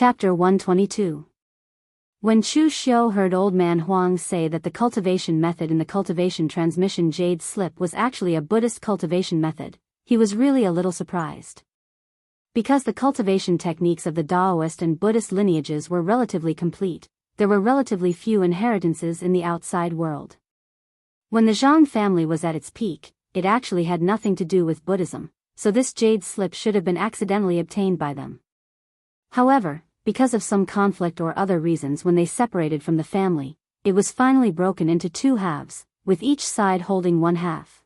Chapter 122. When Chu Xiu heard Old Man Huang say that the cultivation method in the cultivation transmission jade slip was actually a Buddhist cultivation method, he was really a little surprised. Because the cultivation techniques of the Daoist and Buddhist lineages were relatively complete, there were relatively few inheritances in the outside world. When the Zhang family was at its peak, it actually had nothing to do with Buddhism, so this jade slip should have been accidentally obtained by them. However, because of some conflict or other reasons when they separated from the family, it was finally broken into two halves, with each side holding one half.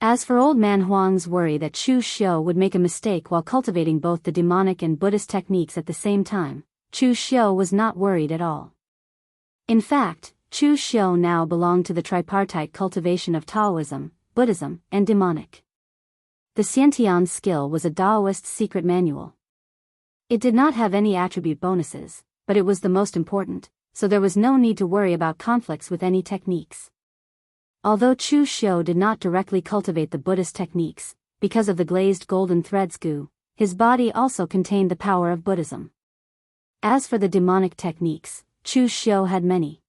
As for Old Man Huang's worry that Chu Xiu would make a mistake while cultivating both the demonic and Buddhist techniques at the same time, Chu Xiu was not worried at all. In fact, Chu Xiu now belonged to the tripartite cultivation of Taoism, Buddhism, and demonic. The Xiantian skill was a Daoist secret manual. It did not have any attribute bonuses, but it was the most important, so there was no need to worry about conflicts with any techniques. Although Chu Xiu did not directly cultivate the Buddhist techniques, because of the glazed golden threads goo, his body also contained the power of Buddhism. As for the demonic techniques, Chu Xiu had many.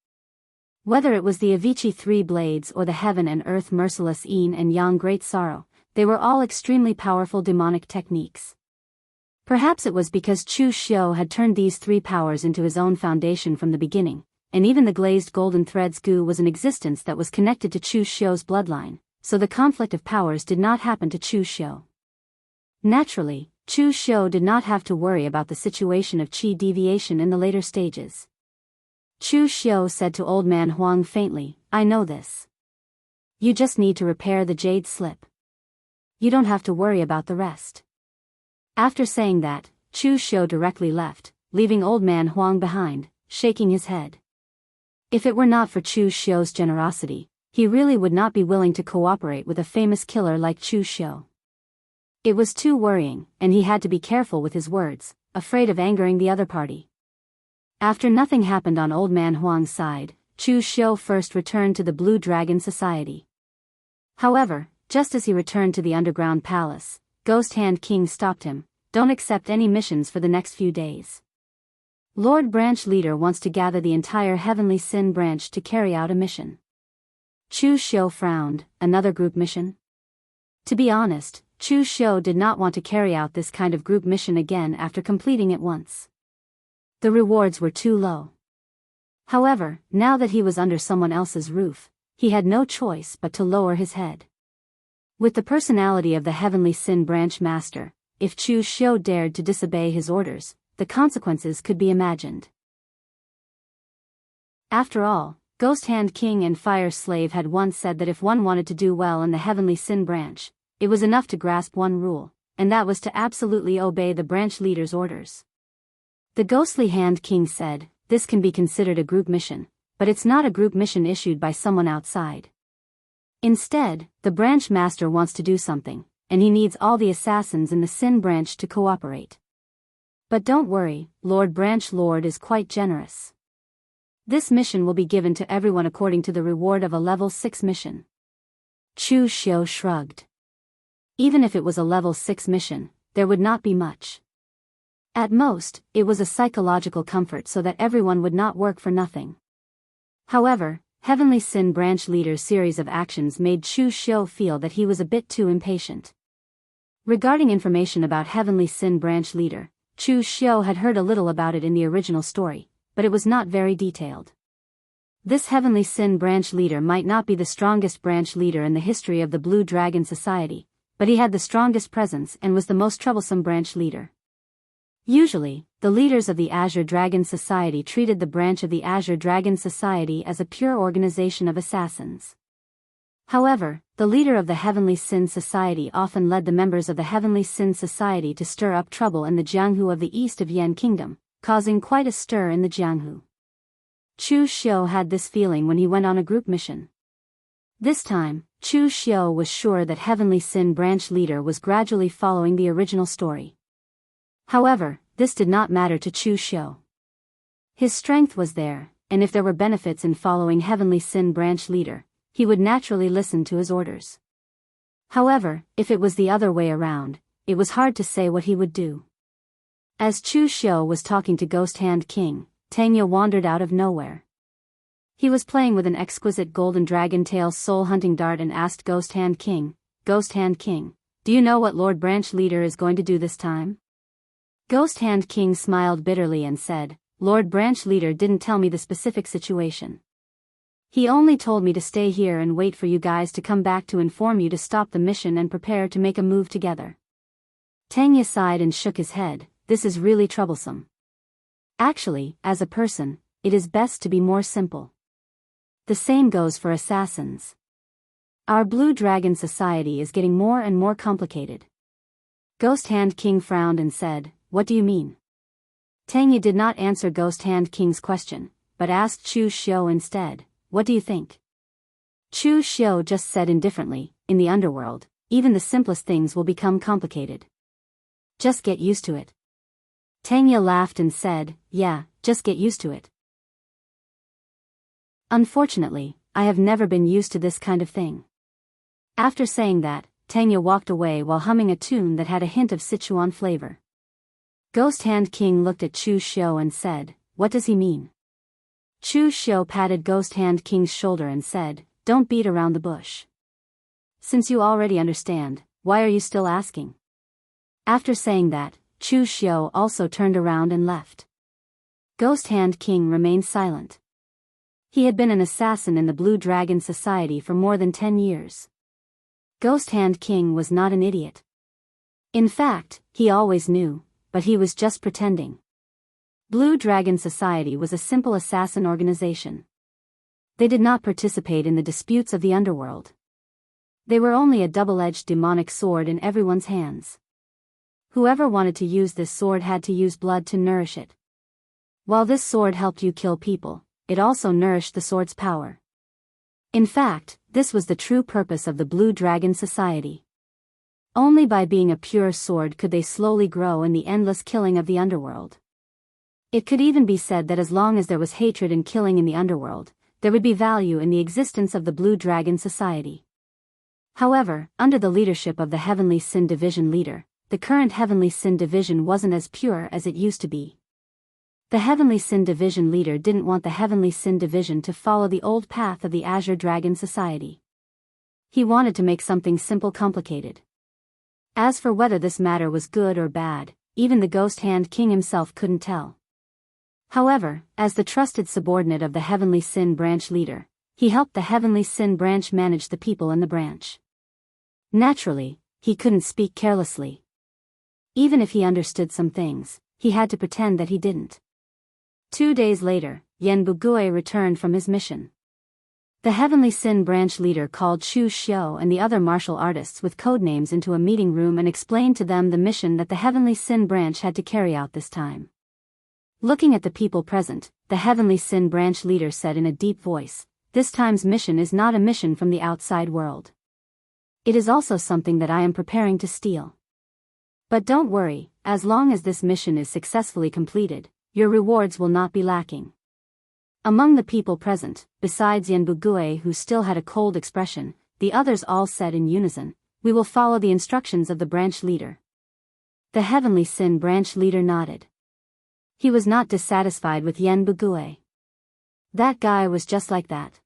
Whether it was the Avicii Three Blades or the Heaven and Earth Merciless Yin and Yang Great Sorrow, they were all extremely powerful demonic techniques. Perhaps it was because Chu Xiu had turned these three powers into his own foundation from the beginning, and even the glazed golden threads goo was an existence that was connected to Chu Xiu's bloodline, so the conflict of powers did not happen to Chu Xiu. Naturally, Chu Xiu did not have to worry about the situation of qi deviation in the later stages. Chu Xiu said to Old Man Huang faintly, "I know this. You just need to repair the jade slip. You don't have to worry about the rest." After saying that, Chu Xiu directly left, leaving Old Man Huang behind, shaking his head. If it were not for Chu Xiu's generosity, he really would not be willing to cooperate with a famous killer like Chu Xiu. It was too worrying, and he had to be careful with his words, afraid of angering the other party. After nothing happened on Old Man Huang's side, Chu Xiu first returned to the Blue Dragon Society. However, just as he returned to the underground palace, Ghost Hand King stopped him. "Don't accept any missions for the next few days. Lord Branch Leader wants to gather the entire Heavenly Sin branch to carry out a mission." Chu Xiu frowned. Another group mission? To be honest, Chu Xiu did not want to carry out this kind of group mission again after completing it once. The rewards were too low. However, now that he was under someone else's roof, he had no choice but to lower his head. With the personality of the Heavenly Sin Branch Master, if Chu Xiu dared to disobey his orders, the consequences could be imagined. After all, Ghost Hand King and Fire Slave had once said that if one wanted to do well in the Heavenly Sin Branch, it was enough to grasp one rule, and that was to absolutely obey the branch leader's orders. The Ghostly Hand King said, "This can be considered a group mission, but it's not a group mission issued by someone outside. Instead, the branch master wants to do something, and he needs all the assassins in the Sin branch to cooperate. But don't worry, Lord Branch Lord is quite generous. This mission will be given to everyone according to the reward of a level 6 mission." Chu Xiu shrugged. Even if it was a level 6 mission, there would not be much. At most, it was a psychological comfort so that everyone would not work for nothing. However, Heavenly Sin Branch Leader's series of actions made Chu Xiu feel that he was a bit too impatient. Regarding information about Heavenly Sin Branch Leader, Chu Xiu had heard a little about it in the original story, but it was not very detailed. This Heavenly Sin Branch Leader might not be the strongest branch leader in the history of the Blue Dragon Society, but he had the strongest presence and was the most troublesome branch leader. Usually, the leaders of the Azure Dragon Society treated the branch of the Azure Dragon Society as a pure organization of assassins. However, the leader of the Heavenly Sin Society often led the members of the Heavenly Sin Society to stir up trouble in the Jianghu of the east of Yan Kingdom, causing quite a stir in the Jianghu. Chu Xiu had this feeling when he went on a group mission. This time, Chu Xiu was sure that Heavenly Sin Branch Leader was gradually following the original story. However, this did not matter to Chu Xiu. His strength was there, and if there were benefits in following Heavenly Sin Branch Leader, he would naturally listen to his orders. However, if it was the other way around, it was hard to say what he would do. As Chu Xiu was talking to Ghost Hand King, Tangya wandered out of nowhere. He was playing with an exquisite golden dragon tail soul-hunting dart and asked Ghost Hand King, do you know what Lord Branch Leader is going to do this time? Ghost Hand King smiled bitterly and said, Lord Branch Leader didn't tell me the specific situation. He only told me to stay here and wait for you guys to come back to inform you to stop the mission and prepare to make a move together. Tangya sighed and shook his head. This is really troublesome. Actually, as a person, it is best to be more simple. The same goes for assassins. Our Blue Dragon Society is getting more and more complicated. Ghost Hand King frowned and said, What do you mean? Tangya did not answer Ghost Hand King's question, but asked Chu Xiu instead, What do you think? Chu Xiu just said indifferently, In the underworld, even the simplest things will become complicated. Just get used to it. Tangya laughed and said, Yeah, just get used to it. Unfortunately, I have never been used to this kind of thing. After saying that, Tangya walked away while humming a tune that had a hint of Sichuan flavor. Ghost Hand King looked at Chu Xiu and said, What does he mean? Chu Xiu patted Ghost Hand King's shoulder and said, Don't beat around the bush. Since you already understand, why are you still asking? After saying that, Chu Xiu also turned around and left. Ghost Hand King remained silent. He had been an assassin in the Blue Dragon Society for more than 10 years. Ghost Hand King was not an idiot. In fact, he always knew, but he was just pretending. Blue Dragon Society was a simple assassin organization. They did not participate in the disputes of the underworld. They were only a double-edged demonic sword in everyone's hands. Whoever wanted to use this sword had to use blood to nourish it. While this sword helped you kill people, it also nourished the sword's power. In fact, this was the true purpose of the Blue Dragon Society. Only by being a pure sword could they slowly grow in the endless killing of the underworld. It could even be said that as long as there was hatred and killing in the underworld, there would be value in the existence of the Blue Dragon Society. However, under the leadership of the Heavenly Sin Division leader, the current Heavenly Sin Division wasn't as pure as it used to be. The Heavenly Sin Division leader didn't want the Heavenly Sin Division to follow the old path of the Azure Dragon Society. He wanted to make something simple complicated. As for whether this matter was good or bad, even the Ghost Hand King himself couldn't tell. However, as the trusted subordinate of the Heavenly Sin Branch leader, he helped the Heavenly Sin Branch manage the people in the branch. Naturally, he couldn't speak carelessly. Even if he understood some things, he had to pretend that he didn't. 2 days later, Yan Bugui returned from his mission. The Heavenly Sin Branch leader called Chu Xiu and the other martial artists with codenames into a meeting room and explained to them the mission that the Heavenly Sin Branch had to carry out this time. Looking at the people present, the Heavenly Sin Branch leader said in a deep voice, This time's mission is not a mission from the outside world. It is also something that I am preparing to steal. But don't worry, as long as this mission is successfully completed, your rewards will not be lacking. Among the people present, besides Yan Bugui who still had a cold expression, the others all said in unison, We will follow the instructions of the branch leader. The Heavenly Sin Branch leader nodded. He was not dissatisfied with Yan Bugui. That guy was just like that.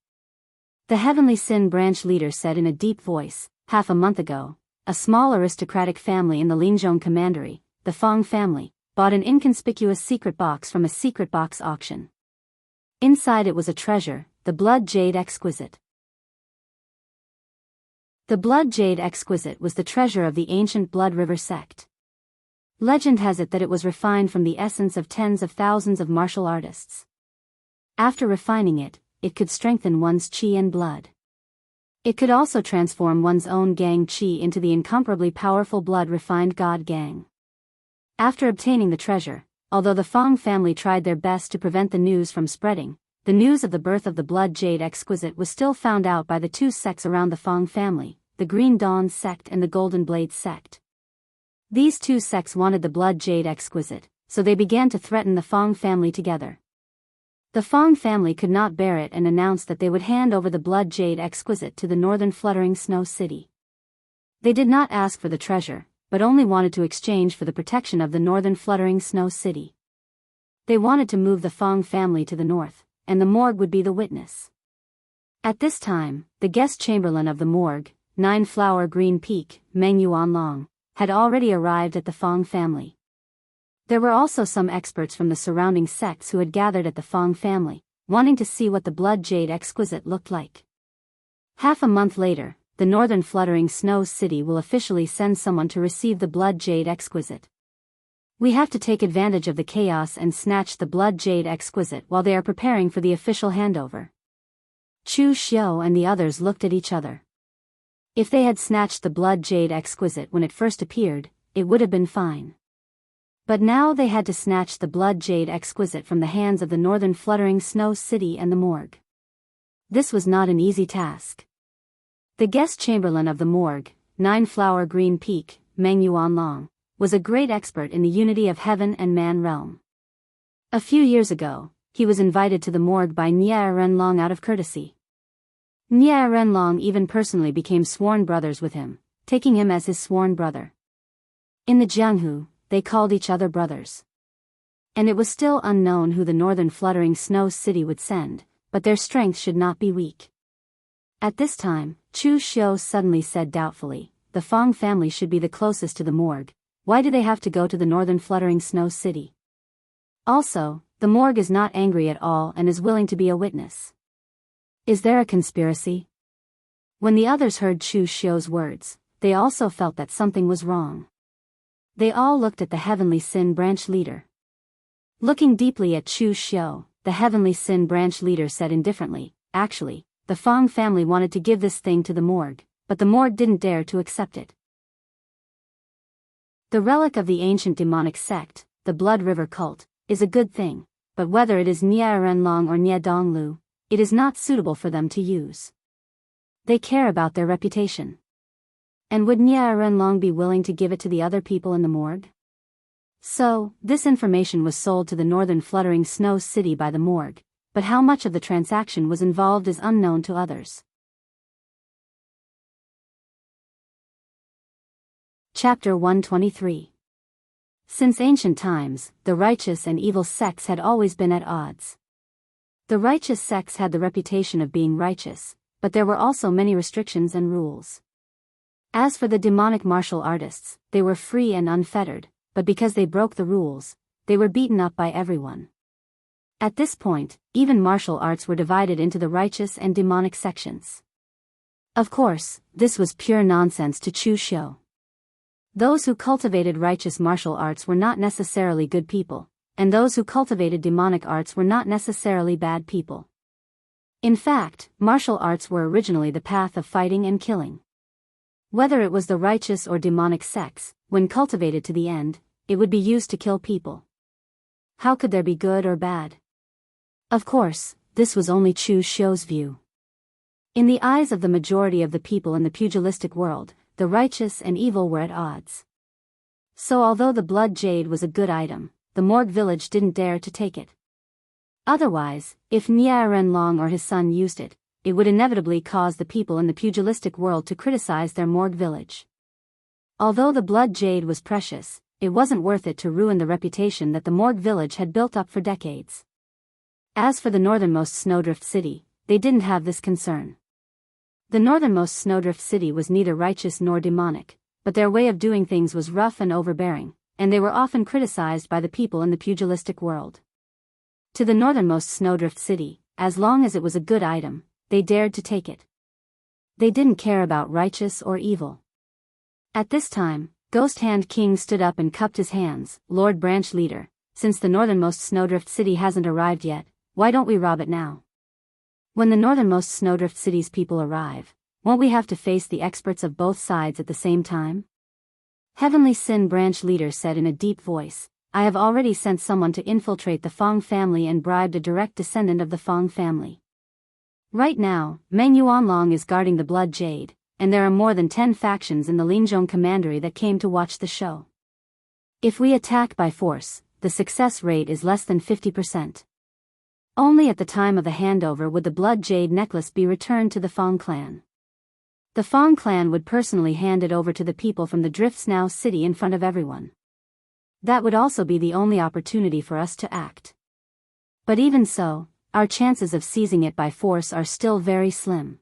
The Heavenly Sin Branch leader said in a deep voice, Half a month ago, a small aristocratic family in the Linzhong Commandery, the Fong family, bought an inconspicuous secret box from a secret box auction. Inside it was a treasure, the Blood Jade Exquisite. The Blood Jade Exquisite was the treasure of the ancient Blood River sect. Legend has it that it was refined from the essence of tens of thousands of martial artists. After refining it, it could strengthen one's qi and blood. It could also transform one's own gang qi into the incomparably powerful blood-refined God gang. After obtaining the treasure, although the Fong family tried their best to prevent the news from spreading, the news of the birth of the Blood Jade Exquisite was still found out by the two sects around the Fong family, the Green Dawn sect and the Golden Blade sect. These two sects wanted the Blood Jade Exquisite, so they began to threaten the Fong family together. The Fong family could not bear it and announced that they would hand over the Blood Jade Exquisite to the northern fluttering Snow City. They did not ask for the treasure, but only wanted to exchange for the protection of the northern fluttering snow city. They wanted to move the Fong family to the north, and the morgue would be the witness. At this time, the guest chamberlain of the morgue, 9 Flower Green Peak, Meng Yuanlong, had already arrived at the Fong family. There were also some experts from the surrounding sects who had gathered at the Fong family, wanting to see what the blood jade exquisite looked like. Half a month later, the northern fluttering snow city will officially send someone to receive the blood jade exquisite. We have to take advantage of the chaos and snatch the blood jade exquisite while they are preparing for the official handover. Chu Xiu and the others looked at each other. If they had snatched the blood jade exquisite when it first appeared, it would have been fine. But now they had to snatch the blood jade exquisite from the hands of the northern fluttering snow city and the morgue. This was not an easy task. The guest chamberlain of the morgue, 9 Flower Green Peak, Meng Yuanlong, was a great expert in the unity of heaven and man realm. A few years ago, he was invited to the morgue by Nie Renlong out of courtesy. Nie Renlong even personally became sworn brothers with him, taking him as his sworn brother. In the Jianghu, they called each other brothers. And it was still unknown who the northern fluttering snow city would send, but their strength should not be weak. At this time, Chu Xiu suddenly said doubtfully, the Fong family should be the closest to the morgue. Why do they have to go to the northern fluttering snow city? Also, the morgue is not angry at all and is willing to be a witness. Is there a conspiracy? When the others heard Chu Xiu's words, they also felt that something was wrong. They all looked at the Heavenly Sin Branch leader. Looking deeply at Chu Xiu, the Heavenly Sin Branch leader said indifferently, actually, the Fong family wanted to give this thing to the morgue, but the morgue didn't dare to accept it. The relic of the ancient demonic sect, the Blood River cult, is a good thing, but whether it is Nie Renlong or Nie Donglu, it is not suitable for them to use. They care about their reputation. And would Nie Renlong be willing to give it to the other people in the morgue? So, this information was sold to the northern fluttering snow city by the morgue, but how much of the transaction was involved is unknown to others. Chapter 123. Since ancient times, the righteous and evil sects had always been at odds. The righteous sects had the reputation of being righteous, but there were also many restrictions and rules. As for the demonic martial artists, they were free and unfettered, but because they broke the rules, they were beaten up by everyone. At this point, even martial arts were divided into the righteous and demonic sections. Of course, this was pure nonsense to Chu Xiu. Those who cultivated righteous martial arts were not necessarily good people, and those who cultivated demonic arts were not necessarily bad people. In fact, martial arts were originally the path of fighting and killing. Whether it was the righteous or demonic sects, when cultivated to the end, it would be used to kill people. How could there be good or bad? Of course, this was only Chu Xiu's view. In the eyes of the majority of the people in the pugilistic world, the righteous and evil were at odds. So although the blood jade was a good item, the morgue village didn't dare to take it. Otherwise, if Nie Renlong or his son used it, it would inevitably cause the people in the pugilistic world to criticize their morgue village. Although the blood jade was precious, it wasn't worth it to ruin the reputation that the morgue village had built up for decades. As for the northernmost Snowdrift City, they didn't have this concern. The northernmost Snowdrift City was neither righteous nor demonic, but their way of doing things was rough and overbearing, and they were often criticized by the people in the pugilistic world. To the northernmost Snowdrift City, as long as it was a good item, they dared to take it. They didn't care about righteous or evil. At this time, Ghost Hand King stood up and cupped his hands. Lord Branch Leader, since the northernmost Snowdrift City hasn't arrived yet, why don't we rob it now? When the northernmost Snowdrift City's people arrive, won't we have to face the experts of both sides at the same time? Heavenly Sin Branch Leader said in a deep voice, I have already sent someone to infiltrate the Fong family and bribed a direct descendant of the Fong family. Right now, Meng Yuanlong is guarding the blood jade, and there are more than 10 factions in the Linzhong commandery that came to watch the show. If we attack by force, the success rate is less than 50%. Only at the time of the handover would the blood jade necklace be returned to the Fong clan. The Fong clan would personally hand it over to the people from the Drifts Now city in front of everyone. That would also be the only opportunity for us to act. But even so, our chances of seizing it by force are still very slim.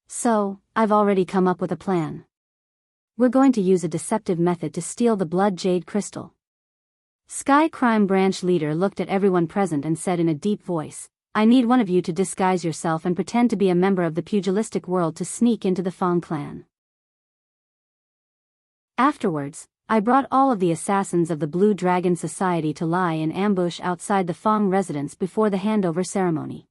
So, I've already come up with a plan. We're going to use a deceptive method to steal the blood jade crystal. Sky Crime Branch leader looked at everyone present and said in a deep voice, I need one of you to disguise yourself and pretend to be a member of the pugilistic world to sneak into the Fong clan. Afterwards, I brought all of the assassins of the Blue Dragon Society to lie in ambush outside the Fong residence before the handover ceremony.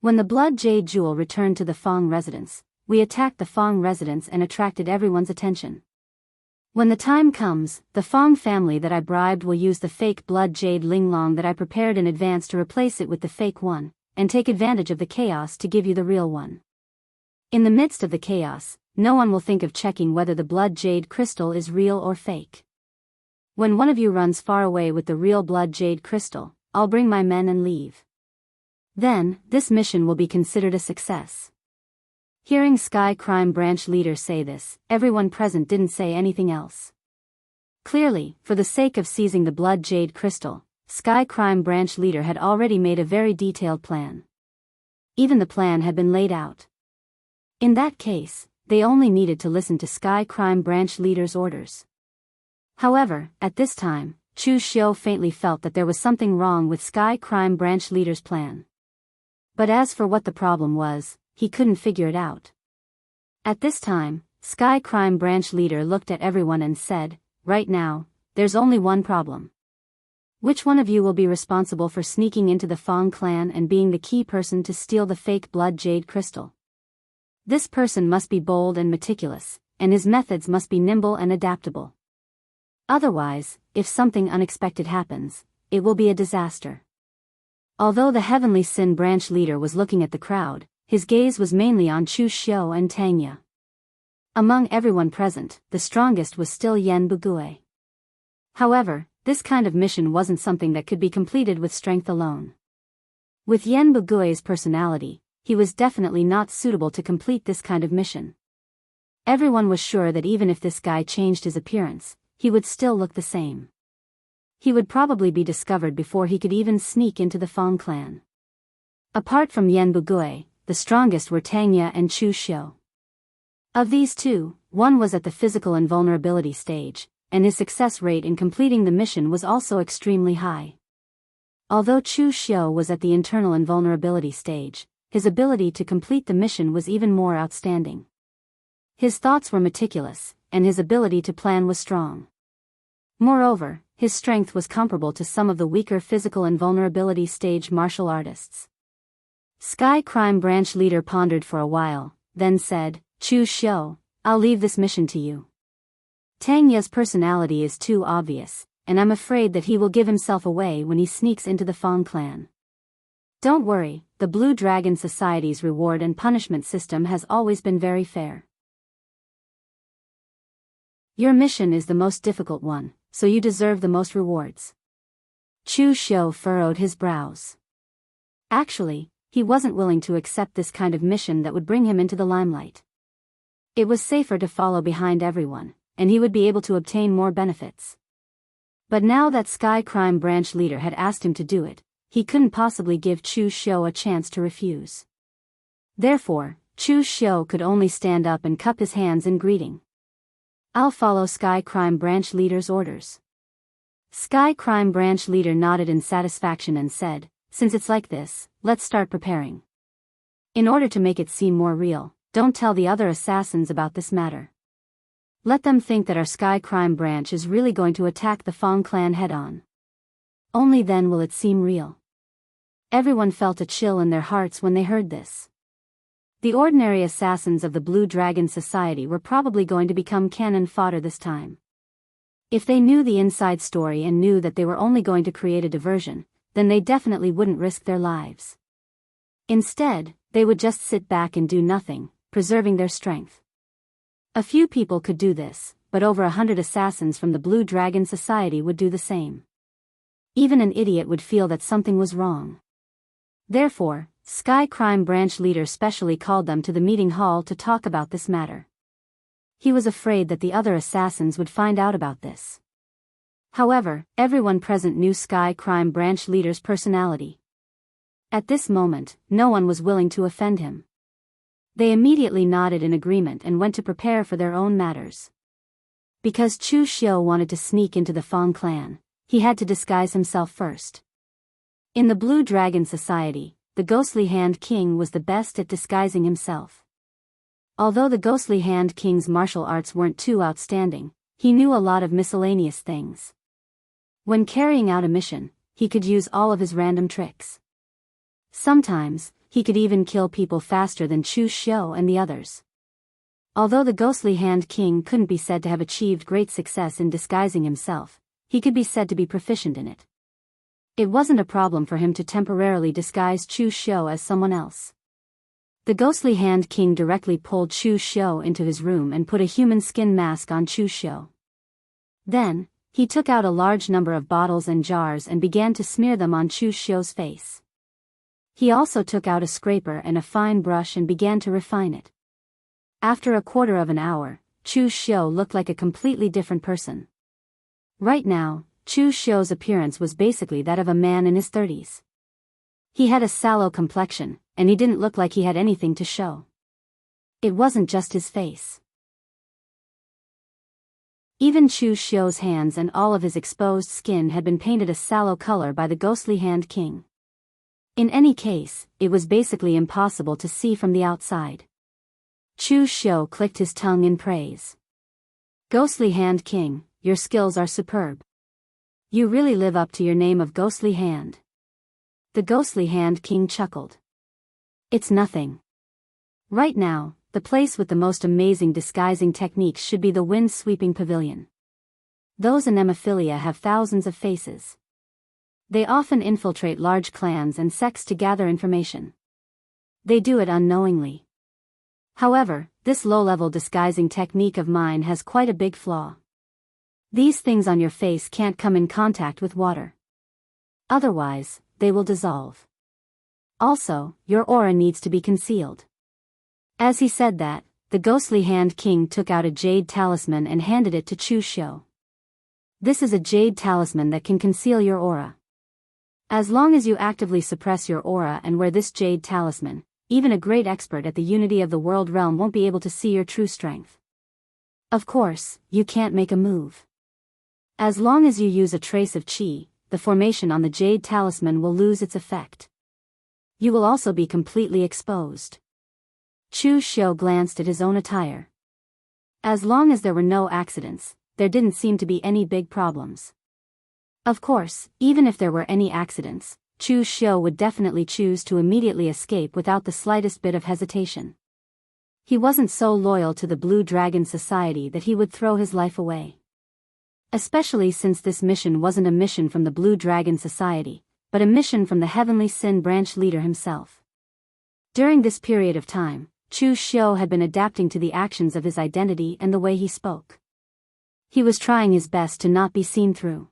When the blood jade jewel returned to the Fong residence, we attacked the Fong residence and attracted everyone's attention. When the time comes, the Fong family that I bribed will use the fake blood jade linglong that I prepared in advance to replace it with the fake one, and take advantage of the chaos to give you the real one. In the midst of the chaos, no one will think of checking whether the blood jade crystal is real or fake. When one of you runs far away with the real blood jade crystal, I'll bring my men and leave. Then, this mission will be considered a success. Hearing Sky Crime Branch leader say this, everyone present didn't say anything else. Clearly, for the sake of seizing the blood jade crystal, Sky Crime Branch leader had already made a very detailed plan. Even the plan had been laid out. In that case, they only needed to listen to Sky Crime Branch leader's orders. However, at this time, Chu Xiu faintly felt that there was something wrong with Sky Crime Branch leader's plan. But as for what the problem was, he couldn't figure it out. At this time, Sky Crime Branch leader looked at everyone and said, right now, there's only one problem. Which one of you will be responsible for sneaking into the Fong clan and being the key person to steal the fake blood jade crystal? This person must be bold and meticulous, and his methods must be nimble and adaptable. Otherwise, if something unexpected happens, it will be a disaster. Although the Heavenly Sin Branch leader was looking at the crowd, his gaze was mainly on Chu Xiu and Tangya. Among everyone present, the strongest was still Yen Bugui. However, this kind of mission wasn't something that could be completed with strength alone. With Yen Bugui's personality, he was definitely not suitable to complete this kind of mission. Everyone was sure that even if this guy changed his appearance, he would still look the same. He would probably be discovered before he could even sneak into the Fong clan. Apart from Yen Bugui, the strongest were Tangya and Chu Xiu. Of these two, one was at the physical invulnerability stage, and his success rate in completing the mission was also extremely high. Although Chu Xiu was at the internal invulnerability stage, his ability to complete the mission was even more outstanding. His thoughts were meticulous, and his ability to plan was strong. Moreover, his strength was comparable to some of the weaker physical invulnerability stage martial artists. Sky Crime Branch leader pondered for a while, then said, Chu Xiu, I'll leave this mission to you. Tangya's personality is too obvious, and I'm afraid that he will give himself away when he sneaks into the Fong clan. Don't worry, the Blue Dragon Society's reward and punishment system has always been very fair. Your mission is the most difficult one, so you deserve the most rewards. Chu Xiu furrowed his brows. Actually, he wasn't willing to accept this kind of mission that would bring him into the limelight. It was safer to follow behind everyone, and he would be able to obtain more benefits. But now that Sky Crime Branch leader had asked him to do it, he couldn't possibly give Chu Xiu a chance to refuse. Therefore, Chu Xiu could only stand up and cup his hands in greeting. I'll follow Sky Crime Branch leader's orders. Sky Crime Branch leader nodded in satisfaction and said, since it's like this, let's start preparing. In order to make it seem more real, don't tell the other assassins about this matter. Let them think that our Sky Crime Branch is really going to attack the Fong clan head-on. Only then will it seem real. Everyone felt a chill in their hearts when they heard this. The ordinary assassins of the Blue Dragon Society were probably going to become cannon fodder this time. If they knew the inside story and knew that they were only going to create a diversion, then they definitely wouldn't risk their lives. Instead, they would just sit back and do nothing, preserving their strength. A few people could do this, but over 100 assassins from the Blue Dragon Society would do the same. Even an idiot would feel that something was wrong. Therefore, Sky Crime Branch leader specially called them to the meeting hall to talk about this matter. He was afraid that the other assassins would find out about this. However, everyone present knew Sky Crime Branch leader's personality. At this moment, no one was willing to offend him. They immediately nodded in agreement and went to prepare for their own matters. Because Chu Xiu wanted to sneak into the Fang clan, he had to disguise himself first. In the Blue Dragon Society, the Ghostly Hand King was the best at disguising himself. Although the Ghostly Hand King's martial arts weren't too outstanding, he knew a lot of miscellaneous things. When carrying out a mission, he could use all of his random tricks. Sometimes, he could even kill people faster than Chu Xiu and the others. Although the Ghostly Hand King couldn't be said to have achieved great success in disguising himself, he could be said to be proficient in it. It wasn't a problem for him to temporarily disguise Chu Xiu as someone else. The Ghostly Hand King directly pulled Chu Xiu into his room and put a human skin mask on Chu Xiu. Then, he took out a large number of bottles and jars and began to smear them on Chu Xiu's face. He also took out a scraper and a fine brush and began to refine it. After a quarter of an hour, Chu Xiu looked like a completely different person. Right now, Chu Xiu's appearance was basically that of a man in his 30s. He had a sallow complexion, and he didn't look like he had anything to show. It wasn't just his face. Even Chu Xiu's hands and all of his exposed skin had been painted a sallow color by the Ghostly Hand King. In any case, it was basically impossible to see from the outside. Chu Xiu clicked his tongue in praise. Ghostly Hand King, your skills are superb. You really live up to your name of Ghostly Hand. The Ghostly Hand King chuckled. It's nothing. Right now, the place with the most amazing disguising techniques should be the wind-sweeping pavilion. Those anemophilia have thousands of faces. They often infiltrate large clans and sects to gather information. They do it unknowingly. However, this low-level disguising technique of mine has quite a big flaw. These things on your face can't come in contact with water. Otherwise, they will dissolve. Also, your aura needs to be concealed. As he said that, the Ghostly Hand King took out a jade talisman and handed it to Chu Xiu. This is a jade talisman that can conceal your aura. As long as you actively suppress your aura and wear this jade talisman, even a great expert at the unity of the world realm won't be able to see your true strength. Of course, you can't make a move. As long as you use a trace of qi, the formation on the jade talisman will lose its effect. You will also be completely exposed. Chu Xiu glanced at his own attire. As long as there were no accidents, there didn't seem to be any big problems. Of course, even if there were any accidents, Chu Xiu would definitely choose to immediately escape without the slightest bit of hesitation. He wasn't so loyal to the Blue Dragon Society that he would throw his life away. Especially since this mission wasn't a mission from the Blue Dragon Society, but a mission from the Heavenly Sin Branch leader himself. During this period of time, Chu Xiu had been adapting to the actions of his identity and the way he spoke. He was trying his best to not be seen through.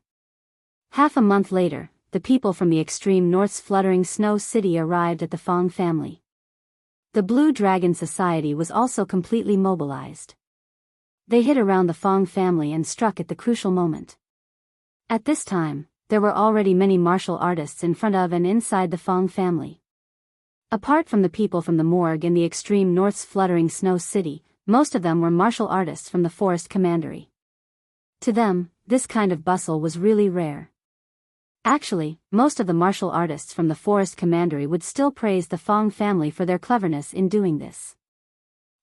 Half a month later, the people from the extreme north's fluttering snow city arrived at the Fang family. The Blue Dragon Society was also completely mobilized. They hid around the Fang family and struck at the crucial moment. At this time, there were already many martial artists in front of and inside the Fang family. Apart from the people from the morgue in the extreme north's fluttering snow city, most of them were martial artists from the forest commandery. To them, this kind of bustle was really rare. Actually, most of the martial artists from the forest commandery would still praise the Fang family for their cleverness in doing this.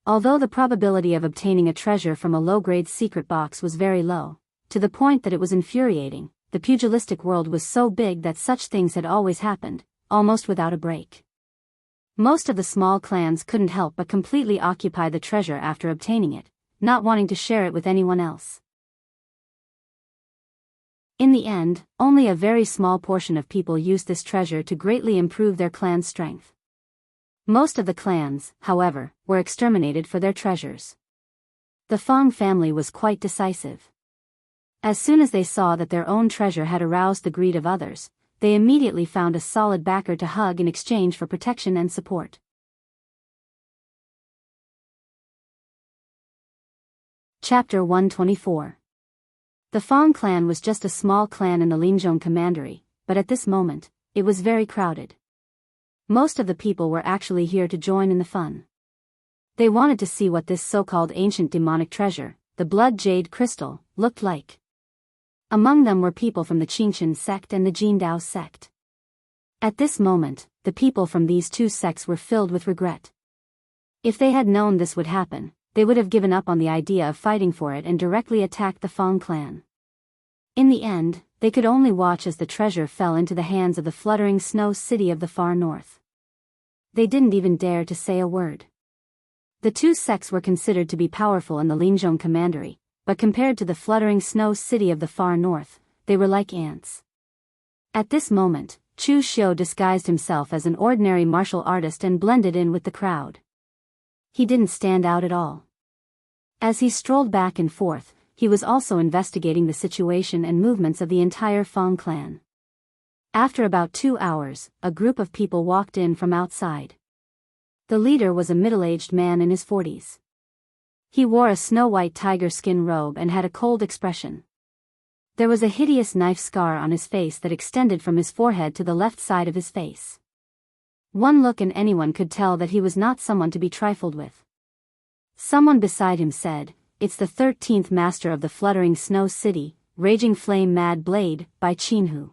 Although the probability of obtaining a treasure from a low-grade secret box was very low, to the point that it was infuriating, the pugilistic world was so big that such things had always happened, almost without a break. Most of the small clans couldn't help but completely occupy the treasure after obtaining it, not wanting to share it with anyone else. In the end, only a very small portion of people used this treasure to greatly improve their clan's strength. Most of the clans, however, were exterminated for their treasures. The Fang family was quite decisive. As soon as they saw that their own treasure had aroused the greed of others, they immediately found a solid backer to hug in exchange for protection and support. Chapter 124. The Fang clan was just a small clan in the Linzhong commandery, but at this moment, it was very crowded. Most of the people were actually here to join in the fun. They wanted to see what this so-called ancient demonic treasure, the blood jade crystal, looked like. Among them were people from the Qingchen sect and the Jindao sect. At this moment, the people from these two sects were filled with regret. If they had known this would happen, they would have given up on the idea of fighting for it and directly attacked the Fang clan. In the end, they could only watch as the treasure fell into the hands of the fluttering snow city of the far north. They didn't even dare to say a word. The two sects were considered to be powerful in the Linzhong commandery, but compared to the fluttering snow city of the far north, they were like ants. At this moment, Chu Xiu disguised himself as an ordinary martial artist and blended in with the crowd. He didn't stand out at all. As he strolled back and forth, he was also investigating the situation and movements of the entire Fang clan. After about 2 hours, a group of people walked in from outside. The leader was a middle-aged man in his 40s. He wore a snow-white tiger skin robe and had a cold expression. There was a hideous knife scar on his face that extended from his forehead to the left side of his face. One look and anyone could tell that he was not someone to be trifled with. Someone beside him said, "It's the 13th master of the fluttering snow city, Raging Flame Mad Blade, by Jianghu."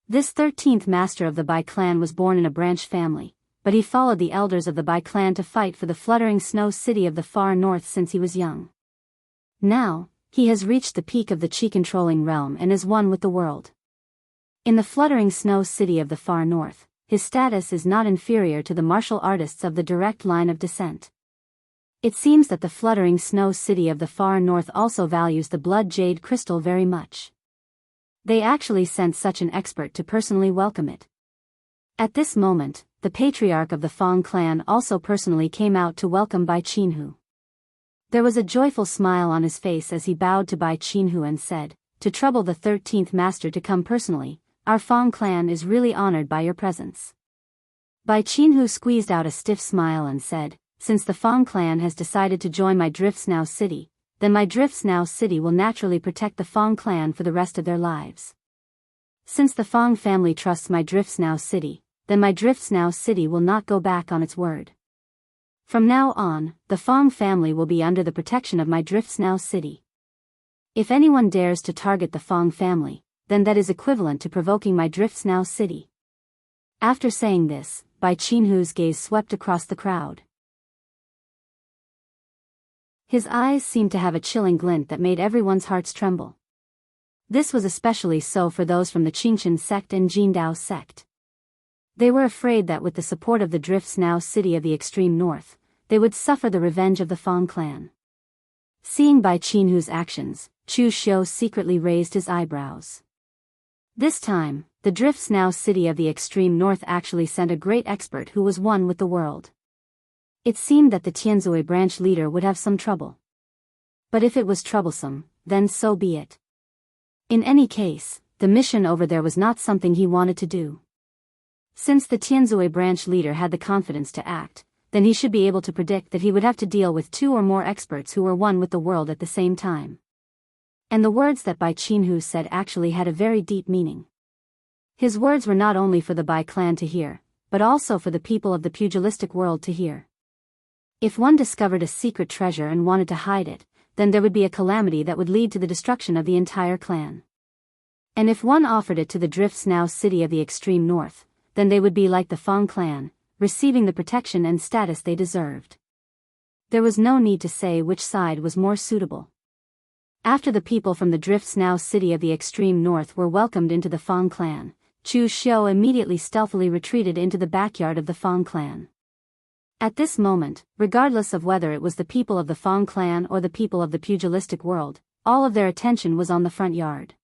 This 13th master of the Bai clan was born in a branch family, but he followed the elders of the Bai clan to fight for the fluttering snow city of the far north since he was young. Now, he has reached the peak of the Qi-controlling realm and is one with the world. In the fluttering snow city of the far north, his status is not inferior to the martial artists of the direct line of descent. It seems that the fluttering snow city of the far north also values the blood jade crystal very much. They actually sent such an expert to personally welcome it. At this moment, the patriarch of the Fang clan also personally came out to welcome Bai Jianghu. There was a joyful smile on his face as he bowed to Bai Jianghu and said, "To trouble the 13th master to come personally, our Fang clan is really honored by your presence." Bai Jianghu squeezed out a stiff smile and said, "Since the Fang clan has decided to join my Drifts Now city, then my Drifts Now city will naturally protect the Fang clan for the rest of their lives. Since the Fang family trusts my Drifts Now city, then my Drifts Now city will not go back on its word. From now on, the Fang family will be under the protection of my Drifts Now city. If anyone dares to target the Fang family, then that is equivalent to provoking my Drifts Now city." After saying this, Bai Jianghu's gaze swept across the crowd. His eyes seemed to have a chilling glint that made everyone's hearts tremble. This was especially so for those from the Qingchen sect and Jindao sect. They were afraid that with the support of the Drifts Now city of the extreme north, they would suffer the revenge of the Fang clan. Seeing Bai Jianghu's actions, Chu Xiu secretly raised his eyebrows. This time, the Drifts Now city of the extreme north actually sent a great expert who was one with the world. It seemed that the Tianzui branch leader would have some trouble. But if it was troublesome, then so be it. In any case, the mission over there was not something he wanted to do. Since the Tianzui branch leader had the confidence to act, then he should be able to predict that he would have to deal with 2 or more experts who were one with the world at the same time. And the words that Bai Jianghu said actually had a very deep meaning. His words were not only for the Bai clan to hear, but also for the people of the pugilistic world to hear. If one discovered a secret treasure and wanted to hide it, then there would be a calamity that would lead to the destruction of the entire clan. And if one offered it to the Drifts Now city of the extreme north, then they would be like the Fang clan, receiving the protection and status they deserved. There was no need to say which side was more suitable. After the people from the Drifts Now city of the extreme north were welcomed into the Fang clan, Chu Xiu immediately stealthily retreated into the backyard of the Fang clan. At this moment, regardless of whether it was the people of the Fang clan or the people of the pugilistic world, all of their attention was on the front yard.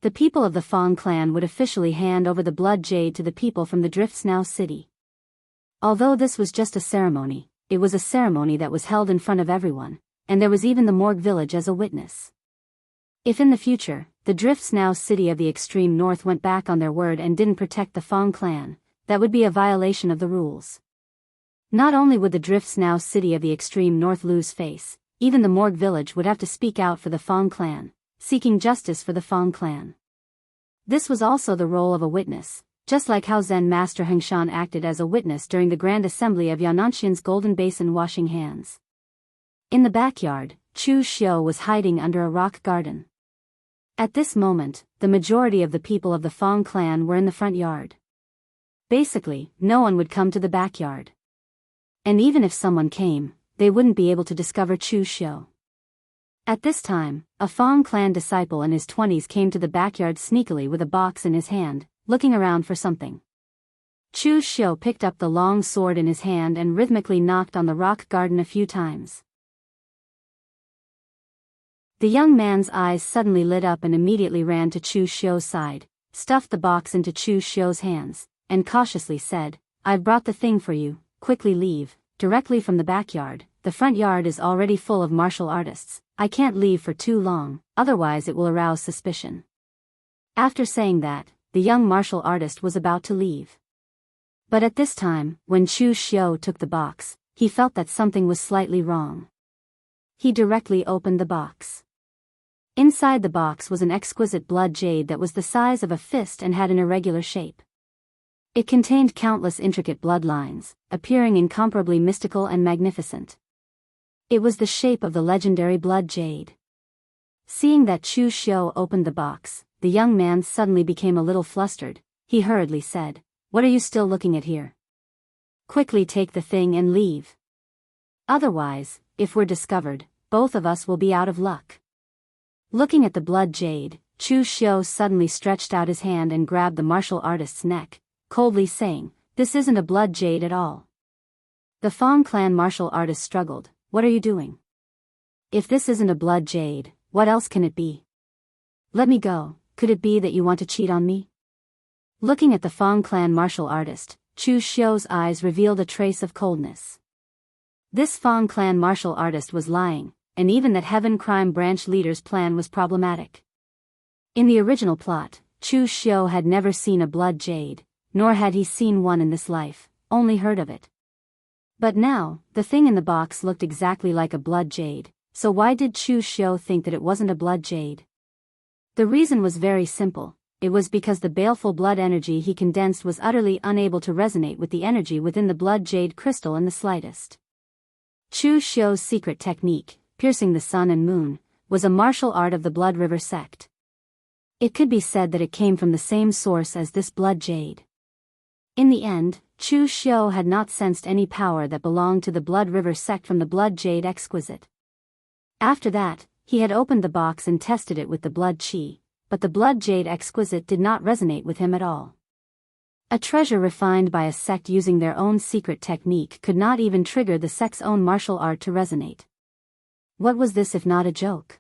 The people of the Fang clan would officially hand over the blood jade to the people from the Drifts Now city. Although this was just a ceremony, it was a ceremony that was held in front of everyone, and there was even the Morgue village as a witness. If in the future, the Drifts Now city of the extreme north went back on their word and didn't protect the Fong clan, that would be a violation of the rules. Not only would the Drifts Now city of the extreme north lose face, even the Morgue village would have to speak out for the Fong clan, seeking justice for the Fong clan. This was also the role of a witness, just like how Zen Master Hengshan acted as a witness during the Grand Assembly of Yananxian's Golden Basin washing hands. In the backyard, Chu Xiu was hiding under a rock garden. At this moment, the majority of the people of the Fong clan were in the front yard. Basically, no one would come to the backyard. And even if someone came, they wouldn't be able to discover Chu Xiu. At this time, a Fong clan disciple in his 20s came to the backyard sneakily with a box in his hand, looking around for something. Chu Xiu picked up the long sword in his hand and rhythmically knocked on the rock garden a few times. The young man's eyes suddenly lit up and immediately ran to Chu Xiu's side, stuffed the box into Chu Xiu's hands, and cautiously said, "I've brought the thing for you, quickly leave." Directly from the backyard, the front yard is already full of martial artists. I can't leave for too long, otherwise it will arouse suspicion. After saying that, the young martial artist was about to leave. But at this time, when Chu Xiu took the box, he felt that something was slightly wrong. He directly opened the box. Inside the box was an exquisite blood jade that was the size of a fist and had an irregular shape. It contained countless intricate bloodlines, appearing incomparably mystical and magnificent. It was the shape of the legendary blood jade. Seeing that Chu Xiu opened the box, the young man suddenly became a little flustered. He hurriedly said, "What are you still looking at here? Quickly take the thing and leave. Otherwise, if we're discovered, both of us will be out of luck." Looking at the blood jade, Chu Xiu suddenly stretched out his hand and grabbed the martial artist's neck, coldly saying, "This isn't a blood jade at all." The Fong clan martial artist struggled. "What are you doing? If this isn't a blood jade, what else can it be? Let me go. Could it be that you want to cheat on me?" Looking at the Fong clan martial artist, Chu Xiu's eyes revealed a trace of coldness. This Fong clan martial artist was lying, and even that Heaven Crime Branch leader's plan was problematic. In the original plot, Chu Xiu had never seen a blood jade, nor had he seen one in this life, only heard of it. But now, the thing in the box looked exactly like a blood jade, so why did Chu Xiu think that it wasn't a blood jade? The reason was very simple. It was because the baleful blood energy he condensed was utterly unable to resonate with the energy within the blood jade crystal in the slightest. Chu Xiu's secret technique, piercing the sun and moon, was a martial art of the Blood River sect. It could be said that it came from the same source as this blood jade. In the end, Chu Xiu had not sensed any power that belonged to the Blood River sect from the blood jade exquisite. After that, he had opened the box and tested it with the blood qi, but the blood jade exquisite did not resonate with him at all. A treasure refined by a sect using their own secret technique could not even trigger the sect's own martial art to resonate. What was this if not a joke?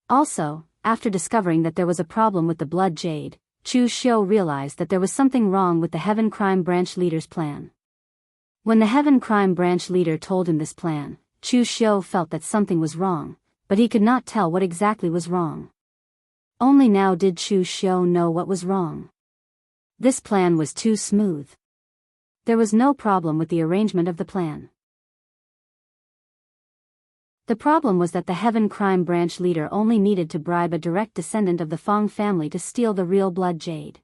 Also, after discovering that there was a problem with the blood jade, Chu Xiu realized that there was something wrong with the Heaven Crime Branch leader's plan. When the Heaven Crime Branch leader told him this plan, Chu Xiu felt that something was wrong, but he could not tell what exactly was wrong. Only now did Chu Xiu know what was wrong. This plan was too smooth. There was no problem with the arrangement of the plan. The problem was that the Heaven Crime Branch leader only needed to bribe a direct descendant of the Fong family to steal the real blood jade.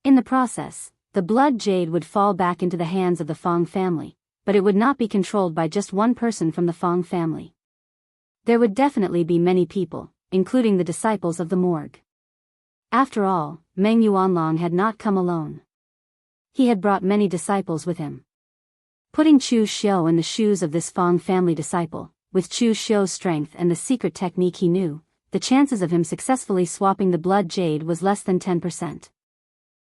In the process, the blood jade would fall back into the hands of the Fong family, but it would not be controlled by just one person from the Fong family. There would definitely be many people, including the disciples of the Morgue. After all, Meng Yuanlong had not come alone. He had brought many disciples with him. Putting Chu Xiu in the shoes of this Fong family disciple, with Chu Xiu's strength and the secret technique he knew, the chances of him successfully swapping the blood jade was less than 10%.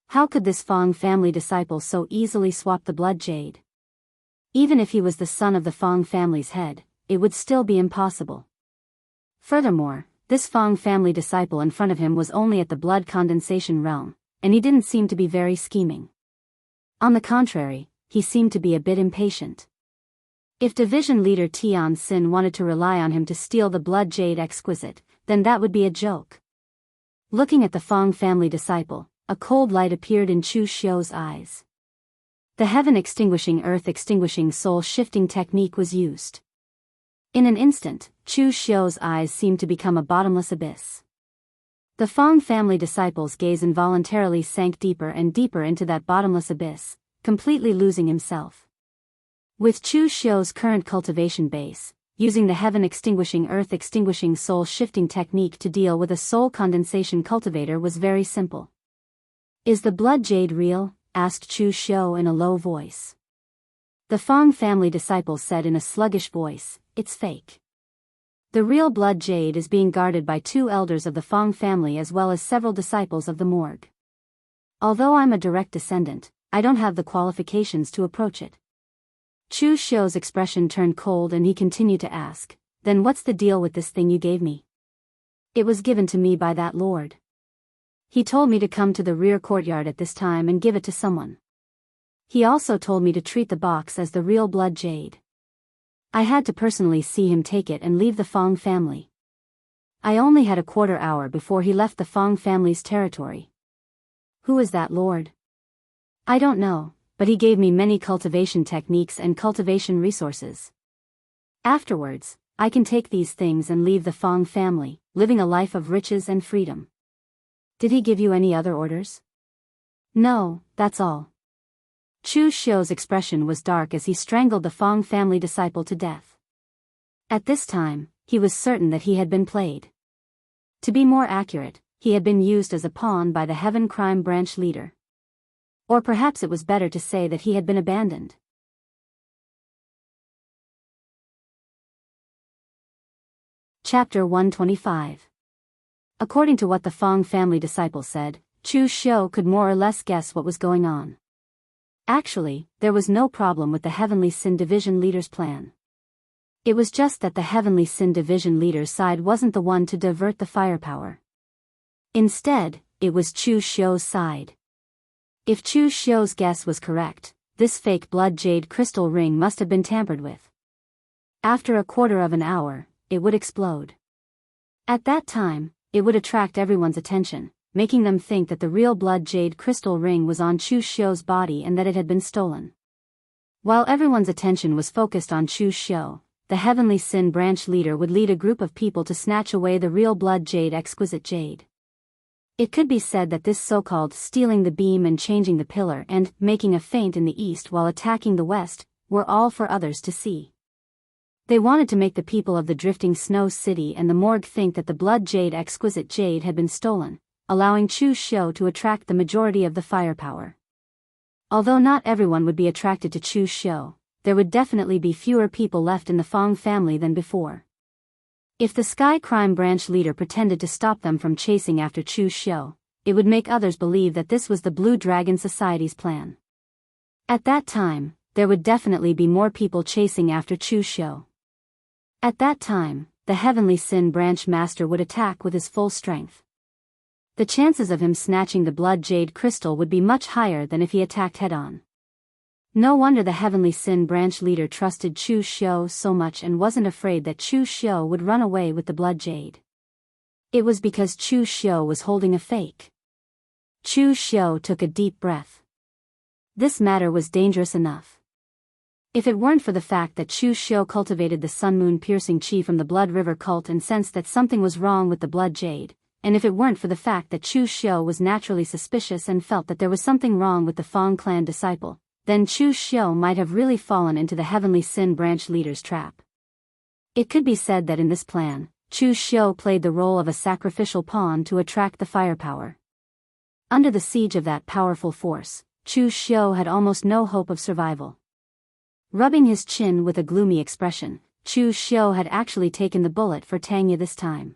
How could this Fong family disciple so easily swap the blood jade? Even if he was the son of the Fong family's head, it would still be impossible. Furthermore, this Fong family disciple in front of him was only at the blood condensation realm, and he didn't seem to be very scheming. On the contrary, he seemed to be a bit impatient. If division leader Tian Xin wanted to rely on him to steal the blood jade exquisite, then that would be a joke. Looking at the Fong family disciple, a cold light appeared in Chu Xiu's eyes. The heaven-extinguishing earth-extinguishing soul-shifting technique was used. In an instant, Chu Xiu's eyes seemed to become a bottomless abyss. The Fong family disciple's gaze involuntarily sank deeper and deeper into that bottomless abyss, completely losing himself. With Chu Xiu's current cultivation base, using the heaven-extinguishing earth-extinguishing soul-shifting technique to deal with a soul condensation cultivator was very simple. "Is the blood jade real?" asked Chu Xiu in a low voice. The Fong family disciple said in a sluggish voice, "It's fake. The real blood jade is being guarded by 2 elders of the Fong family as well as several disciples of the morgue. Although I'm a direct descendant, I don't have the qualifications to approach it." Chu Xiu's expression turned cold and he continued to ask, "Then what's the deal with this thing you gave me?" "It was given to me by that lord. He told me to come to the rear courtyard at this time and give it to someone. He also told me to treat the box as the real blood jade. I had to personally see him take it and leave the Fong family. I only had a quarter hour before he left the Fong family's territory." "Who is that lord?" "I don't know, but he gave me many cultivation techniques and cultivation resources. Afterwards, I can take these things and leave the Fong family, living a life of riches and freedom." "Did he give you any other orders?" "No, that's all." Chu Xiu's expression was dark as he strangled the Fong family disciple to death. At this time, he was certain that he had been played. To be more accurate, he had been used as a pawn by the Heaven Crime Branch leader. Or perhaps it was better to say that he had been abandoned. Chapter 125. According to what the Fong family disciple said, Chu Xiu could more or less guess what was going on. Actually, there was no problem with the Heavenly Sin Division leader's plan. It was just that the Heavenly Sin Division leader's side wasn't the one to divert the firepower. Instead, it was Chu Xiu's side. If Chu Xiu's guess was correct, this fake blood jade crystal ring must have been tampered with. After a quarter of an hour, it would explode. At that time, it would attract everyone's attention, making them think that the real blood jade crystal ring was on Chu Xiu's body and that it had been stolen. While everyone's attention was focused on Chu Xiu, the Heavenly Sin Branch leader would lead a group of people to snatch away the real blood jade exquisite jade. It could be said that this so-called stealing the beam and changing the pillar and making a feint in the east while attacking the west were all for others to see. They wanted to make the people of the drifting snow city and the morgue think that the blood jade exquisite jade had been stolen, allowing Chu Xiu to attract the majority of the firepower. Although not everyone would be attracted to Chu Xiu, there would definitely be fewer people left in the Fong family than before. If the Sky Crime Branch leader pretended to stop them from chasing after Chu Xiu, it would make others believe that this was the Blue Dragon Society's plan. At that time, there would definitely be more people chasing after Chu Xiu. At that time, the Heavenly Sin Branch master would attack with his full strength. The chances of him snatching the blood jade crystal would be much higher than if he attacked head-on. No wonder the Heavenly Sin Branch leader trusted Chu Xiu so much and wasn't afraid that Chu Xiu would run away with the blood jade. It was because Chu Xiu was holding a fake. Chu Xiu took a deep breath. This matter was dangerous enough. If it weren't for the fact that Chu Xiu cultivated the sun-moon piercing chi from the Blood River cult and sensed that something was wrong with the blood jade, and if it weren't for the fact that Chu Xiu was naturally suspicious and felt that there was something wrong with the Fong clan disciple, then Chu Xiu might have really fallen into the Heavenly Sin Branch leader's trap. It could be said that in this plan, Chu Xiu played the role of a sacrificial pawn to attract the firepower. Under the siege of that powerful force, Chu Xiu had almost no hope of survival. Rubbing his chin with a gloomy expression, Chu Xiu had actually taken the bullet for Tanya this time.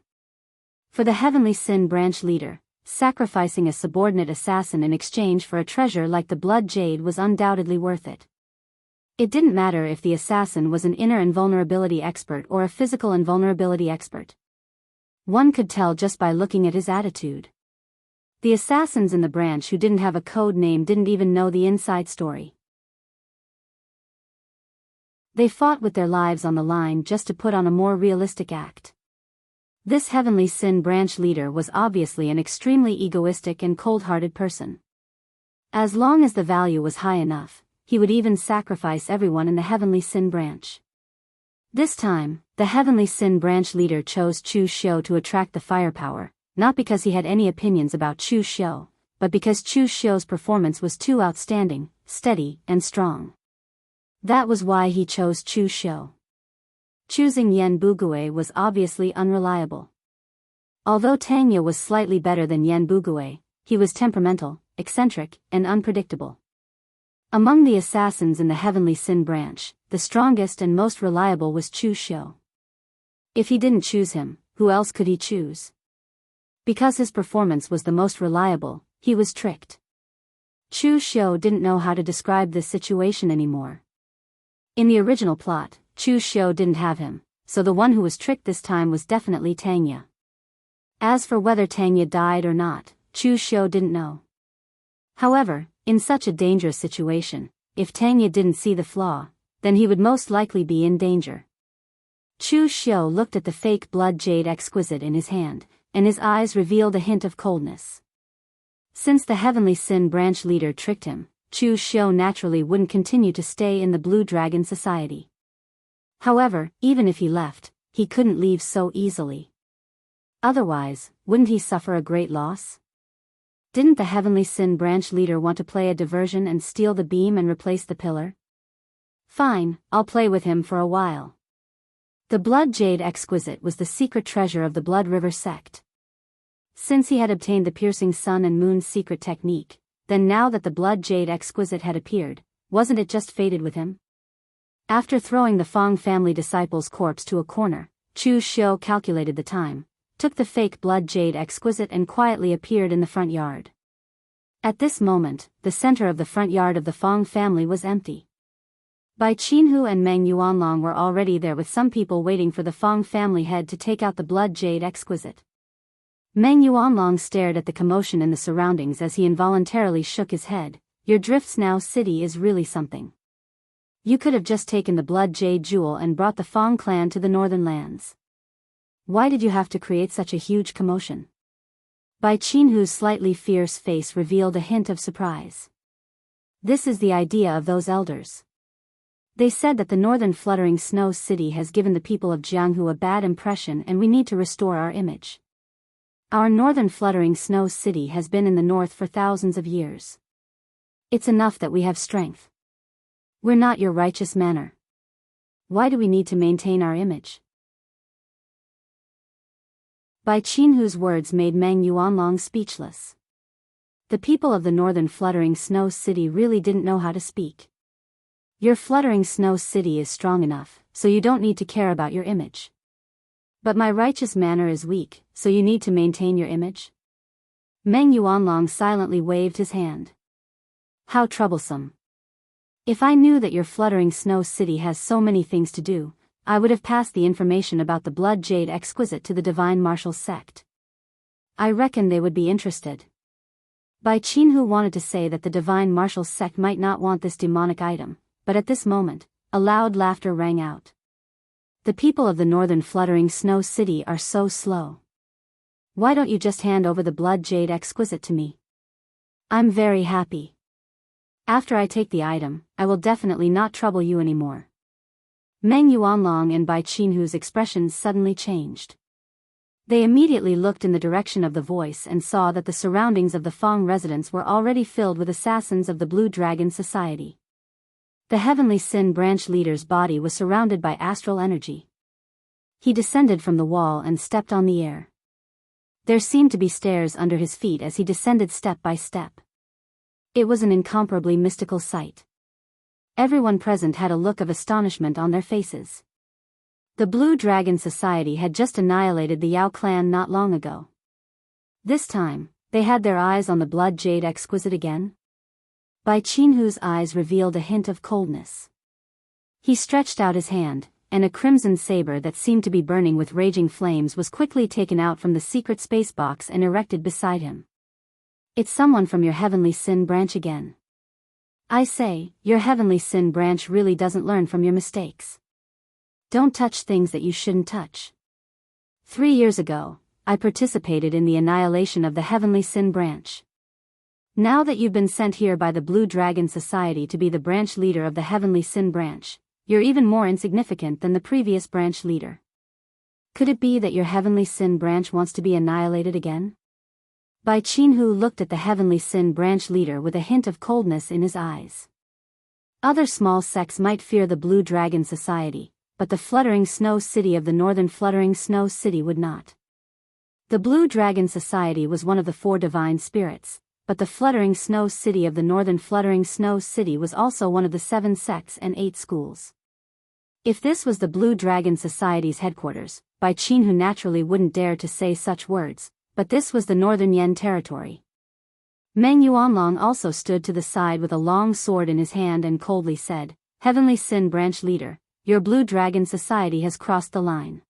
For the Heavenly Sin Branch leader, sacrificing a subordinate assassin in exchange for a treasure like the blood jade was undoubtedly worth it. It didn't matter if the assassin was an inner invulnerability expert or a physical invulnerability expert. One could tell just by looking at his attitude. The assassins in the branch who didn't have a code name didn't even know the inside story. They fought with their lives on the line just to put on a more realistic act. This Heavenly Sin branch leader was obviously an extremely egoistic and cold-hearted person. As long as the value was high enough, he would even sacrifice everyone in the Heavenly Sin branch. This time, the Heavenly Sin branch leader chose Chu Xiu to attract the firepower, not because he had any opinions about Chu Xiu, but because Chu Xiu's performance was too outstanding, steady, and strong. That was why he chose Chu Xiu. Choosing Yan Bugui was obviously unreliable. Although Tangya was slightly better than Yan Bugui, he was temperamental, eccentric, and unpredictable. Among the assassins in the Heavenly Sin branch, the strongest and most reliable was Chu Xiu. If he didn't choose him, who else could he choose? Because his performance was the most reliable, he was tricked. Chu Xiu didn't know how to describe this situation anymore. In the original plot, Chu Xiu didn't have him, so the one who was tricked this time was definitely Tangya. As for whether Tangya died or not, Chu Xiu didn't know. However, in such a dangerous situation, if Tangya didn't see the flaw, then he would most likely be in danger. Chu Xiu looked at the fake blood jade exquisite in his hand, and his eyes revealed a hint of coldness. Since the Heavenly Sin branch leader tricked him, Chu Xiu naturally wouldn't continue to stay in the Blue Dragon Society. However, even if he left, he couldn't leave so easily. Otherwise, wouldn't he suffer a great loss? Didn't the Heavenly Sin branch leader want to play a diversion and steal the beam and replace the pillar? Fine, I'll play with him for a while. The Blood Jade Exquisite was the secret treasure of the Blood River sect. Since he had obtained the Piercing Sun and Moon's secret technique, then now that the Blood Jade Exquisite had appeared, wasn't it just fated with him? After throwing the Fong family disciple's corpse to a corner, Chu Xiu calculated the time, took the fake Blood Jade Exquisite and quietly appeared in the front yard. At this moment, the center of the front yard of the Fong family was empty. Bai Qinhu and Meng Yuanlong were already there with some people waiting for the Fong family head to take out the Blood Jade Exquisite. Meng Yuanlong stared at the commotion in the surroundings as he involuntarily shook his head. Your Drifts Now city is really something. You could have just taken the Blood Jade Jewel and brought the Fong clan to the northern lands. Why did you have to create such a huge commotion? Bai Qinhu's slightly fierce face revealed a hint of surprise. This is the idea of those elders. They said that the northern fluttering snow city has given the people of Jianghu a bad impression and we need to restore our image. Our northern fluttering snow city has been in the north for thousands of years. It's enough that we have strength. We're not your righteous manner. Why do we need to maintain our image? Bai Qinhu's words made Meng Yuanlong speechless. The people of the northern fluttering snow city really didn't know how to speak. Your fluttering snow city is strong enough, so you don't need to care about your image. But my righteous manner is weak, so you need to maintain your image? Meng Yuanlong silently waved his hand. How troublesome. If I knew that your fluttering snow city has so many things to do, I would have passed the information about the Blood Jade Exquisite to the Divine Martial Sect. I reckon they would be interested. Bai Qinhu wanted to say that the Divine Martial Sect might not want this demonic item, but at this moment, a loud laughter rang out. The people of the northern fluttering snow city are so slow. Why don't you just hand over the Blood Jade Exquisite to me? I'm very happy. After I take the item, I will definitely not trouble you anymore. Meng Yuanlong and Bai Qinhu's expressions suddenly changed. They immediately looked in the direction of the voice and saw that the surroundings of the Fong residence were already filled with assassins of the Blue Dragon Society. The Heavenly Sin branch leader's body was surrounded by astral energy. He descended from the wall and stepped on the air. There seemed to be stairs under his feet as he descended step by step. It was an incomparably mystical sight. Everyone present had a look of astonishment on their faces. The Blue Dragon Society had just annihilated the Yao clan not long ago. This time, they had their eyes on the Blood Jade Exquisite again. Bai Qinhu's eyes revealed a hint of coldness. He stretched out his hand, and a crimson saber that seemed to be burning with raging flames was quickly taken out from the secret space box and erected beside him. It's someone from your Heavenly Sin branch again. I say, your Heavenly Sin branch really doesn't learn from your mistakes. Don't touch things that you shouldn't touch. 3 years ago, I participated in the annihilation of the Heavenly Sin branch. Now that you've been sent here by the Blue Dragon Society to be the branch leader of the Heavenly Sin branch, you're even more insignificant than the previous branch leader. Could it be that your Heavenly Sin branch wants to be annihilated again? Bai Qinhu looked at the Heavenly Sin branch leader with a hint of coldness in his eyes. Other small sects might fear the Blue Dragon Society, but the Fluttering Snow City of the Northern Fluttering Snow City would not. The Blue Dragon Society was one of the 4 divine spirits, but the Fluttering Snow City of the Northern Fluttering Snow City was also one of the 7 sects and 8 schools. If this was the Blue Dragon Society's headquarters, Bai Qinhu naturally wouldn't dare to say such words, but this was the Northern Yen territory. Meng Yuanlong also stood to the side with a long sword in his hand and coldly said, "Heavenly Sin branch leader, your Blue Dragon Society has crossed the line.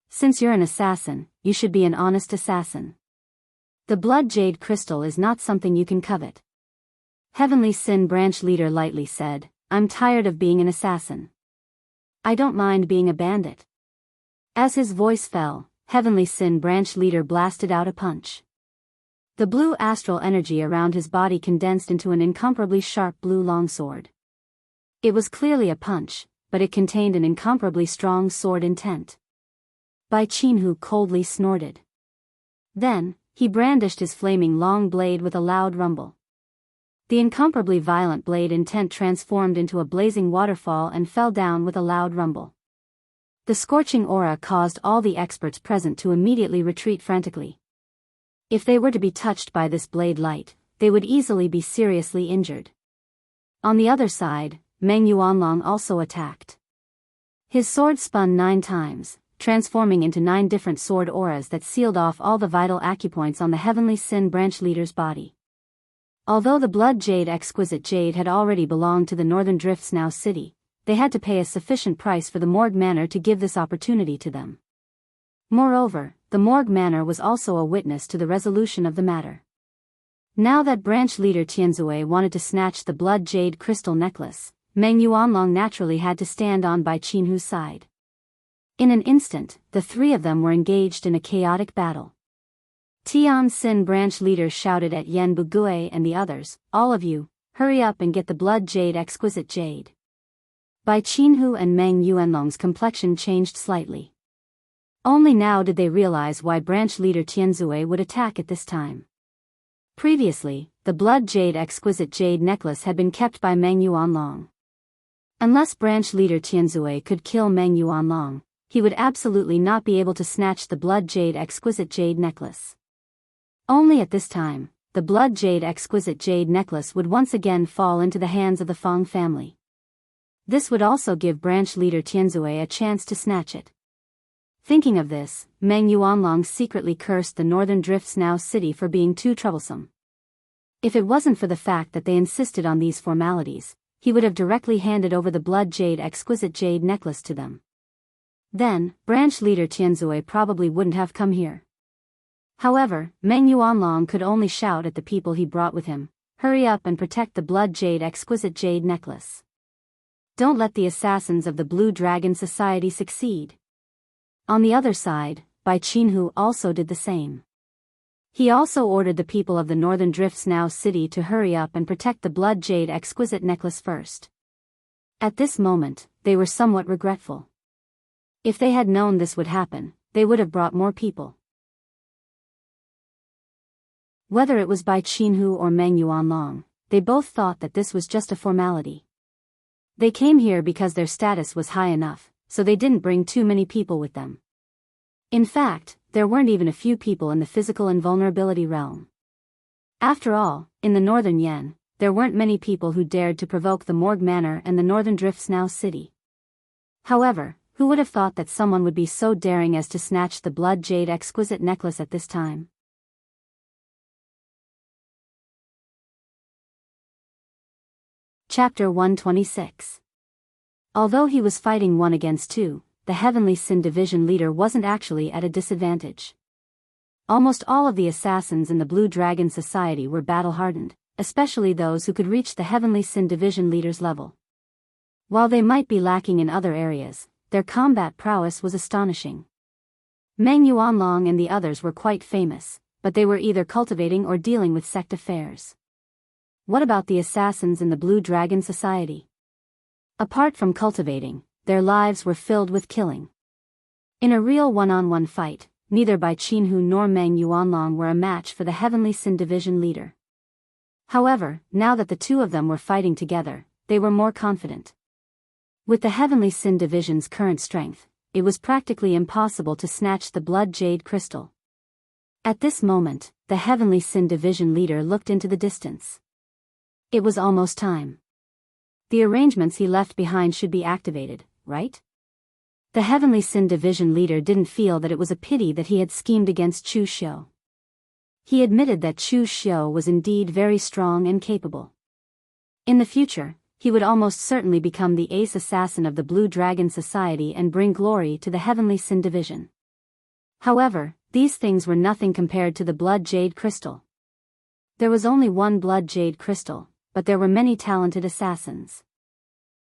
Since you're an assassin, you should be an honest assassin. The blood jade crystal is not something you can covet." Heavenly Sin branch leader lightly said, "I'm tired of being an assassin. I don't mind being a bandit." As his voice fell, Heavenly Sin branch leader blasted out a punch. The blue astral energy around his body condensed into an incomparably sharp blue longsword. It was clearly a punch, but it contained an incomparably strong sword intent. Bai Qinhu coldly snorted. Then, he brandished his flaming long blade with a loud rumble. The incomparably violent blade intent transformed into a blazing waterfall and fell down with a loud rumble. The scorching aura caused all the experts present to immediately retreat frantically. If they were to be touched by this blade light, they would easily be seriously injured. On the other side, Meng Yuanlong also attacked. His sword spun 9 times, transforming into 9 different sword auras that sealed off all the vital acupoints on the Heavenly Sin branch leader's body. Although the blood jade exquisite jade had already belonged to the Northern Drifts Now City, they had to pay a sufficient price for the Morgue Manor to give this opportunity to them. Moreover, the Morgue Manor was also a witness to the resolution of the matter. Now that branch leader Tianzue wanted to snatch the blood jade crystal necklace, Meng Yuanlong naturally had to stand on Bai Qinhu's side. In an instant, the 3 of them were engaged in a chaotic battle. Tian Sin branch leader shouted at Yen Bugue and the others, "All of you, hurry up and get the blood jade exquisite jade." Bai Qinhu and Meng Yuanlong's complexion changed slightly. Only now did they realize why branch leader Tianzue would attack at this time. Previously, the blood jade exquisite jade necklace had been kept by Meng Yuanlong. Unless branch leader Tianzue could kill Meng Yuanlong, he would absolutely not be able to snatch the blood jade exquisite jade necklace. Only at this time, the blood jade exquisite jade necklace would once again fall into the hands of the Feng family. This would also give branch leader Tianzue a chance to snatch it. Thinking of this, Meng Yuanlong secretly cursed the Northern Drifts Now City for being too troublesome. If it wasn't for the fact that they insisted on these formalities, he would have directly handed over the blood jade exquisite jade necklace to them. Then, branch leader Tianzue probably wouldn't have come here. However, Meng Yuanlong could only shout at the people he brought with him, "Hurry up and protect the blood jade exquisite jade necklace. Don't let the assassins of the Blue Dragon Society succeed." On the other side, Bai Qinhu also did the same. He also ordered the people of the Northern Drifts Now City to hurry up and protect the blood jade exquisite necklace first. At this moment, they were somewhat regretful. If they had known this would happen, they would have brought more people. Whether it was Bai Qinhu or Meng Yuanlong, they both thought that this was just a formality. They came here because their status was high enough, so they didn't bring too many people with them. In fact, there weren't even a few people in the physical invulnerability realm. After all, in the Northern Yen, there weren't many people who dared to provoke the Morgue Manor and the Northern Drifts Now City. However, who would have thought that someone would be so daring as to snatch the blood jade exquisite necklace at this time? Chapter 126. Although he was fighting 1 against 2, the Heavenly Sin Division leader wasn't actually at a disadvantage. Almost all of the assassins in the Blue Dragon Society were battle-hardened, especially those who could reach the Heavenly Sin Division leader's level. While they might be lacking in other areas, their combat prowess was astonishing. Meng Yuanlong and the others were quite famous, but they were either cultivating or dealing with sect affairs. What about the assassins in the Blue Dragon Society? Apart from cultivating, their lives were filled with killing. In a real one-on-one fight, neither Bai Qinhu nor Meng Yuanlong were a match for the Heavenly Sin Division leader. However, now that the two of them were fighting together, they were more confident. With the Heavenly Sin Division's current strength, it was practically impossible to snatch the Blood Jade Crystal. At this moment, the Heavenly Sin Division leader looked into the distance. It was almost time. The arrangements he left behind should be activated, right? The Heavenly Sin Division leader didn't feel that it was a pity that he had schemed against Chu Xiu. He admitted that Chu Xiu was indeed very strong and capable. In the future, he would almost certainly become the ace assassin of the Blue Dragon Society and bring glory to the Heavenly Sin Division. However, these things were nothing compared to the Blood Jade Crystal. There was only one Blood Jade Crystal, but there were many talented assassins.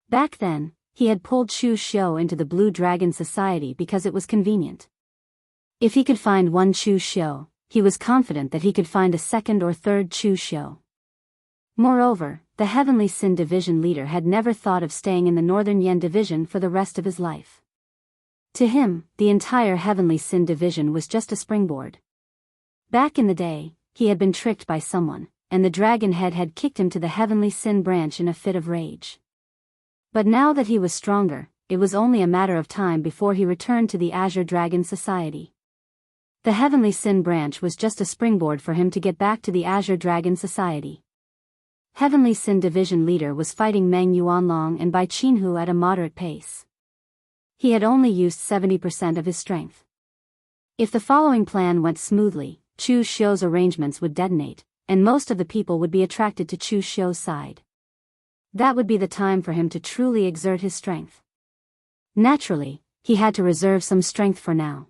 Back then, he had pulled Chu Xiu into the Blue Dragon Society because it was convenient. If he could find one Chu Xiu, he was confident that he could find a second or third Chu Xiu. Moreover, the Heavenly Sin Division leader had never thought of staying in the Northern Yen Division for the rest of his life. To him, the entire Heavenly Sin Division was just a springboard. Back in the day, he had been tricked by someone, and the Dragon Head had kicked him to the Heavenly Sin branch in a fit of rage. But now that he was stronger, it was only a matter of time before he returned to the Azure Dragon Society. The Heavenly Sin branch was just a springboard for him to get back to the Azure Dragon Society. Heavenly Sin Division leader was fighting Meng Yuanlong and Bai Qinhu at a moderate pace. He had only used 70% of his strength. If the following plan went smoothly, Chu Xiu's arrangements would detonate, and most of the people would be attracted to Chu Xiu's side. That would be the time for him to truly exert his strength. Naturally, he had to reserve some strength for now.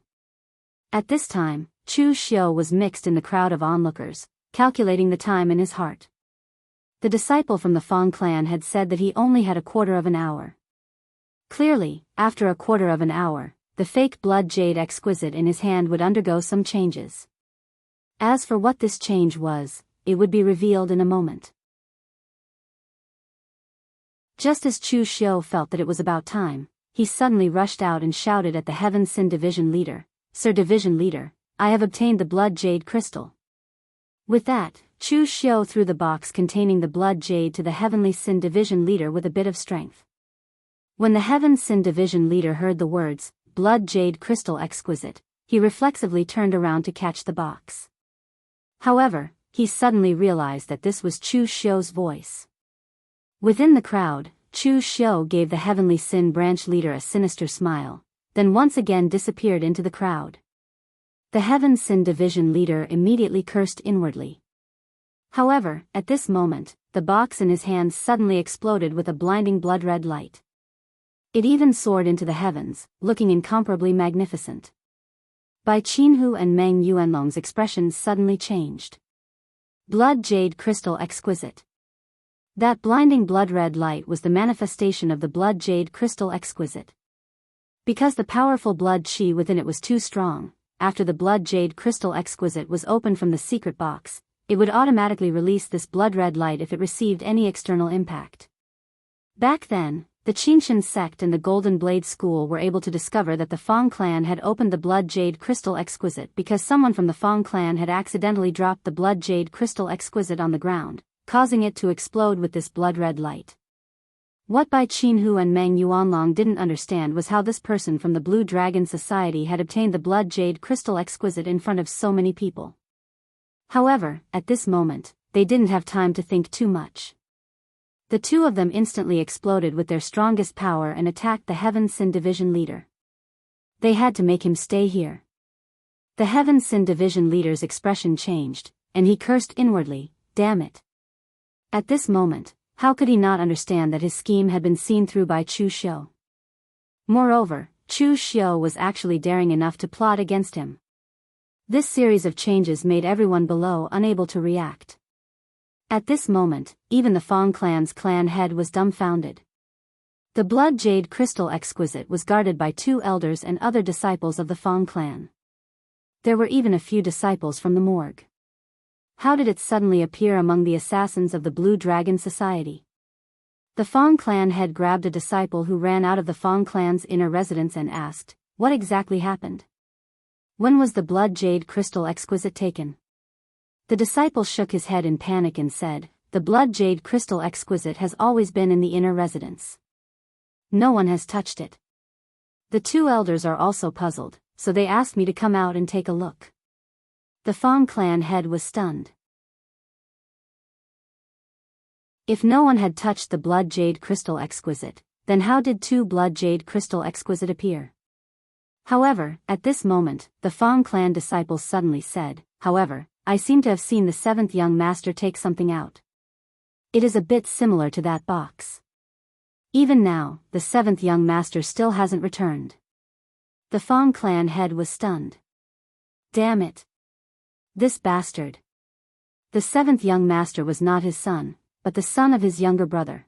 At this time, Chu Xiu was mixed in the crowd of onlookers, calculating the time in his heart. The disciple from the Fang clan had said that he only had a quarter of an hour. Clearly, after a quarter of an hour, the fake Blood Jade Exquisite in his hand would undergo some changes. As for what this change was, it would be revealed in a moment. Just as Chu Xiu felt that it was about time, he suddenly rushed out and shouted at the Heaven Sin Division leader, "Sir Division Leader, I have obtained the Blood Jade Crystal." With that, Chu Xiu threw the box containing the Blood Jade to the Heavenly Sin Division leader with a bit of strength. When the Heaven Sin Division leader heard the words, "Blood Jade Crystal Exquisite," he reflexively turned around to catch the box. However, he suddenly realized that this was Chu Xiu's voice. Within the crowd, Chu Xiu gave the Heavenly Sin branch leader a sinister smile, then once again disappeared into the crowd. The Heaven Sin Division leader immediately cursed inwardly. However, at this moment, the box in his hands suddenly exploded with a blinding blood-red light. It even soared into the heavens, looking incomparably magnificent. Bai Qinhu and Meng Yuanlong's expressions suddenly changed. Blood Jade Crystal Exquisite. That blinding blood-red light was the manifestation of the Blood Jade Crystal Exquisite. Because the powerful blood qi within it was too strong, after the Blood Jade Crystal Exquisite was opened from the secret box, it would automatically release this blood-red light if it received any external impact. Back then, the Qingshan sect and the Golden Blade School were able to discover that the Fang clan had opened the Blood Jade Crystal Exquisite because someone from the Fang clan had accidentally dropped the Blood Jade Crystal Exquisite on the ground, causing it to explode with this blood-red light. What Bai Qinhu and Meng Yuanlong didn't understand was how this person from the Blue Dragon Society had obtained the Blood Jade Crystal Exquisite in front of so many people. However, at this moment, they didn't have time to think too much. The two of them instantly exploded with their strongest power and attacked the Heaven Sin Division leader. They had to make him stay here. The Heaven Sin Division leader's expression changed, and he cursed inwardly, "Damn it." At this moment, how could he not understand that his scheme had been seen through by Chu Xiu? Moreover, Chu Xiu was actually daring enough to plot against him. This series of changes made everyone below unable to react. At this moment, even the Fang clan's clan head was dumbfounded. The blood jade crystal exquisite was guarded by 2 elders and other disciples of the Fang clan. There were even a few disciples from the morgue. How did it suddenly appear among the assassins of the Blue Dragon Society? The Fang clan head grabbed a disciple who ran out of the Fang clan's inner residence and asked, "What exactly happened? When was the blood jade crystal exquisite taken?" The disciple shook his head in panic and said, "The blood jade crystal exquisite has always been in the inner residence. No one has touched it." The 2 elders are also puzzled, so they asked me to come out and take a look. The Fang clan head was stunned. If no one had touched the blood jade crystal exquisite, then how did 2 blood jade crystal exquisite appear? However, at this moment, the Fang clan disciples suddenly said, "However, I seem to have seen the 7th young master take something out. It is a bit similar to that box." Even now, the 7th young master still hasn't returned. The Fang clan head was stunned. Damn it. This bastard. The 7th young master was not his son, but the son of his younger brother.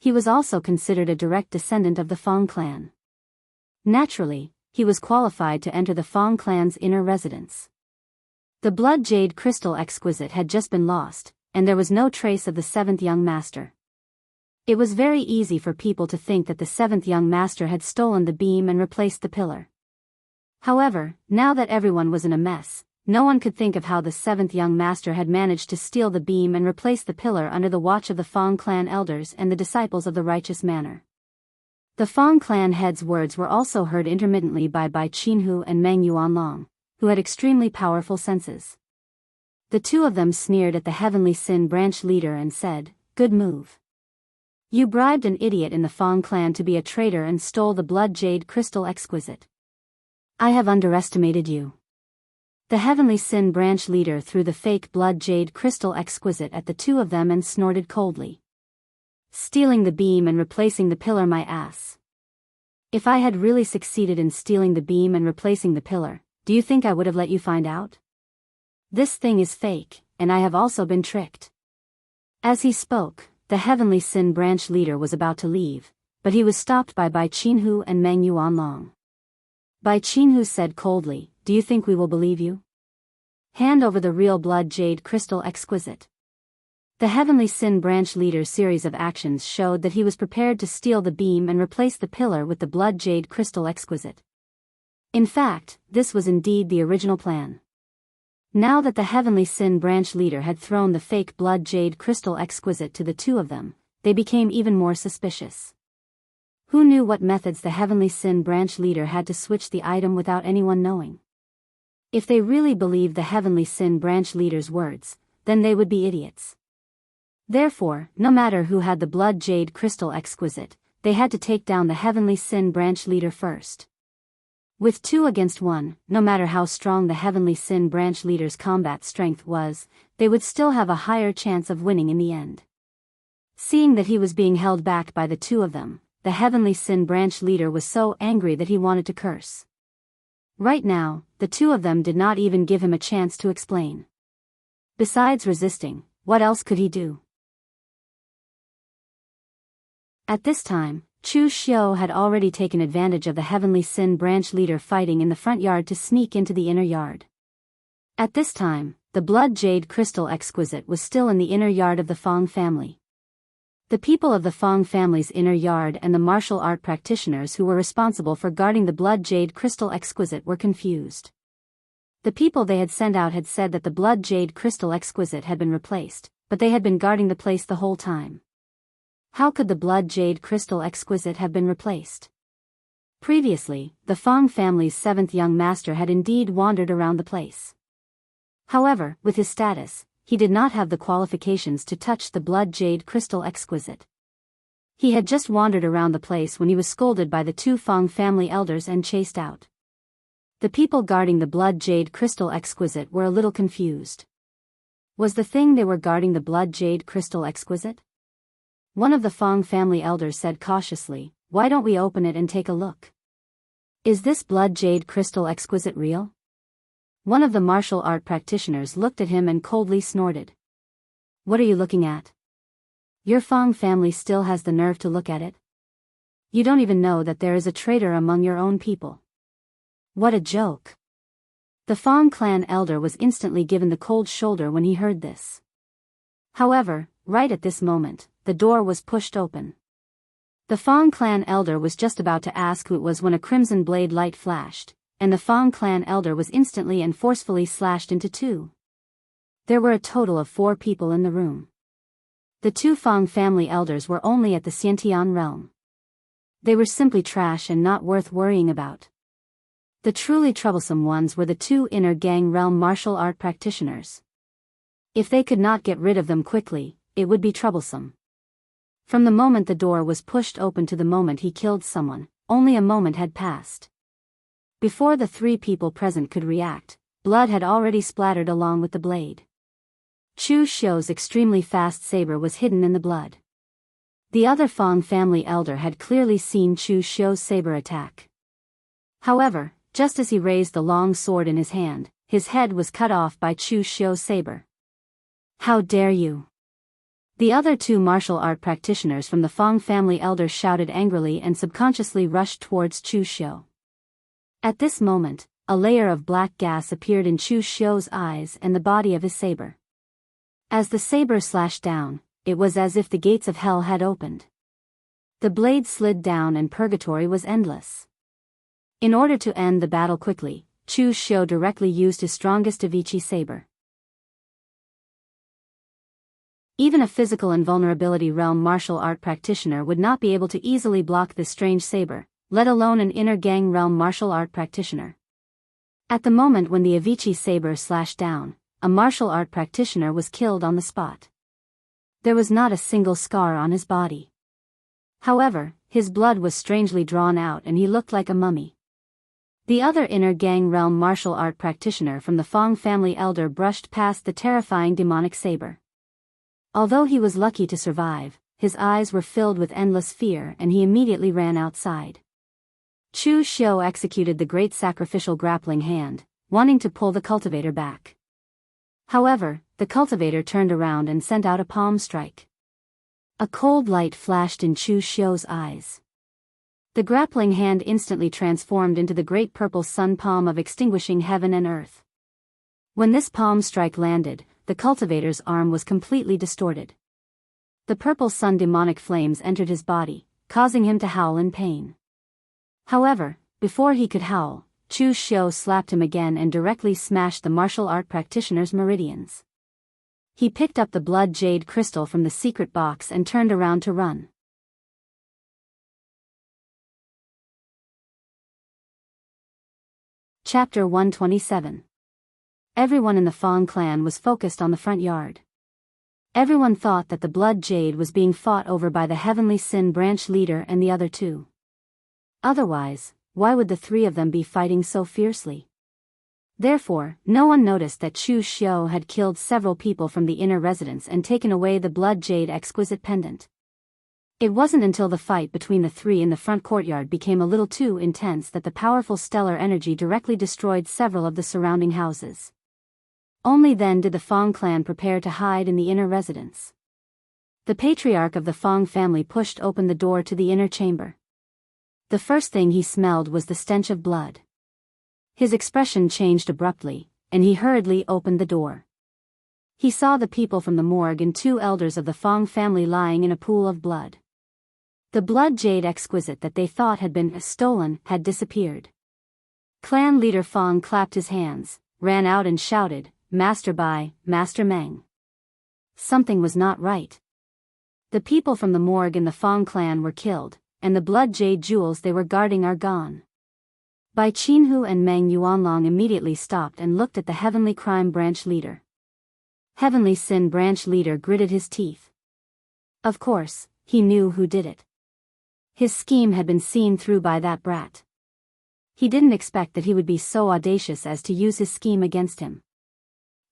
He was also considered a direct descendant of the Fang clan. Naturally, he was qualified to enter the Fang clan's inner residence. The blood jade crystal exquisite had just been lost, and there was no trace of the 7th young master. It was very easy for people to think that the 7th young master had stolen the beam and replaced the pillar. However, now that everyone was in a mess, no one could think of how the 7th young master had managed to steal the beam and replace the pillar under the watch of the Fang clan elders and the disciples of the righteous manner. The Fang clan heads' words were also heard intermittently by Jianghu and Meng Yuanlong, who had extremely powerful senses. The 2 of them sneered at the Heavenly Sin branch leader and said, "Good move. You bribed an idiot in the Fang clan to be a traitor and stole the blood jade crystal exquisite. I have underestimated you." The Heavenly Sin branch leader threw the fake blood jade crystal exquisite at the 2 of them and snorted coldly. "Stealing the beam and replacing the pillar, my ass. If I had really succeeded in stealing the beam and replacing the pillar, do you think I would have let you find out? This thing is fake, and I have also been tricked." As he spoke, the Heavenly Sin branch leader was about to leave, but he was stopped by Jianghu and Meng Yuanlong. Jianghu said coldly, "Do you think we will believe you? Hand over the real blood jade crystal exquisite." The Heavenly Sin branch leader's series of actions showed that he was prepared to steal the beam and replace the pillar with the blood jade crystal exquisite. In fact, this was indeed the original plan. Now that the Heavenly Sin branch leader had thrown the fake blood jade crystal exquisite to the 2 of them, they became even more suspicious. Who knew what methods the Heavenly Sin branch leader had to switch the item without anyone knowing? If they really believed the Heavenly Sin branch leader's words, then they would be idiots. Therefore, no matter who had the blood jade crystal exquisite, they had to take down the Heavenly Sin branch leader first. With 2 against 1, no matter how strong the Heavenly Sin branch leader's combat strength was, they would still have a higher chance of winning in the end. Seeing that he was being held back by the 2 of them, the Heavenly Sin branch leader was so angry that he wanted to curse. Right now, the 2 of them did not even give him a chance to explain. Besides resisting, what else could he do? At this time, Chu Xiu had already taken advantage of the Heavenly Sin branch leader fighting in the front yard to sneak into the inner yard. At this time, the blood jade crystal exquisite was still in the inner yard of the Fang family. The people of the Fang family's inner yard and the martial art practitioners who were responsible for guarding the blood jade crystal exquisite were confused. The people they had sent out had said that the blood jade crystal exquisite had been replaced, but they had been guarding the place the whole time. How could the blood jade crystal exquisite have been replaced? Previously, the Fang family's 7th young master had indeed wandered around the place. However, with his status, he did not have the qualifications to touch the blood jade crystal exquisite. He had just wandered around the place when he was scolded by the 2 Fang family elders and chased out. The people guarding the blood jade crystal exquisite were a little confused. Was the thing they were guarding the blood jade crystal exquisite? One of the Fang family elders said cautiously, "Why don't we open it and take a look? Is this blood jade crystal exquisite real?" One of the martial art practitioners looked at him and coldly snorted. "What are you looking at? Your Fang family still has the nerve to look at it?" You don't even know that there is a traitor among your own people. What a joke. The Fang clan elder was instantly given the cold shoulder when he heard this. However, right at this moment, the door was pushed open. The Fang clan elder was just about to ask who it was when a crimson blade light flashed, and the Fang clan elder was instantly and forcefully slashed into two. There were a total of 4 people in the room. The 2 Fang family elders were only at the Xiantian realm. They were simply trash and not worth worrying about. The truly troublesome ones were the 2 inner gang realm martial art practitioners. If they could not get rid of them quickly, it would be troublesome. From the moment the door was pushed open to the moment he killed someone, only a moment had passed. Before the 3 people present could react, blood had already splattered along with the blade. Chu Xiu's extremely fast saber was hidden in the blood. The other Fang family elder had clearly seen Chu Xiu's saber attack. However, just as he raised the long sword in his hand, his head was cut off by Chu Xiu's saber. How dare you! The other 2 martial art practitioners from the Fang family elders shouted angrily and subconsciously rushed towards Chu Xiu. At this moment, a layer of black gas appeared in Chu Xiu's eyes and the body of his saber. As the saber slashed down, it was as if the gates of hell had opened. The blade slid down and purgatory was endless. In order to end the battle quickly, Chu Xiu directly used his strongest Daoist saber. Even a physical invulnerability realm martial art practitioner would not be able to easily block this strange saber, let alone an inner gang realm martial art practitioner. At the moment when the Daoist saber slashed down, a martial art practitioner was killed on the spot. There was not a single scar on his body. However, his blood was strangely drawn out and he looked like a mummy. The other inner gang realm martial art practitioner from the Fang family elder brushed past the terrifying demonic saber. Although he was lucky to survive, his eyes were filled with endless fear and he immediately ran outside. Chu Xiu executed the great sacrificial grappling hand, wanting to pull the cultivator back. However, the cultivator turned around and sent out a palm strike. A cold light flashed in Chu Xiu's eyes. The grappling hand instantly transformed into the great purple sun palm of extinguishing heaven and earth. When this palm strike landed, the cultivator's arm was completely distorted. The purple sun demonic flames entered his body, causing him to howl in pain. However, before he could howl, Chu Xiu slapped him again and directly smashed the martial art practitioner's meridians. He picked up the blood jade crystal from the secret box and turned around to run. Chapter 127. Everyone in the Fang clan was focused on the front yard. Everyone thought that the blood jade was being fought over by the Heavenly Sin branch leader and the other 2. Otherwise, why would the 3 of them be fighting so fiercely? Therefore, no one noticed that Chu Xiu had killed several people from the inner residence and taken away the blood jade exquisite pendant. It wasn't until the fight between the 3 in the front courtyard became a little too intense that the powerful stellar energy directly destroyed several of the surrounding houses. Only then did the Fang clan prepare to hide in the inner residence. The patriarch of the Fang family pushed open the door to the inner chamber. The first thing he smelled was the stench of blood. His expression changed abruptly, and he hurriedly opened the door. He saw the people from the morgue and 2 elders of the Fang family lying in a pool of blood. The blood jade exquisite that they thought had been stolen had disappeared. Clan leader Fang clapped his hands, ran out and shouted, "Master Bai, Master Meng." Something was not right. The people from the morgue in the Fang clan were killed, and the blood jade jewels they were guarding are gone. Bai Qinhu and Meng Yuanlong immediately stopped and looked at the Heavenly Crime Branch leader. Heavenly Sin Branch leader gritted his teeth. Of course, he knew who did it. His scheme had been seen through by that brat. He didn't expect that he would be so audacious as to use his scheme against him.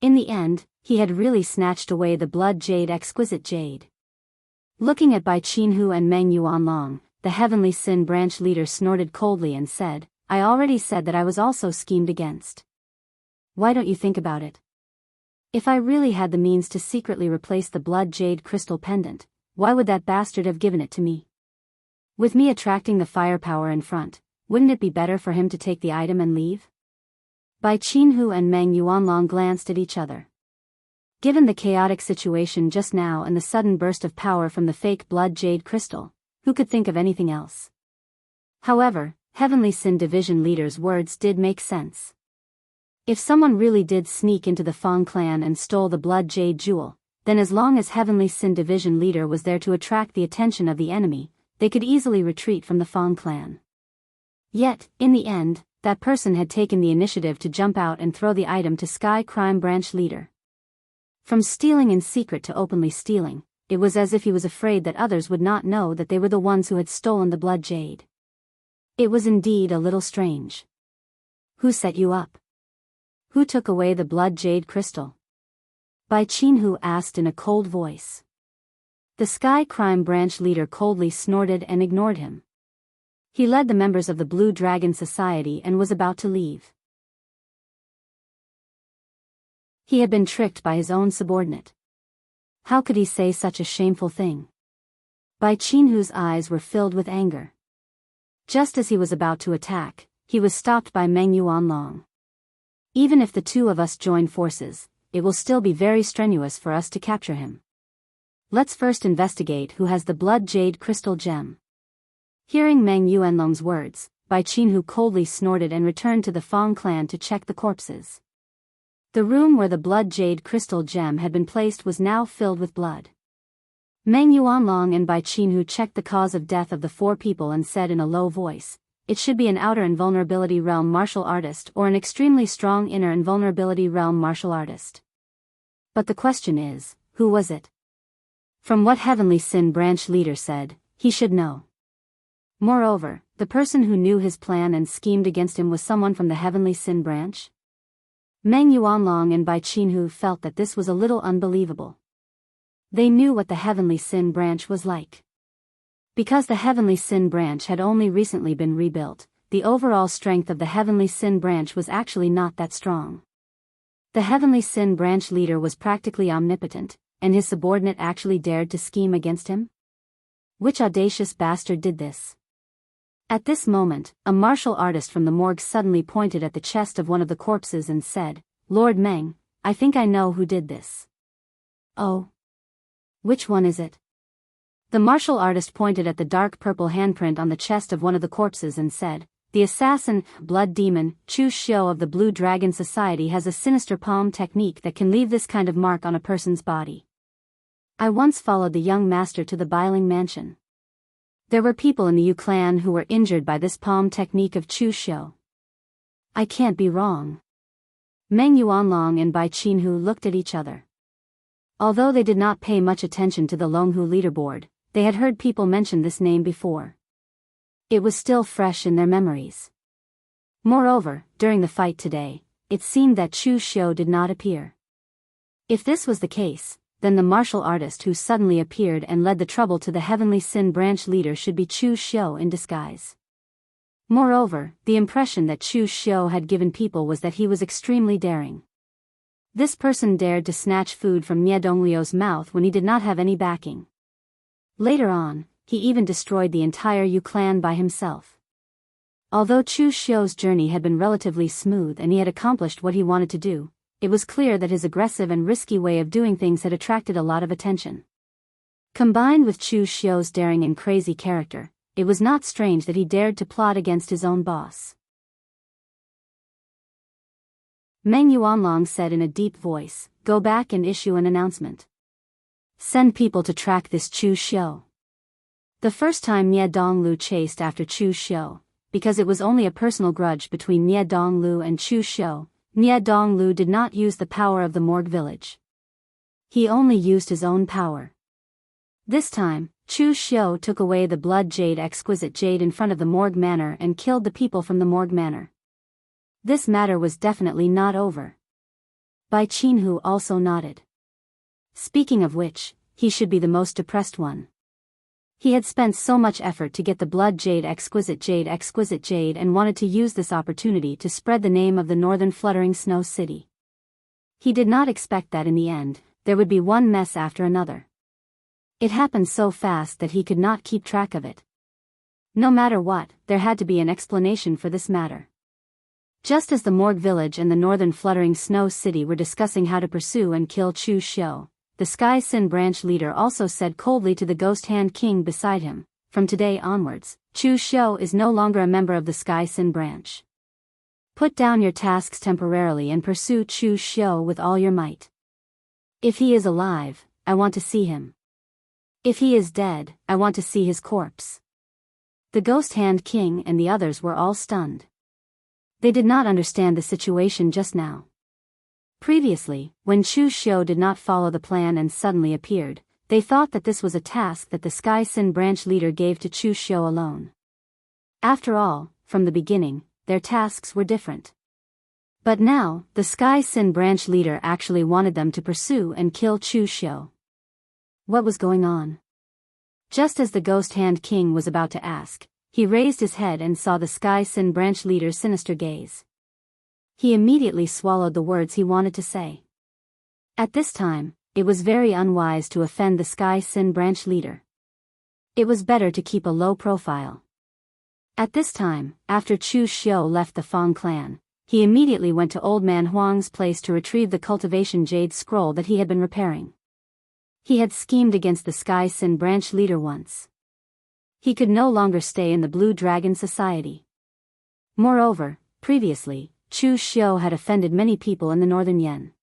In the end, he had really snatched away the blood jade exquisite jade. Looking at Bai Qinhu and Meng Yuanlong, the Heavenly Sin Branch leader snorted coldly and said, "I already said that I was also schemed against. Why don't you think about it? If I really had the means to secretly replace the blood jade crystal pendant, why would that bastard have given it to me? With me attracting the firepower in front, wouldn't it be better for him to take the item and leave? Bai Qinhu and Meng Yuanlong glanced at each other. Given the chaotic situation just now and the sudden burst of power from the fake blood jade crystal, who could think of anything else? However, Heavenly Sin Division leader's words did make sense. If someone really did sneak into the Fang clan and stole the blood jade jewel, then as long as Heavenly Sin Division leader was there to attract the attention of the enemy, they could easily retreat from the Fang clan. Yet, in the end, that person had taken the initiative to jump out and throw the item to Sky Crime Branch leader. From stealing in secret to openly stealing, it was as if he was afraid that others would not know that they were the ones who had stolen the blood jade. It was indeed a little strange. Who set you up? Who took away the blood jade crystal? Bai Qinhu asked in a cold voice. The Sky Crime Branch leader coldly snorted and ignored him. He led the members of the Blue Dragon Society and was about to leave. He had been tricked by his own subordinate. How could he say such a shameful thing? Bai Qinhu's eyes were filled with anger. Just as he was about to attack, he was stopped by Meng Yuanlong. Even if the two of us join forces, it will still be very strenuous for us to capture him. Let's first investigate who has the blood jade crystal gem. Hearing Meng Yuanlong's words, Bai Qinhu coldly snorted and returned to the Fang clan to check the corpses. The room where the blood jade crystal gem had been placed was now filled with blood. Meng Yuanlong and Bai Qinhu checked the cause of death of the four people and said in a low voice, "It should be an outer invulnerability realm martial artist or an extremely strong inner invulnerability realm martial artist." But the question is, who was it? From what Heavenly Sin Branch leader said, he should know. Moreover, the person who knew his plan and schemed against him was someone from the Heavenly Sin Branch? Meng Yuanlong and Bai Qinhu felt that this was a little unbelievable. They knew what the Heavenly Sin Branch was like. Because the Heavenly Sin Branch had only recently been rebuilt, the overall strength of the Heavenly Sin Branch was actually not that strong. The Heavenly Sin Branch leader was practically omnipotent, and his subordinate actually dared to scheme against him? Which audacious bastard did this? At this moment, a martial artist from the morgue suddenly pointed at the chest of one of the corpses and said, "Lord Meng, I think I know who did this." "Oh? Which one is it?" The martial artist pointed at the dark purple handprint on the chest of one of the corpses and said, "The assassin, blood demon, Chu Xiu of the Blue Dragon Society has a sinister palm technique that can leave this kind of mark on a person's body. I once followed the young master to the Biling mansion. There were people in the Yu clan who were injured by this palm technique of Chu Xiu. I can't be wrong." Meng Yuanlong and Bai Qinhu looked at each other. Although they did not pay much attention to the Longhu leaderboard, they had heard people mention this name before. It was still fresh in their memories. Moreover, during the fight today, it seemed that Chu Xiu did not appear. If this was the case, then the martial artist who suddenly appeared and led the trouble to the Heavenly Sin Branch leader should be Chu Xiu in disguise. Moreover, the impression that Chu Xiu had given people was that he was extremely daring. This person dared to snatch food from Nie Dongliu's mouth when he did not have any backing. Later on, he even destroyed the entire Yu clan by himself. Although Chu Xiu's journey had been relatively smooth and he had accomplished what he wanted to do, it was clear that his aggressive and risky way of doing things had attracted a lot of attention. Combined with Chu Xiu's daring and crazy character, it was not strange that he dared to plot against his own boss. Meng Yuanlong said in a deep voice, "Go back and issue an announcement. Send people to track this Chu Xiu." The first time Nie Donglu chased after Chu Xiu, because it was only a personal grudge between Nie Donglu and Chu Xiu, Nie Donglu did not use the power of the morgue village. He only used his own power. This time, Chu Xiu took away the blood jade exquisite jade in front of the morgue manor and killed the people from the morgue manor. This matter was definitely not over. Bai Qinhu also nodded. Speaking of which, he should be the most depressed one. He had spent so much effort to get the blood jade exquisite jade and wanted to use this opportunity to spread the name of the northern fluttering snow city. He did not expect that in the end, there would be one mess after another. It happened so fast that he could not keep track of it. No matter what, there had to be an explanation for this matter. Just as the Morgue village and the northern fluttering snow city were discussing how to pursue and kill Chu Xiu, the Sky Sin branch leader also said coldly to the Ghost Hand King beside him, "From today onwards, Chu Xiu is no longer a member of the Sky Sin branch. Put down your tasks temporarily and pursue Chu Xiu with all your might. If he is alive, I want to see him. If he is dead, I want to see his corpse." The Ghost Hand King and the others were all stunned. They did not understand the situation just now. Previously, when Chu Xiu did not follow the plan and suddenly appeared, they thought that this was a task that the Sky Sin branch leader gave to Chu Xiu alone. After all, from the beginning, their tasks were different. But now, the Sky Sin branch leader actually wanted them to pursue and kill Chu Xiu. What was going on? Just as the Ghost Hand King was about to ask, he raised his head and saw the Sky Sin branch leader's sinister gaze. He immediately swallowed the words he wanted to say. At this time, it was very unwise to offend the Sky Sin branch leader. It was better to keep a low profile. At this time, after Chu Xiu left the Fang clan, he immediately went to Old Man Huang's place to retrieve the Cultivation Jade Scroll that he had been repairing. He had schemed against the Sky Sin branch leader once. He could no longer stay in the Blue Dragon Society. Moreover, previously, Chu Xiu had offended many people in the northern Yen.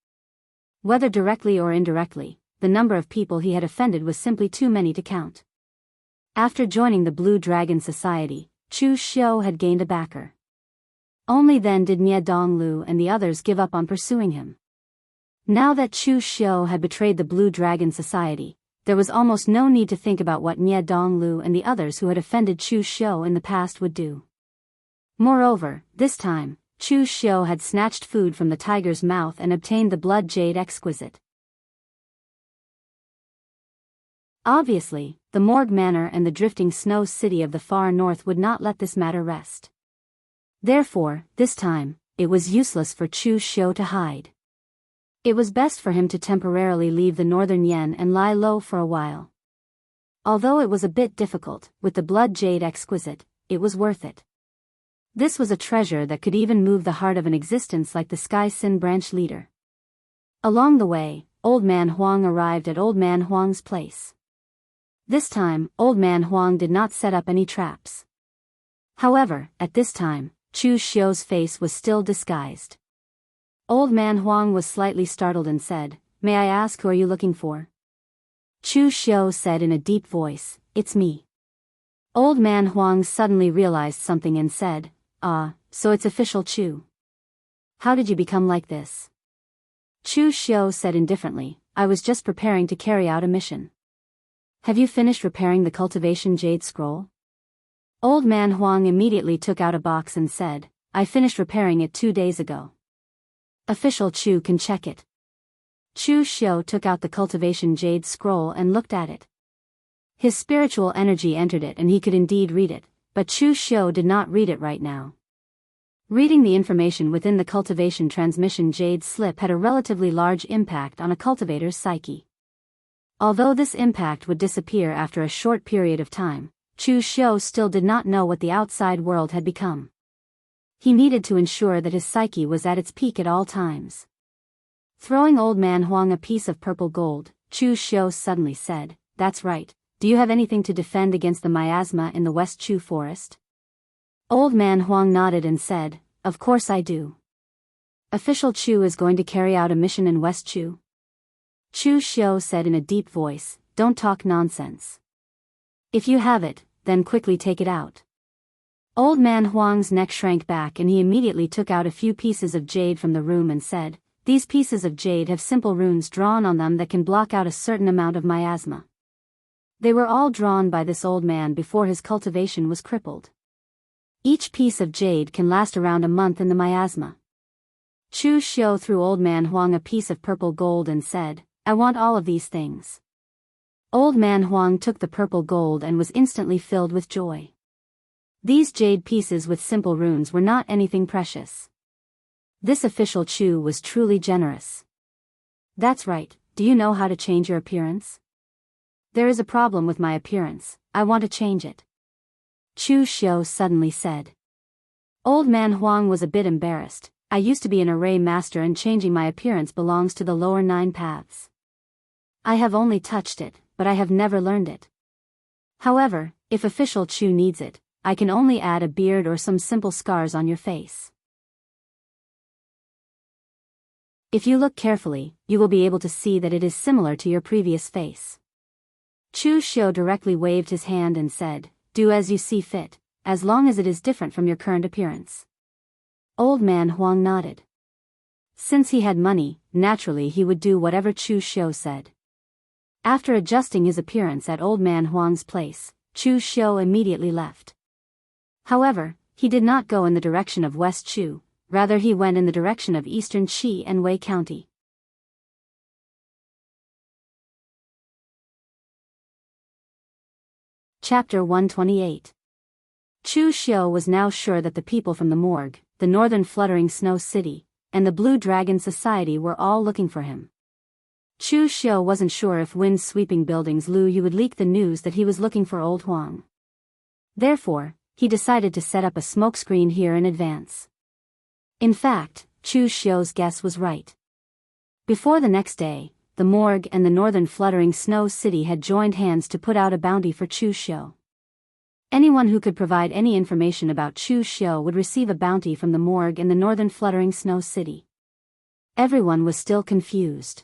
Whether directly or indirectly, the number of people he had offended was simply too many to count. After joining the Blue Dragon Society, Chu Xiu had gained a backer. Only then did Nie Donglu and the others give up on pursuing him. Now that Chu Xiu had betrayed the Blue Dragon Society, there was almost no need to think about what Nie Donglu and the others who had offended Chu Xiu in the past would do. Moreover, this time, Chu Xiu had snatched food from the tiger's mouth and obtained the blood jade exquisite. Obviously, the Morgue Manor and the drifting snow city of the far north would not let this matter rest. Therefore, this time, it was useless for Chu Xiu to hide. It was best for him to temporarily leave the northern Yen and lie low for a while. Although it was a bit difficult, with the blood jade exquisite, it was worth it. This was a treasure that could even move the heart of an existence like the Sky Sin branch leader. Along the way, Old Man Huang arrived at Old Man Huang's place. This time, Old Man Huang did not set up any traps. However, at this time, Chu Xiu's face was still disguised. Old Man Huang was slightly startled and said, "May I ask, who are you looking for?" Chu Xiu said in a deep voice, "It's me." Old Man Huang suddenly realized something and said, "Ah, so it's official Chu. How did you become like this?" Chu Xiu said indifferently, "I was just preparing to carry out a mission." "Have you finished repairing the Cultivation Jade Scroll?" Old Man Huang immediately took out a box and said, "I finished repairing it 2 days ago. Official Chu can check it." Chu Xiu took out the Cultivation Jade Scroll and looked at it. His spiritual energy entered it and he could indeed read it, but Chu Xiu did not read it right now. Reading the information within the Cultivation Transmission Jade slip had a relatively large impact on a cultivator's psyche. Although this impact would disappear after a short period of time, Chu Xiu still did not know what the outside world had become. He needed to ensure that his psyche was at its peak at all times. Throwing Old Man Huang a piece of purple gold, Chu Xiu suddenly said, "That's right. Do you have anything to defend against the miasma in the West Chu forest?" Old Man Huang nodded and said, "Of course I do." "Official Chu is going to carry out a mission in West Chu?" Chu Xiu said in a deep voice, "Don't talk nonsense. If you have it, then quickly take it out." Old Man Huang's neck shrank back and he immediately took out a few pieces of jade from the room and said, "These pieces of jade have simple runes drawn on them that can block out a certain amount of miasma." They were all drawn by this old man before his cultivation was crippled. Each piece of jade can last around a month in the miasma. Chu Xiu threw Old Man Huang a piece of purple gold and said, "I want all of these things." Old Man Huang took the purple gold and was instantly filled with joy. These jade pieces with simple runes were not anything precious. This official Chu was truly generous. "That's right, do you know how to change your appearance?" "There is a problem with my appearance, I want to change it." Chu Xiu suddenly said. Old man Huang was a bit embarrassed. I used to be an array master and changing my appearance belongs to the lower 9 paths. I have only touched it, but I have never learned it. However, if official Chu needs it, I can only add a beard or some simple scars on your face. If you look carefully, you will be able to see that it is similar to your previous face. Chu Xiu directly waved his hand and said, do as you see fit, as long as it is different from your current appearance. Old man Huang nodded. Since he had money, naturally he would do whatever Chu Xiu said. After adjusting his appearance at old man Huang's place, Chu Xiu immediately left. However, he did not go in the direction of West Chu, rather he went in the direction of eastern Qi and Wei County. Chapter 128. Chu Xiu was now sure that the people from the morgue, the northern fluttering snow city, and the Blue Dragon Society were all looking for him. Chu Xiu wasn't sure if wind-sweeping buildings Lu Yu would leak the news that he was looking for old Huang. Therefore, he decided to set up a smokescreen here in advance. In fact, Chu Xiu's guess was right. Before the next day, the morgue and the northern fluttering snow city had joined hands to put out a bounty for Chu Xiu. Anyone who could provide any information about Chu Xiu would receive a bounty from the morgue and the northern fluttering snow city. Everyone was still confused.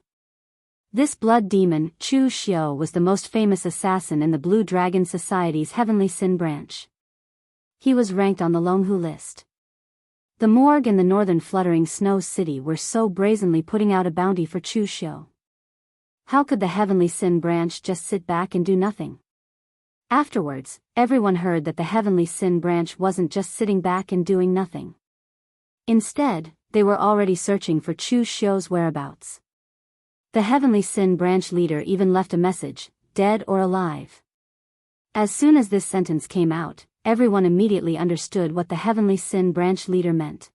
This blood demon, Chu Xiu, was the most famous assassin in the Blue Dragon Society's Heavenly Sin branch. He was ranked on the Longhu list. The morgue and the northern fluttering snow city were so brazenly putting out a bounty for Chu Xiu. How could the Heavenly Sin branch just sit back and do nothing? Afterwards, everyone heard that the Heavenly Sin branch wasn't just sitting back and doing nothing. Instead, they were already searching for Chu Xiu's whereabouts. The Heavenly Sin branch leader even left a message, dead or alive. As soon as this sentence came out, everyone immediately understood what the Heavenly Sin branch leader meant.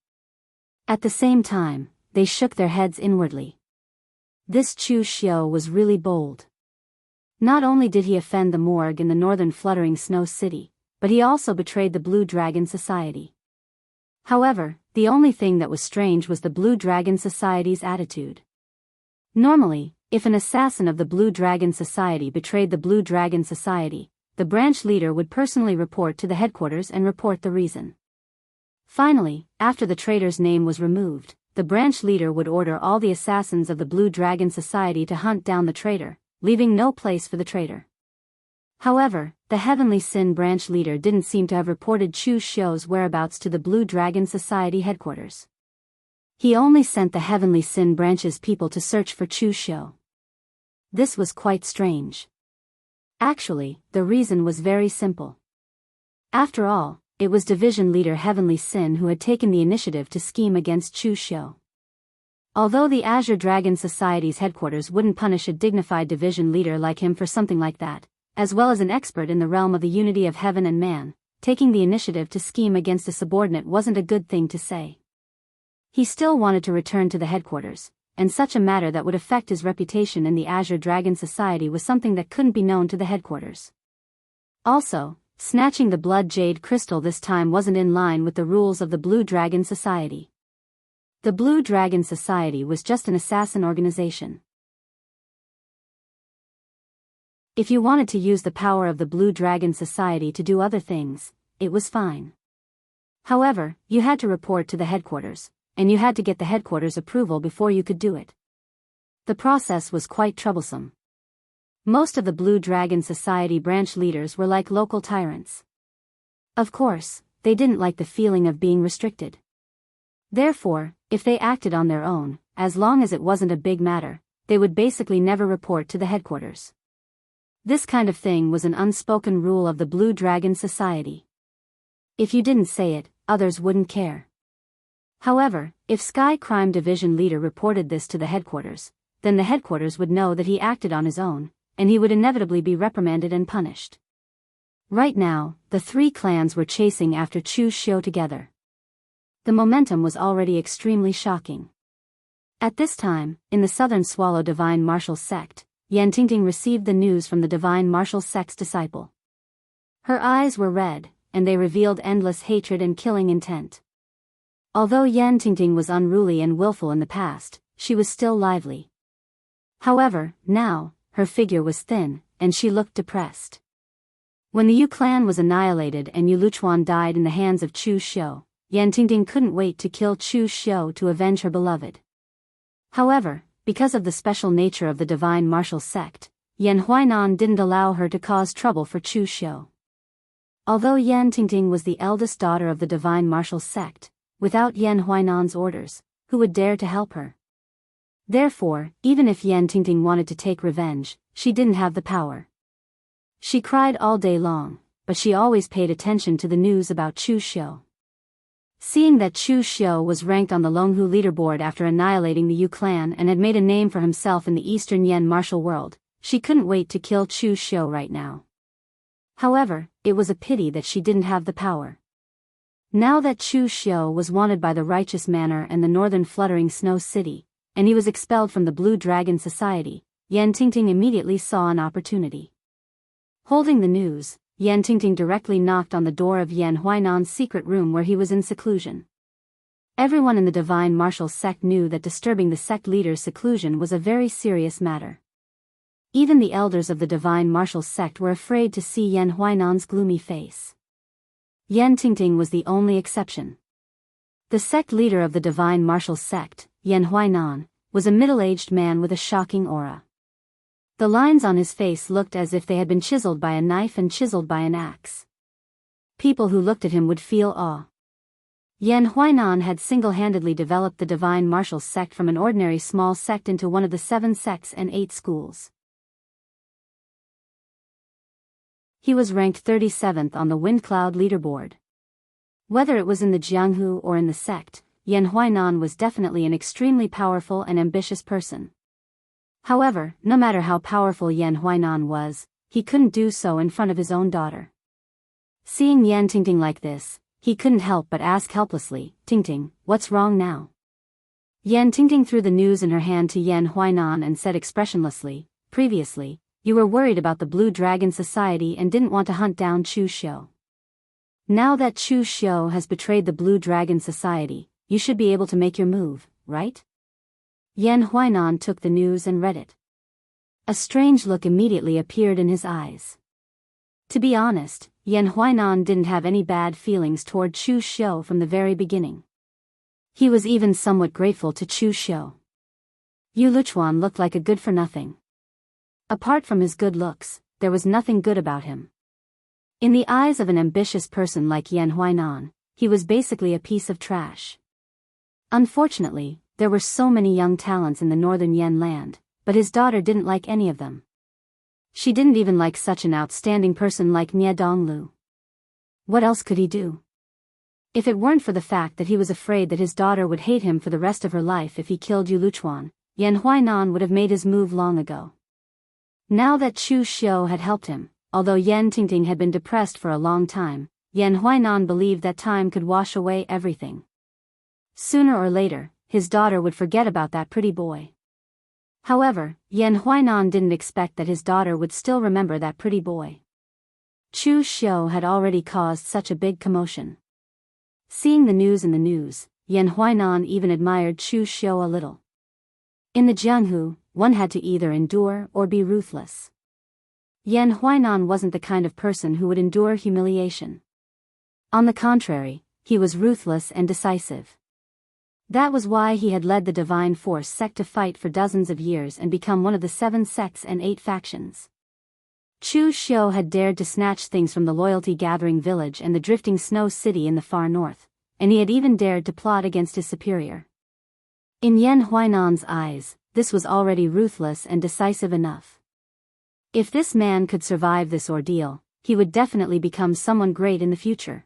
At the same time, they shook their heads inwardly. This Chu Xiu was really bold. Not only did he offend the morgue in the northern fluttering snow city, but he also betrayed the Blue Dragon Society. However, the only thing that was strange was the Blue Dragon Society's attitude. Normally, if an assassin of the Blue Dragon Society betrayed the Blue Dragon Society, the branch leader would personally report to the headquarters and report the reason. Finally, after the traitor's name was removed, the branch leader would order all the assassins of the Blue Dragon Society to hunt down the traitor, leaving no place for the traitor. However, the Heavenly Sin branch leader didn't seem to have reported Chu Xiu's whereabouts to the Blue Dragon Society headquarters. He only sent the Heavenly Sin branch's people to search for Chu Xiu. This was quite strange. Actually, the reason was very simple. After all, it was division leader Heavenly Sin who had taken the initiative to scheme against Chu Xiu. Although the Azure Dragon Society's headquarters wouldn't punish a dignified division leader like him for something like that, as well as an expert in the realm of the unity of heaven and man, taking the initiative to scheme against a subordinate wasn't a good thing to say. He still wanted to return to the headquarters, and such a matter that would affect his reputation in the Azure Dragon Society was something that couldn't be known to the headquarters. Also, snatching the blood jade crystal this time wasn't in line with the rules of the Blue Dragon Society. The Blue Dragon Society was just an assassin organization. If you wanted to use the power of the Blue Dragon Society to do other things, it was fine. However, you had to report to the headquarters, and you had to get the headquarters' approval before you could do it. The process was quite troublesome. Most of the Blue Dragon Society branch leaders were like local tyrants. Of course, they didn't like the feeling of being restricted. Therefore, if they acted on their own, as long as it wasn't a big matter, they would basically never report to the headquarters. This kind of thing was an unspoken rule of the Blue Dragon Society. If you didn't say it, others wouldn't care. However, if Sky Crime Division leader reported this to the headquarters, then the headquarters would know that he acted on his own, and he would inevitably be reprimanded and punished. Right now, the three clans were chasing after Chu Xiu together. The momentum was already extremely shocking. At this time, in the Southern Swallow Divine Martial Sect, Yan Tingting received the news from the Divine Martial Sect's disciple. Her eyes were red, and they revealed endless hatred and killing intent. Although Yan Tingting was unruly and willful in the past, she was still lively. However, now, her figure was thin, and she looked depressed. When the Yu clan was annihilated and Yu Luchuan died in the hands of Chu Xiu, Yan Tingting couldn't wait to kill Chu Xiu to avenge her beloved. However, because of the special nature of the divine martial sect, Yan Huainan didn't allow her to cause trouble for Chu Xiu. Although Yan Tingting was the eldest daughter of the divine martial sect, without Yan Huainan's orders, who would dare to help her? Therefore, even if Yan Tingting wanted to take revenge, she didn't have the power. She cried all day long, but she always paid attention to the news about Chu Xiu. Seeing that Chu Xiu was ranked on the Longhu leaderboard after annihilating the Yu clan and had made a name for himself in the Eastern Yan martial world, she couldn't wait to kill Chu Xiu right now. However, it was a pity that she didn't have the power. Now that Chu Xiu was wanted by the Righteous Manor and the Northern Fluttering Snow City, and he was expelled from the Blue Dragon Society, Yan Tingting immediately saw an opportunity. Holding the news, Yan Tingting directly knocked on the door of Yan Huainan's secret room where he was in seclusion. Everyone in the divine martial sect knew that disturbing the sect leader's seclusion was a very serious matter. Even the elders of the divine martial sect were afraid to see Yan Huainan's gloomy face. Yan Tingting was the only exception. The sect leader of the divine martial sect, Yan Huainan, was a middle-aged man with a shocking aura. The lines on his face looked as if they had been chiseled by a knife and chiseled by an axe. People who looked at him would feel awe. Yan Huainan had single-handedly developed the divine martial sect from an ordinary small sect into one of the 7 sects and 8 schools. He was ranked 37th on the Wind Cloud leaderboard. Whether it was in the Jianghu or in the sect, Yan Huainan was definitely an extremely powerful and ambitious person. However, no matter how powerful Yan Huainan was, he couldn't do so in front of his own daughter. Seeing Yan Tingting like this, he couldn't help but ask helplessly, "Tingting, what's wrong now?" Yan Tingting threw the news in her hand to Yan Huainan and said expressionlessly, "Previously, you were worried about the Blue Dragon Society and didn't want to hunt down Chu Xiu. Now that Chu Xiu has betrayed the Blue Dragon Society, you should be able to make your move, right?" Yan Huainan took the news and read it. A strange look immediately appeared in his eyes. To be honest, Yan Huainan didn't have any bad feelings toward Chu Xiu from the very beginning. He was even somewhat grateful to Chu Xiu. Yu Luchuan looked like a good-for-nothing. Apart from his good looks, there was nothing good about him. In the eyes of an ambitious person like Yan Huainan, he was basically a piece of trash. Unfortunately, there were so many young talents in the northern Yan land, but his daughter didn't like any of them. She didn't even like such an outstanding person like Nie Donglu. What else could he do? If it weren't for the fact that he was afraid that his daughter would hate him for the rest of her life if he killed Yu Luchuan, Yan Huainan would have made his move long ago. Now that Chu Xiu had helped him, although Yan Tingting had been depressed for a long time, Yan Huainan believed that time could wash away everything. Sooner or later, his daughter would forget about that pretty boy. However, Yan Huainan didn't expect that his daughter would still remember that pretty boy. Chu Xiu had already caused such a big commotion. Seeing the news in the news, Yan Huainan even admired Chu Xiu a little. In the Jianghu, one had to either endure or be ruthless. Yan Huainan wasn't the kind of person who would endure humiliation. On the contrary, he was ruthless and decisive. That was why he had led the Divine Force sect to fight for dozens of years and become one of the 7 sects and 8 factions. Chu Xiu had dared to snatch things from the Loyalty Gathering Village and the Drifting Snow City in the far north, and he had even dared to plot against his superior. In Yan Huainan's eyes, this was already ruthless and decisive enough. If this man could survive this ordeal, he would definitely become someone great in the future.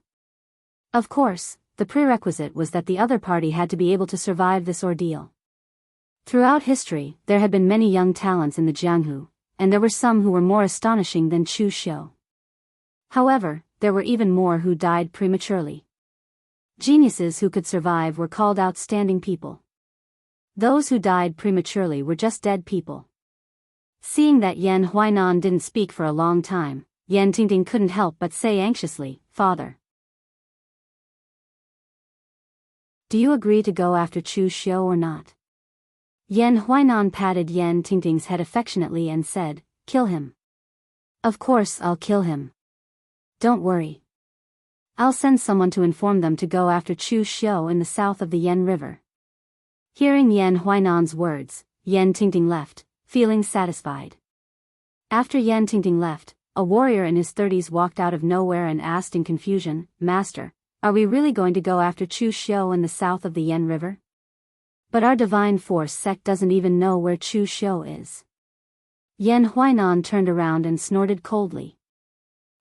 Of course, the prerequisite was that the other party had to be able to survive this ordeal. Throughout history, there had been many young talents in the Jianghu, and there were some who were more astonishing than Chu Xiu. However, there were even more who died prematurely. Geniuses who could survive were called outstanding people. Those who died prematurely were just dead people. Seeing that Yan Huainan didn't speak for a long time, Yan Tingting couldn't help but say anxiously, "Father, do you agree to go after Chu Xiu or not?" Yan Huainan patted Yan Tingting's head affectionately and said, "Kill him. Of course I'll kill him. Don't worry. I'll send someone to inform them to go after Chu Xiu in the south of the Yan River." Hearing Yan Huainan's words, Yan Tingting left, feeling satisfied. After Yan Tingting left, a warrior in his 30s walked out of nowhere and asked in confusion, "Master, are we really going to go after Chu Xiu in the south of the Yan River? But our divine force sect doesn't even know where Chu Xiu is." Yan Huainan turned around and snorted coldly.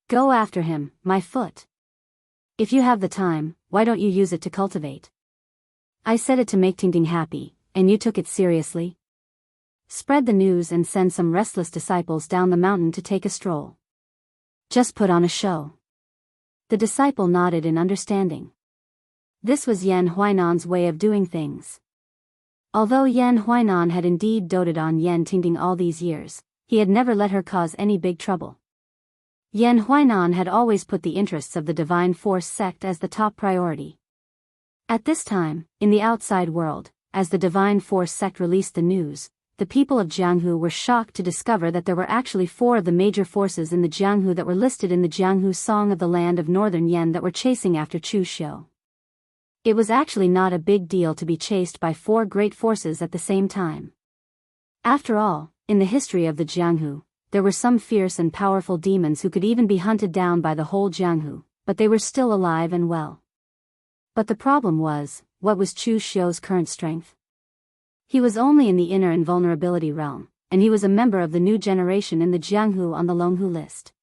"Go after him, my foot. If you have the time, why don't you use it to cultivate? I said it to make Tingting happy, and you took it seriously? Spread the news and send some restless disciples down the mountain to take a stroll. Just put on a show." The disciple nodded in understanding. This was Yan Huainan's way of doing things. Although Yan Huainan had indeed doted on Yan Tingting all these years, he had never let her cause any big trouble. Yan Huainan had always put the interests of the Divine Force sect as the top priority. At this time, in the outside world, as the Divine Force sect released the news, the people of Jianghu were shocked to discover that there were actually 4 of the major forces in the Jianghu that were listed in the Jianghu Song of the Land of Northern Yan that were chasing after Chu Xiu. It was actually not a big deal to be chased by 4 great forces at the same time. After all, in the history of the Jianghu, there were some fierce and powerful demons who could even be hunted down by the whole Jianghu, but they were still alive and well. But the problem was, what was Chu Xiu's current strength? He was only in the inner invulnerability realm, and he was a member of the new generation in the Jianghu on the Longhu list.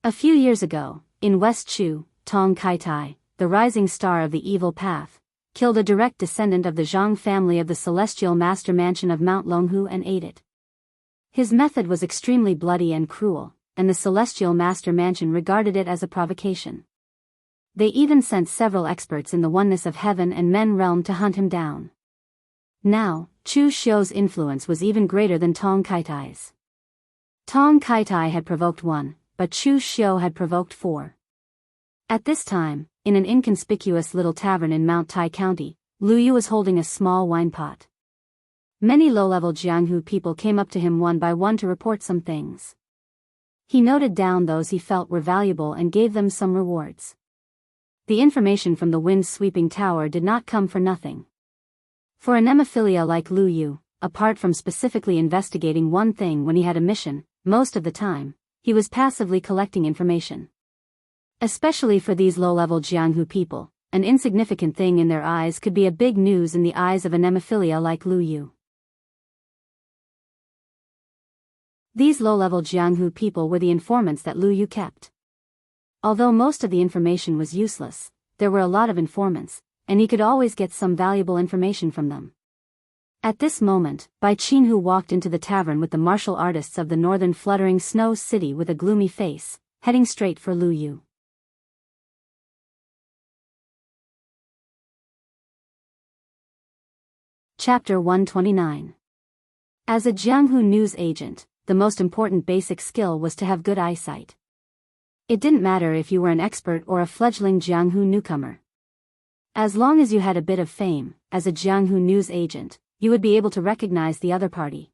A few years ago, in West Chu, Tong Kaitai, the rising star of the evil path, killed a direct descendant of the Zhang family of the celestial master mansion of Mount Longhu and ate it. His method was extremely bloody and cruel, and the celestial master mansion regarded it as a provocation. They even sent several experts in the oneness of heaven and men realm to hunt him down. Now, Chu Xiu's influence was even greater than Tong Kaitai's. Tong Kaitai had provoked 1, but Chu Xiu had provoked 4. At this time, in an inconspicuous little tavern in Mount Tai County, Lu Yu was holding a small wine pot. Many low-level Jianghu people came up to him one by one to report some things. He noted down those he felt were valuable and gave them some rewards. The information from the wind-sweeping tower did not come for nothing. For an nemophilia like Lu Yu, apart from specifically investigating one thing when he had a mission, most of the time, he was passively collecting information. Especially for these low-level Jianghu people, an insignificant thing in their eyes could be a big news in the eyes of a nemophilia like Lu Yu. These low-level Jianghu people were the informants that Lu Yu kept. Although most of the information was useless, there were a lot of informants, and he could always get some valuable information from them. At this moment, Bai Qinhu walked into the tavern with the martial artists of the northern fluttering snow city with a gloomy face, heading straight for Lu Yu. Chapter 129. As a Jianghu news agent, the most important basic skill was to have good eyesight. It didn't matter if you were an expert or a fledgling Jianghu newcomer. As long as you had a bit of fame, as a Jianghu news agent, you would be able to recognize the other party.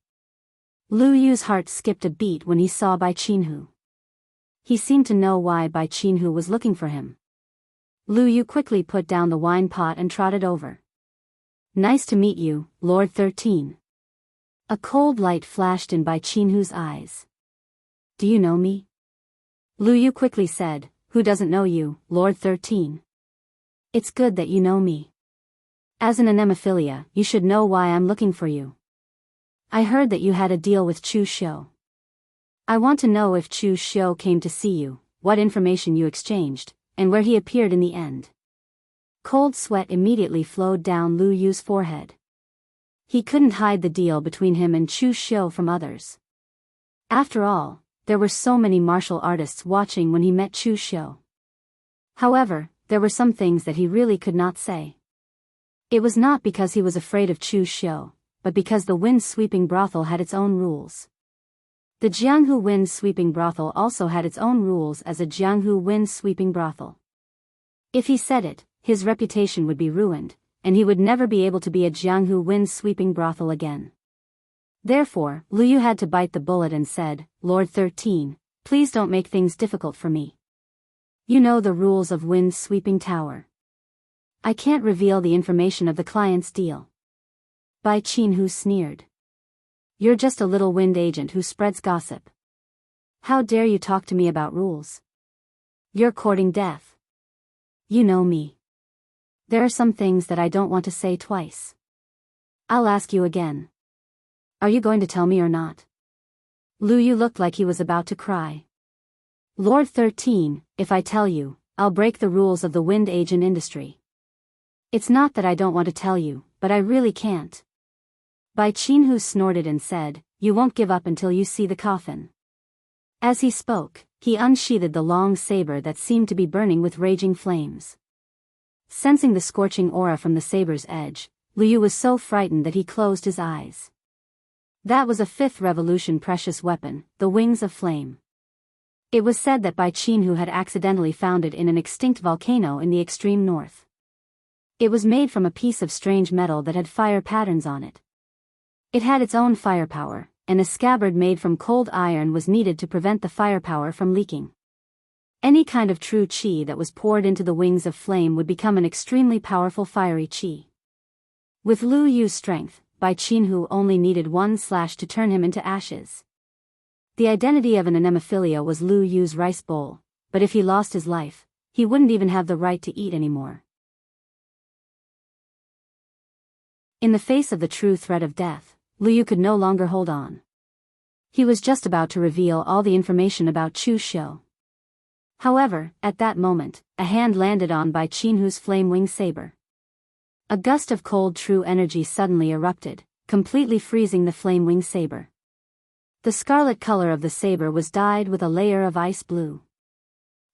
Lu Yu's heart skipped a beat when he saw Bai Qinhu. He seemed to know why Bai Qinhu was looking for him. Lu Yu quickly put down the wine pot and trotted over. "Nice to meet you, Lord 13. A cold light flashed in Bai Qinhu's eyes. "Do you know me?" Lu Yu quickly said, "Who doesn't know you, Lord 13? It's good that you know me. As an anemophilia, you should know why I'm looking for you. I heard that you had a deal with Chu Xiu. I want to know if Chu Xiu came to see you, what information you exchanged, and where he appeared in the end." Cold sweat immediately flowed down Lu Yu's forehead. He couldn't hide the deal between him and Chu Xiu from others. After all, there were so many martial artists watching when he met Chu Xiu. However, there were some things that he really could not say. It was not because he was afraid of Chu Xiu, but because the wind-sweeping brothel had its own rules. The Jianghu wind-sweeping brothel also had its own rules as a Jianghu wind-sweeping brothel. If he said it, his reputation would be ruined, and he would never be able to be a Jianghu wind-sweeping brothel again. Therefore, Lu Yu had to bite the bullet and said, "Lord 13, please don't make things difficult for me. You know the rules of wind-sweeping tower. I can't reveal the information of the client's deal." Bai Qinhu sneered. "You're just a little wind agent who spreads gossip. How dare you talk to me about rules? You're courting death. You know me. There are some things that I don't want to say twice. I'll ask you again. Are you going to tell me or not?" Lu Yu looked like he was about to cry. "Lord 13, if I tell you, I'll break the rules of the wind agent industry. It's not that I don't want to tell you, but I really can't." Bai Qinhu snorted and said, "You won't give up until you see the coffin." As he spoke, he unsheathed the long saber that seemed to be burning with raging flames. Sensing the scorching aura from the saber's edge, Lu Yu was so frightened that he closed his eyes. That was a 5th revolution precious weapon, the Wings of Flame. It was said that Bai Qinhu had accidentally found it in an extinct volcano in the extreme north. It was made from a piece of strange metal that had fire patterns on it. It had its own firepower, and a scabbard made from cold iron was needed to prevent the firepower from leaking. Any kind of true qi that was poured into the Wings of Flame would become an extremely powerful fiery qi. With Lu Yu's strength, Bai Qinhu only needed one slash to turn him into ashes. The identity of an anemophilia was Lu Yu's rice bowl, but if he lost his life, he wouldn't even have the right to eat anymore. In the face of the true threat of death, Lu Yu could no longer hold on. He was just about to reveal all the information about Chu Xiu. However, at that moment, a hand landed on Bai Qinhu's flame-wing saber. A gust of cold true energy suddenly erupted, completely freezing the flame-wing saber. The scarlet color of the saber was dyed with a layer of ice blue.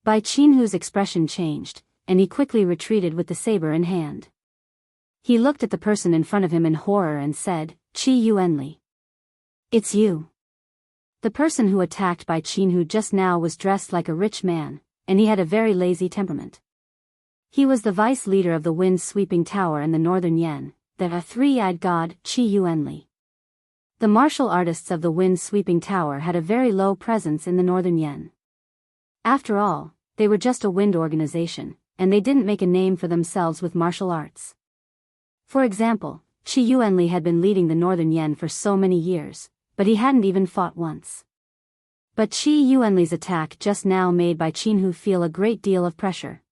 Bai Qinhu's expression changed, and he quickly retreated with the saber in hand. He looked at the person in front of him in horror and said, "Qi Yuanli. It's you." The person who attacked Bai Qinhu just now was dressed like a rich man, and he had a very lazy temperament. He was the vice leader of the wind-sweeping tower in the northern Yan, the three-eyed god, Qi Yuanli. The martial artists of the wind-sweeping tower had a very low presence in the northern Yan. After all, they were just a wind organization, and they didn't make a name for themselves with martial arts. For example, Qi Yuanli had been leading the northern Yan for so many years, but he hadn't even fought once. But Qi Yuanli's attack just now made Bai Qinhu feel a great deal of pressure.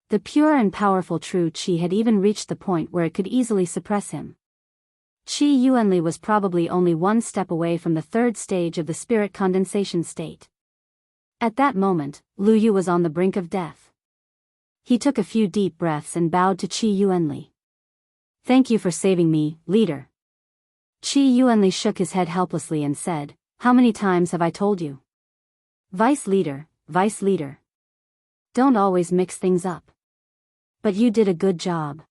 The pure and powerful true Qi had even reached the point where it could easily suppress him. Qi Yuanli was probably only one step away from the 3rd stage of the spirit condensation state. At that moment, Lu Yu was on the brink of death. He took a few deep breaths and bowed to Qi Yuanli. "Thank you for saving me, leader." Qi Yuanli shook his head helplessly and said, "How many times have I told you? Vice leader, vice leader. Don't always mix things up. But you did a good job.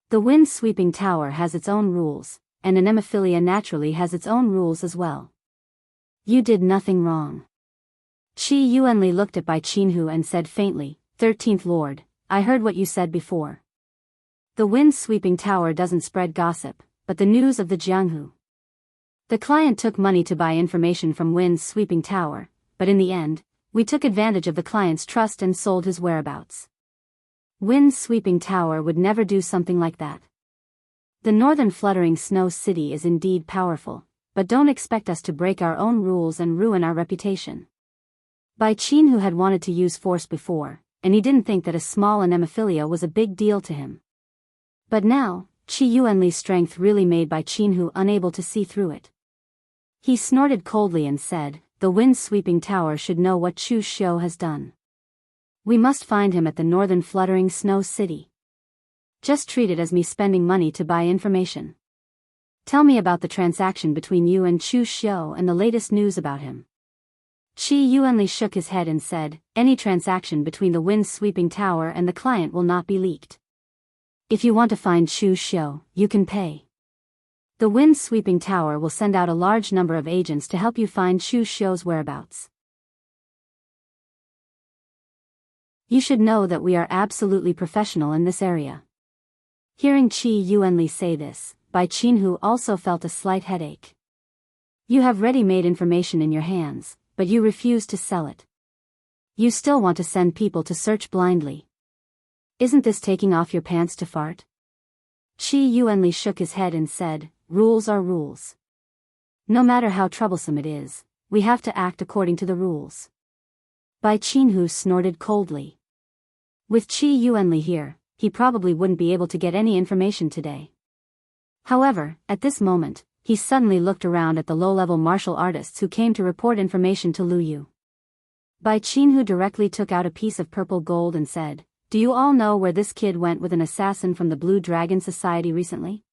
The wind-sweeping tower has its own rules, and anemophilia naturally has its own rules as well. You did nothing wrong." Qi Yuanli looked at Bai Qinhu and said faintly, 13th Lord, I heard what you said before. The wind-sweeping tower doesn't spread gossip, but the news of the Jianghu. The client took money to buy information from wind-sweeping tower, but in the end, we took advantage of the client's trust and sold his whereabouts. Wind-sweeping tower would never do something like that. The northern fluttering snow city is indeed powerful, but don't expect us to break our own rules and ruin our reputation. Bai Qinhu had wanted to use force before, and he didn't think that a small anemophilia was a big deal to him. But now, Qi Yuanli's strength really made Bai Qinhu unable to see through it. He snorted coldly and said, "The wind-sweeping tower should know what Chu Xiu has done. We must find him at the northern fluttering snow city. Just treat it as me spending money to buy information. Tell me about the transaction between you and Chu Xiu and the latest news about him." Qi Yuanli shook his head and said, "Any transaction between the wind-sweeping tower and the client will not be leaked. If you want to find Chu Xiu, you can pay." The wind-sweeping tower will send out a large number of agents to help you find Chu Xiu's whereabouts. You should know that we are absolutely professional in this area. Hearing Qi Yuanli say this, Bai Qinhu also felt a slight headache. You have ready-made information in your hands, but you refuse to sell it. You still want to send people to search blindly. Isn't this taking off your pants to fart? Qi Yuanli shook his head and said, rules are rules. No matter how troublesome it is, we have to act according to the rules. Bai Qinhu snorted coldly. With Qi Yuanli here, he probably wouldn't be able to get any information today. However, at this moment, he suddenly looked around at the low-level martial artists who came to report information to Lu Yu. Bai Qinhu directly took out a piece of purple gold and said, do you all know where this kid went with an assassin from the Blue Dragon Society recently?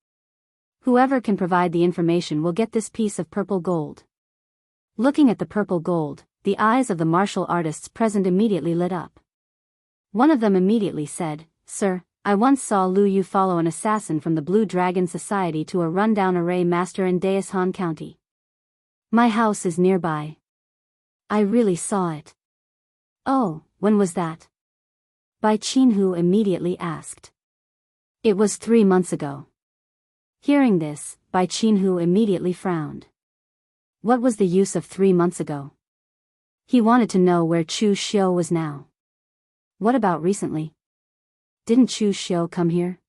Whoever can provide the information will get this piece of purple gold. Looking at the purple gold, the eyes of the martial artists present immediately lit up. One of them immediately said, Sir, I once saw Lu Yu follow an assassin from the Blue Dragon Society to a rundown array master in Daoist County. My house is nearby. I really saw it. Oh, when was that? Bai Qinhu immediately asked. It was 3 months ago. Hearing this, Bai Qinhu immediately frowned. What was the use of 3 months ago? He wanted to know where Chu Xiu was now. What about recently? Didn't Chu Xiu come here?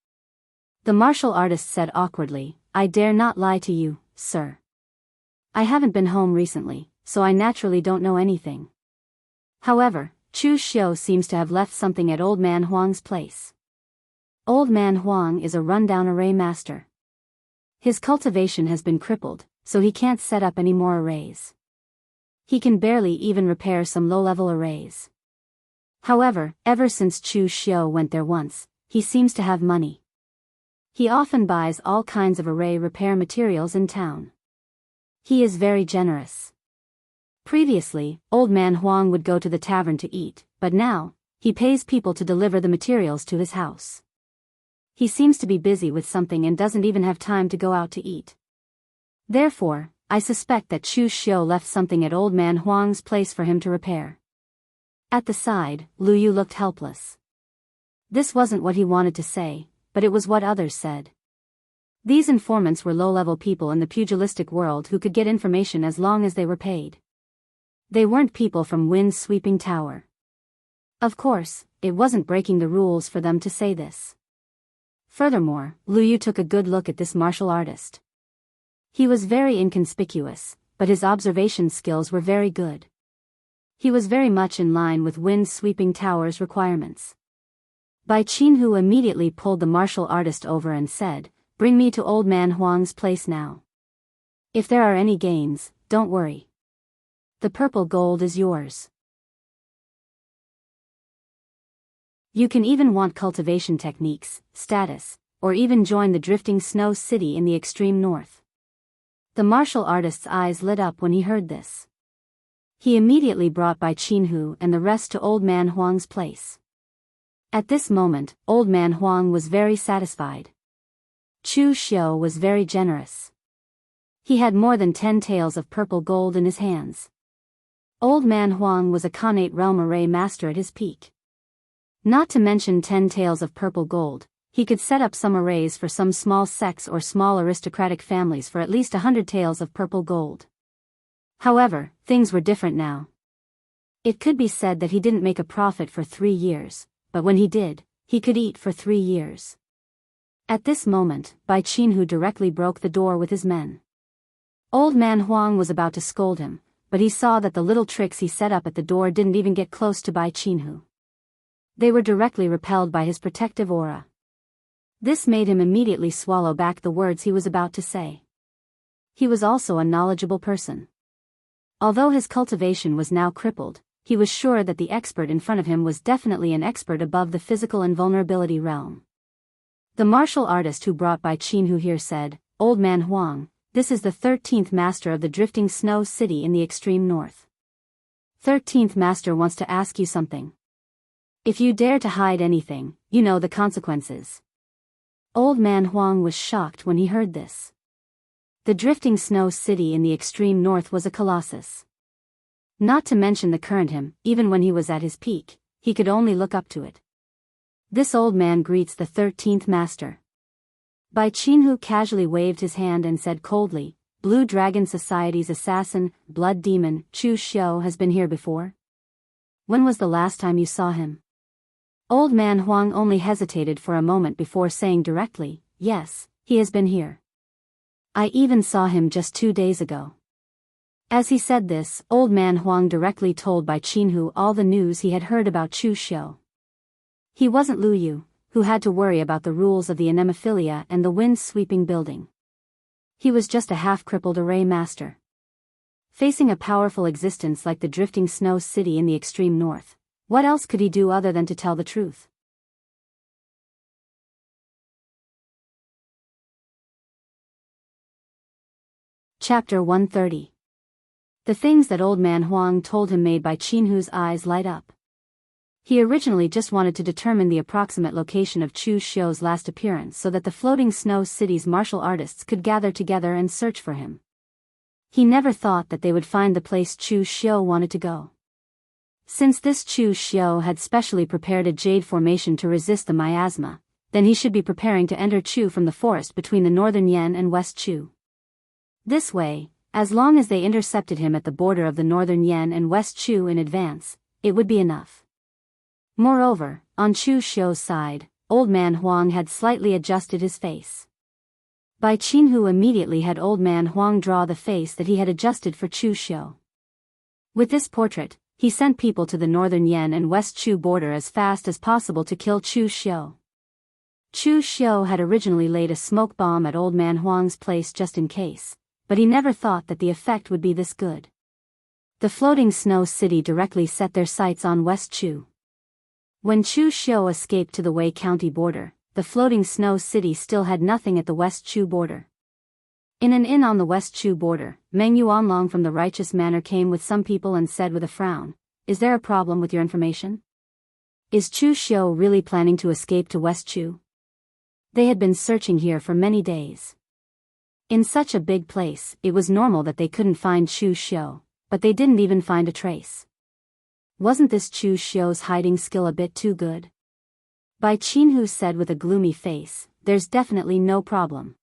The martial artist said awkwardly, I dare not lie to you, sir. I haven't been home recently, so I naturally don't know anything. However, Chu Xiu seems to have left something at Old Man Huang's place. Old Man Huang is a rundown array master. His cultivation has been crippled, so he can't set up any more arrays. He can barely even repair some low-level arrays. However, ever since Chu Xiu went there once, he seems to have money. He often buys all kinds of array repair materials in town. He is very generous. Previously, Old Man Huang would go to the tavern to eat, but now, he pays people to deliver the materials to his house. He seems to be busy with something and doesn't even have time to go out to eat. Therefore, I suspect that Chu Xiu left something at Old Man Huang's place for him to repair. At the side, Lu Yu looked helpless. This wasn't what he wanted to say, but it was what others said. These informants were low-level people in the pugilistic world who could get information as long as they were paid. They weren't people from Wind-Sweeping Tower. Of course, it wasn't breaking the rules for them to say this. Furthermore, Lu Yu took a good look at this martial artist. He was very inconspicuous, but his observation skills were very good. He was very much in line with Wind-Sweeping Tower's requirements. Bai Qinhu immediately pulled the martial artist over and said, Bring me to Old Man Huang's place now. If there are any gains, don't worry. The purple gold is yours. You can even want cultivation techniques, status, or even join the drifting snow city in the extreme north. The martial artist's eyes lit up when he heard this. He immediately brought Bai Qinhu and the rest to Old Man Huang's place. At this moment, Old Man Huang was very satisfied. Chu Xiu was very generous. He had more than 10 taels of purple gold in his hands. Old Man Huang was a Khanate realm array master at his peak. Not to mention 10 taels of purple gold, he could set up some arrays for some small sects or small aristocratic families for at least 100 taels of purple gold. However, things were different now. It could be said that he didn't make a profit for 3 years, but when he did, he could eat for 3 years. At this moment, Bai Qinhu directly broke the door with his men. Old Man Huang was about to scold him, but he saw that the little tricks he set up at the door didn't even get close to Bai Qinhu. They were directly repelled by his protective aura. This made him immediately swallow back the words he was about to say. He was also a knowledgeable person. Although his cultivation was now crippled, he was sure that the expert in front of him was definitely an expert above the physical invulnerability realm. The martial artist who brought Bai Qinhu here said, Old Man Huang, this is the 13th master of the drifting snow city in the extreme north. 13th master wants to ask you something. If you dare to hide anything, you know the consequences. Old Man Huang was shocked when he heard this. The drifting snow city in the extreme north was a colossus. Not to mention the current him, even when he was at his peak, he could only look up to it. This old man greets the 13th master. Bai Qinhu casually waved his hand and said coldly, Blue Dragon Society's assassin, blood demon, Chu Xiu has been here before? When was the last time you saw him? Old man Huang only hesitated for a moment before saying directly, yes, he has been here. I even saw him just 2 days ago. As he said this, old man Huang directly told Bai Qinhu all the news he had heard about Chu Xiu. He wasn't Lu Yu, who had to worry about the rules of the anemophilia and the wind-sweeping building. He was just a half-crippled array master. Facing a powerful existence like the drifting snow city in the extreme north, what else could he do other than to tell the truth? Chapter 130. The things that old man Huang told him made Bai Qinhu's eyes light up. He originally just wanted to determine the approximate location of Chu Xiu's last appearance so that the floating snow city's martial artists could gather together and search for him. He never thought that they would find the place Chu Xiu wanted to go. Since this Chu Xiu had specially prepared a jade formation to resist the miasma, then he should be preparing to enter Chu from the forest between the northern Yan and west Chu. This way, as long as they intercepted him at the border of the northern Yan and west Chu in advance, it would be enough. Moreover, on Chu Xiu's side, old man Huang had slightly adjusted his face. Bai Qinhu immediately had old man Huang draw the face that he had adjusted for Chu Xiu. With this portrait, he sent people to the northern Yan and west Chu border as fast as possible to kill Chu Xiu. Chu Xiu had originally laid a smoke bomb at old man Huang's place just in case, but he never thought that the effect would be this good. The floating snow city directly set their sights on West Chu. When Chu Xiu escaped to the Wei County border, the floating snow city still had nothing at the West Chu border. In an inn on the West Chu border, Meng Yuanlong from the Righteous Manor came with some people and said with a frown, Is there a problem with your information? Is Chu Xiu really planning to escape to West Chu? They had been searching here for many days. In such a big place, it was normal that they couldn't find Chu Xiu, but they didn't even find a trace. Wasn't this Chu Xiu's hiding skill a bit too good? Bai Qinhu said with a gloomy face, There's definitely no problem.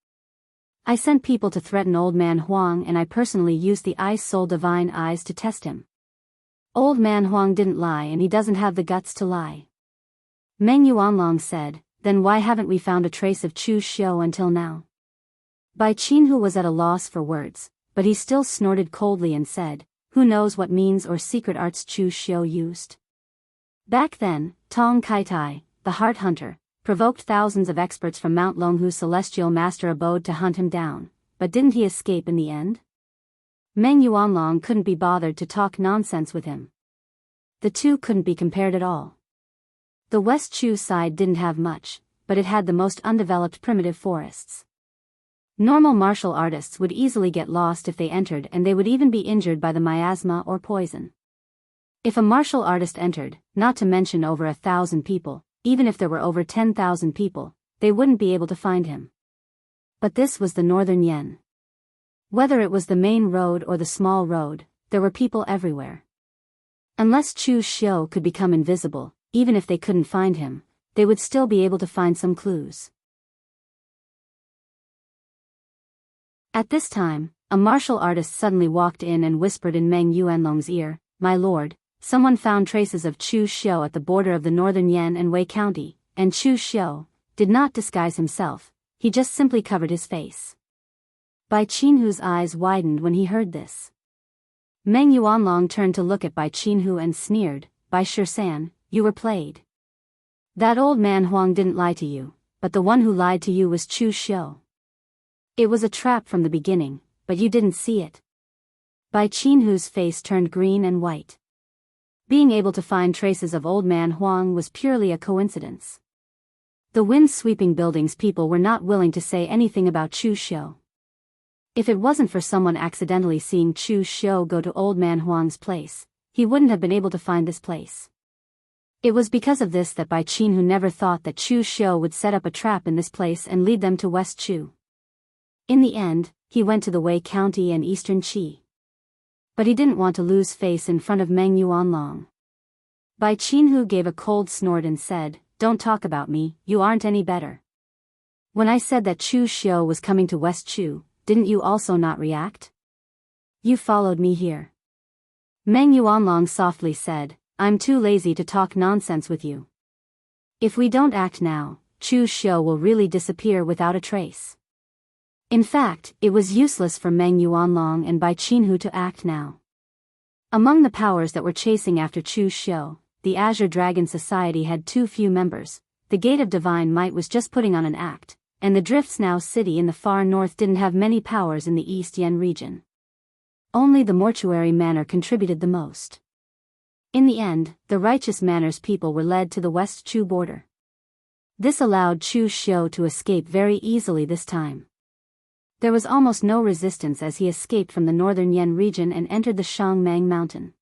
I sent people to threaten old man Huang and I personally used the Ice Soul Divine Eyes to test him. Old man Huang didn't lie and he doesn't have the guts to lie. Meng Yuanlong said, Then why haven't we found a trace of Chu Xiu until now? Bai Qinhu was at a loss for words, but he still snorted coldly and said, Who knows what means or secret arts Chu Xiu used? Back then, Tong Kaitai, the Heart Hunter, provoked thousands of experts from Mount Longhu's celestial master abode to hunt him down, but didn't he escape in the end? Meng Yuanlong couldn't be bothered to talk nonsense with him. The two couldn't be compared at all. The West Chu side didn't have much, but it had the most undeveloped primitive forests. Normal martial artists would easily get lost if they entered and they would even be injured by the miasma or poison. If a martial artist entered, not to mention over 1,000 people, even if there were over 10,000 people, they wouldn't be able to find him. But this was the northern Yan. Whether it was the main road or the small road, there were people everywhere. Unless Chu Xiu could become invisible, even if they couldn't find him, they would still be able to find some clues. At this time, a martial artist suddenly walked in and whispered in Meng Yuanlong's ear, My lord, someone found traces of Chu Xiu at the border of the northern Yan and Wei County, and Chu Xiu did not disguise himself, he just simply covered his face. Bai Qinhu's eyes widened when he heard this. Meng Yuanlong turned to look at Bai Qinhu and sneered, Bai Shisan, you were played. That old man Huang didn't lie to you, but the one who lied to you was Chu Xiu. It was a trap from the beginning, but you didn't see it. Bai Qinhu's face turned green and white. Being able to find traces of old man Huang was purely a coincidence. The wind-sweeping buildings people were not willing to say anything about Chu Xiu. If it wasn't for someone accidentally seeing Chu Xiu go to old man Huang's place, he wouldn't have been able to find this place. It was because of this that Bai Qinhu never thought that Chu Xiu would set up a trap in this place and lead them to West Chu. In the end, he went to the Wei County and Eastern Qi. But he didn't want to lose face in front of Meng Yuanlong. Bai Qinhu gave a cold snort and said, "Don't talk about me, you aren't any better. When I said that Chu Xiu was coming to West Chu, didn't you also not react? You followed me here." Meng Yuanlong softly said, "I'm too lazy to talk nonsense with you. If we don't act now, Chu Xiu will really disappear without a trace." In fact, it was useless for Meng Yuanlong and Bai Qinhu to act now. Among the powers that were chasing after Chu Xiu, the Azure Dragon Society had too few members, the Gate of Divine Might was just putting on an act, and the Drifts Now city in the far north didn't have many powers in the East Yen region. Only the Mortuary Manor contributed the most. In the end, the Righteous Manor's people were led to the West Chu border. This allowed Chu Xiu to escape very easily this time. There was almost no resistance as he escaped from the northern Yen region and entered the Shangmang Mountain.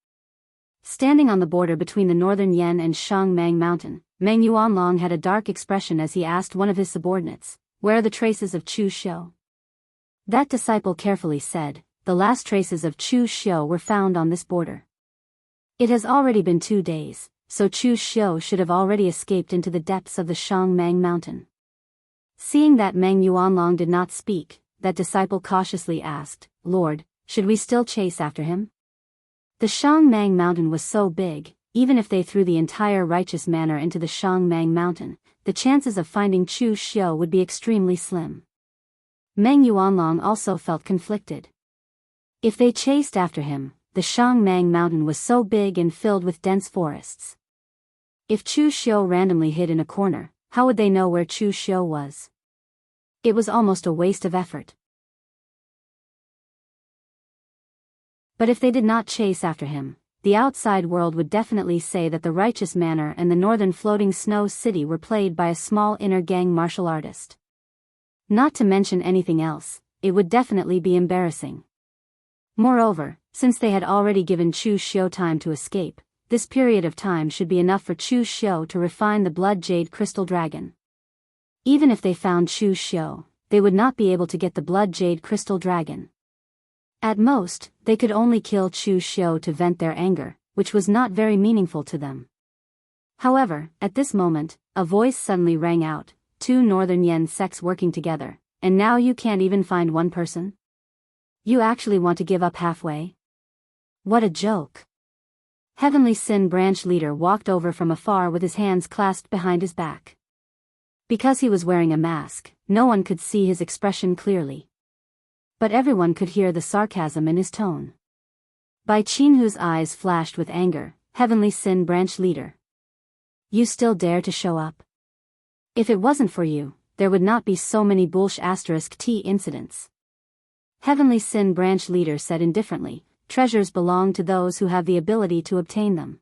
Standing on the border between the northern Yen and Shangmang Mountain, Meng Yuanlong had a dark expression as he asked one of his subordinates, "Where are the traces of Chu Xiu?" That disciple carefully said, "The last traces of Chu Xiu were found on this border. It has already been 2 days, so Chu Xiu should have already escaped into the depths of the Shangmang Mountain." Seeing that Meng Yuanlong did not speak, that disciple cautiously asked, "Lord, should we still chase after him?" The Shangmang Mountain was so big, even if they threw the entire Righteous Manor into the Shangmang Mountain, the chances of finding Chu Xiu would be extremely slim. Meng Yuanlong also felt conflicted. If they chased after him, the Shangmang Mountain was so big and filled with dense forests. If Chu Xiu randomly hid in a corner, how would they know where Chu Xiu was? It was almost a waste of effort. But if they did not chase after him, the outside world would definitely say that the Righteous Manor and the northern floating snow city were played by a small inner gang martial artist. Not to mention anything else, it would definitely be embarrassing. Moreover, since they had already given Chu Xiu time to escape, this period of time should be enough for Chu Xiu to refine the Blood Jade Crystal Dragon. Even if they found Chu Xiu, they would not be able to get the Blood Jade Crystal Dragon. At most, they could only kill Chu Xiu to vent their anger, which was not very meaningful to them. However, at this moment, a voice suddenly rang out, "2 Northern Yen sects working together, and now you can't even find one person? You actually want to give up halfway? What a joke." Heavenly Sin branch leader walked over from afar with his hands clasped behind his back. Because he was wearing a mask, no one could see his expression clearly. But everyone could hear the sarcasm in his tone. Bai Qinhu's eyes flashed with anger. "Heavenly Sin branch leader. You still dare to show up? If it wasn't for you, there would not be so many *T incidents." Heavenly Sin branch leader said indifferently, "Treasures belong to those who have the ability to obtain them.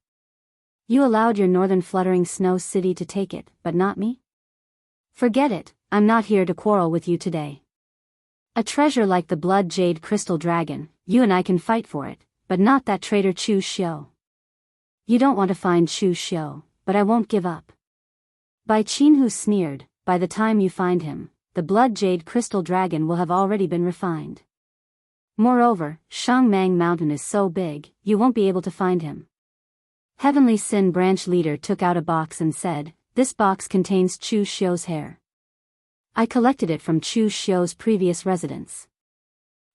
You allowed your northern fluttering snow city to take it, but not me? Forget it, I'm not here to quarrel with you today. A treasure like the Blood Jade Crystal Dragon, you and I can fight for it, but not that traitor Chu Xiu. You don't want to find Chu Xiu, but I won't give up." Bai Qinhu sneered, "By the time you find him, the Blood Jade Crystal Dragon will have already been refined. Moreover, Shangmang Mountain is so big, you won't be able to find him." Heavenly Sin branch leader took out a box and said, "This box contains Chu Xiu's hair. I collected it from Chu Xiu's previous residence.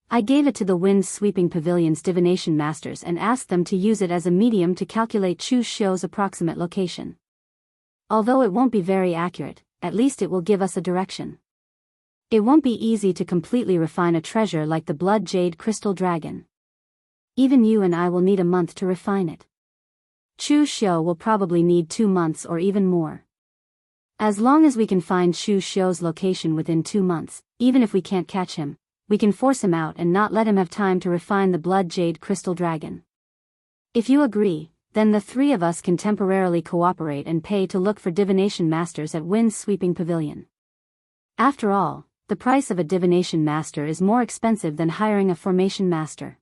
I gave it to the Wind Sweeping Pavilion's divination masters and asked them to use it as a medium to calculate Chu Xiu's approximate location. Although it won't be very accurate, at least it will give us a direction. It won't be easy to completely refine a treasure like the Blood Jade Crystal Dragon. Even you and I will need a month to refine it. Chu Xiu will probably need 2 months or even more. As long as we can find Chu Xiu's location within 2 months, even if we can't catch him, we can force him out and not let him have time to refine the Blood Jade Crystal Dragon. If you agree, then the 3 of us can temporarily cooperate and pay to look for divination masters at Wind Sweeping Pavilion. After all, the price of a divination master is more expensive than hiring a formation master."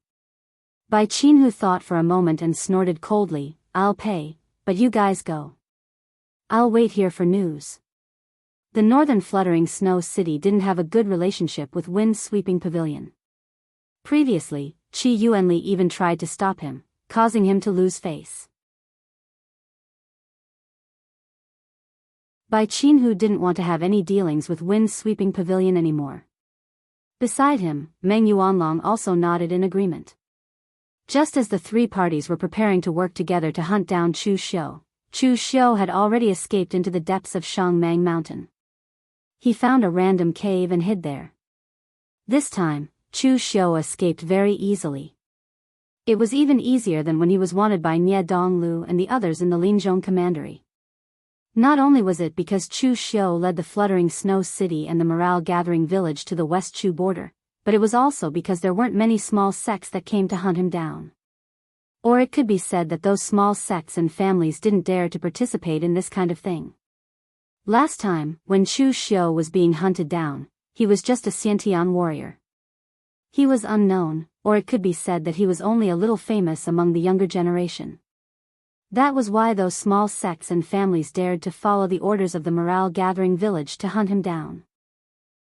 Bai Qinhu thought for a moment and snorted coldly, "I'll pay, but you guys go. I'll wait here for news." The northern fluttering snow city didn't have a good relationship with Wind Sweeping Pavilion. Previously, Qi Yuanli even tried to stop him, causing him to lose face. Bai Qinhu didn't want to have any dealings with Wind's sweeping pavilion anymore. Beside him, Meng Yuanlong also nodded in agreement. Just as the three parties were preparing to work together to hunt down Chu Xiu had already escaped into the depths of Shangmang Mountain. He found a random cave and hid there. This time, Chu Xiu escaped very easily. It was even easier than when he was wanted by Nie Donglu and the others in the Linzhong commandery. Not only was it because Chu Xiu led the fluttering snow city and the morale-gathering village to the West Chu border, but it was also because there weren't many small sects that came to hunt him down. Or it could be said that those small sects and families didn't dare to participate in this kind of thing. Last time, when Chu Xiu was being hunted down, he was just a Xiantian warrior. He was unknown, or it could be said that he was only a little famous among the younger generation. That was why those small sects and families dared to follow the orders of the morale-gathering village to hunt him down.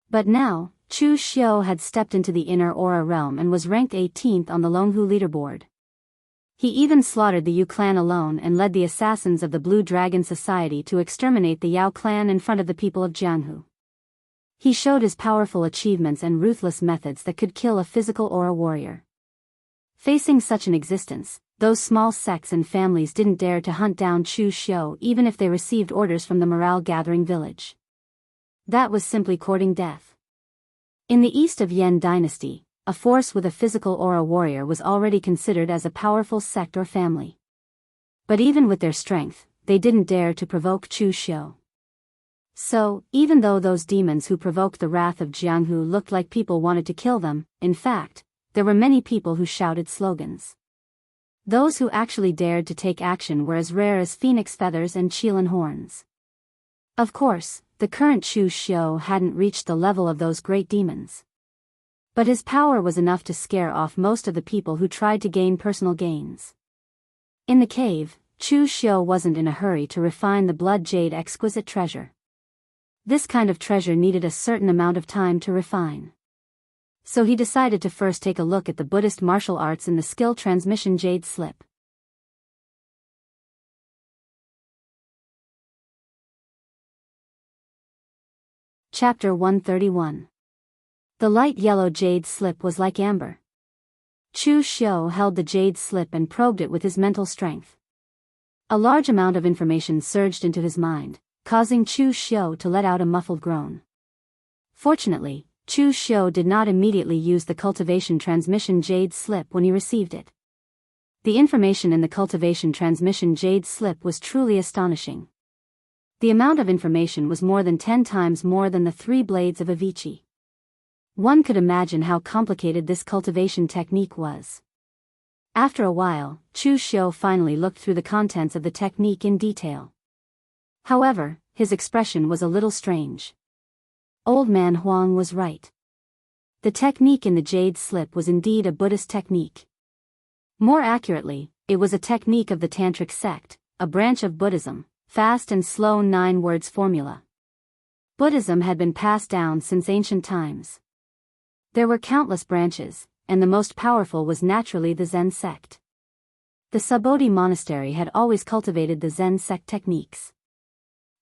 But now, Chu Xiu had stepped into the inner aura realm and was ranked 18th on the Longhu leaderboard. He even slaughtered the Yu clan alone and led the assassins of the Blue Dragon Society to exterminate the Yao clan in front of the people of Jianghu. He showed his powerful achievements and ruthless methods that could kill a physical aura warrior. Facing such an existence, those small sects and families didn't dare to hunt down Chu Xiu even if they received orders from the morale-gathering village. That was simply courting death. In the east of Yan dynasty, a force with a physical aura warrior was already considered as a powerful sect or family. But even with their strength, they didn't dare to provoke Chu Xiu. So, even though those demons who provoked the wrath of Jianghu looked like people wanted to kill them, in fact, there were many people who shouted slogans. Those who actually dared to take action were as rare as phoenix feathers and qilin horns. Of course, the current Chu Xiu hadn't reached the level of those great demons. But his power was enough to scare off most of the people who tried to gain personal gains. In the cave, Chu Xiu wasn't in a hurry to refine the blood jade exquisite treasure. This kind of treasure needed a certain amount of time to refine. So he decided to first take a look at the Buddhist martial arts in the skill transmission jade slip. Chapter 131. The light yellow jade slip was like amber. Chu Xiu held the jade slip and probed it with his mental strength. A large amount of information surged into his mind, causing Chu Xiu to let out a muffled groan. Fortunately, Chu Xiu did not immediately use the cultivation transmission jade slip when he received it. The information in the cultivation transmission jade slip was truly astonishing. The amount of information was more than 10 times more than the 3 blades of Avicii. One could imagine how complicated this cultivation technique was. After a while, Chu Xiu finally looked through the contents of the technique in detail. However, his expression was a little strange. Old man Huang was right. The technique in the jade slip was indeed a Buddhist technique. More accurately, it was a technique of the Tantric sect, a branch of Buddhism, fast and slow 9 words formula. Buddhism had been passed down since ancient times. There were countless branches, and the most powerful was naturally the Zen sect. The Subodhi monastery had always cultivated the Zen sect techniques.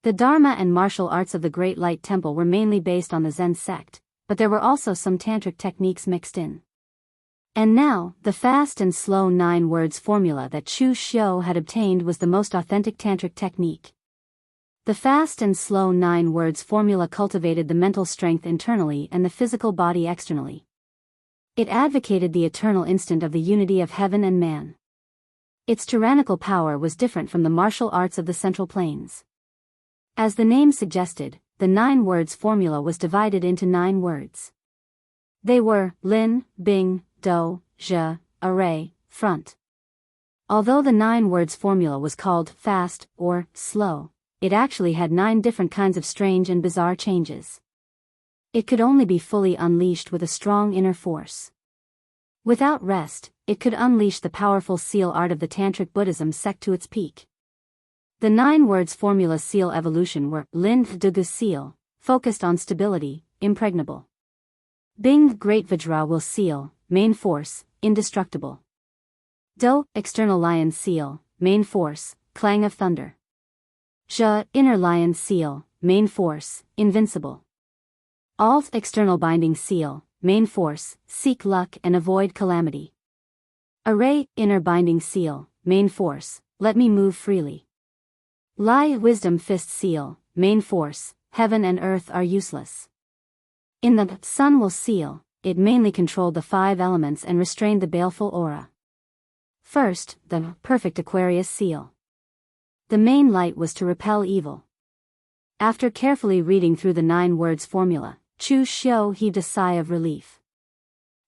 The Dharma and martial arts of the Great Light Temple were mainly based on the Zen sect, but there were also some tantric techniques mixed in. And now, the fast and slow 9 words formula that Chu Xiu had obtained was the most authentic tantric technique. The fast and slow 9 words formula cultivated the mental strength internally and the physical body externally. It advocated the eternal instant of the unity of heaven and man. Its tyrannical power was different from the martial arts of the Central Plains. As the name suggested, the 9 words formula was divided into 9 words. They were Lin, Bing, Do, Zhe, Array, Front. Although the 9 words formula was called fast or slow, it actually had 9 different kinds of strange and bizarre changes. It could only be fully unleashed with a strong inner force. Without rest, it could unleash the powerful seal art of the Tantric Buddhism sect to its peak. The 9 words formula seal evolution were Lin Dugu seal, focused on stability, impregnable. Bing Great Vajra will seal, main force, indestructible. Do, external lion seal, main force, clang of thunder. Zhe, inner lion seal, main force, invincible. Alt, external binding seal, main force, seek luck and avoid calamity. Array, inner binding seal, main force, let me move freely. Lai, wisdom fist seal, main force, heaven and earth are useless. In the sun will seal, it mainly controlled the 5 elements and restrained the baleful aura. First, the perfect Aquarius seal. The main light was to repel evil. After carefully reading through the 9 words formula, Chu Xiu heaved a sigh of relief.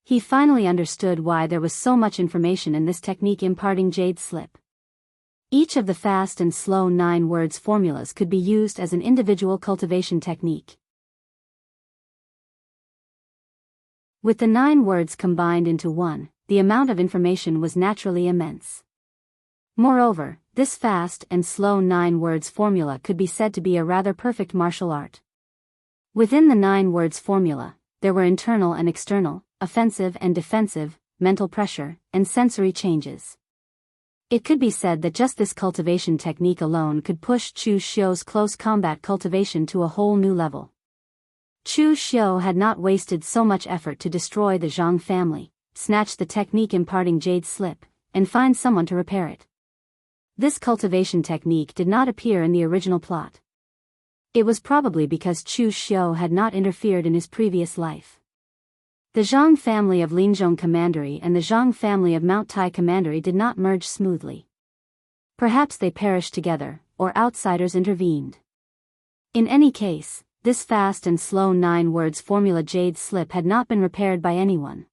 He finally understood why there was so much information in this technique imparting jade slip. Each of the fast and slow 9 words formulas could be used as an individual cultivation technique. With the 9 words combined into one, the amount of information was naturally immense. Moreover, this fast and slow 9 words formula could be said to be a rather perfect martial art. Within the 9 words formula, there were internal and external, offensive and defensive, mental pressure, and sensory changes. It could be said that just this cultivation technique alone could push Chu Xiu's close combat cultivation to a whole new level. Chu Xiu had not wasted so much effort to destroy the Zhang family, snatch the technique imparting jade slip, and find someone to repair it. This cultivation technique did not appear in the original plot. It was probably because Chu Xiu had not interfered in his previous life. The Zhang family of Linzhong Commandery and the Zhang family of Mount Tai Commandery did not merge smoothly. Perhaps they perished together, or outsiders intervened. In any case, this fast and slow 9 words formula jade slip had not been repaired by anyone.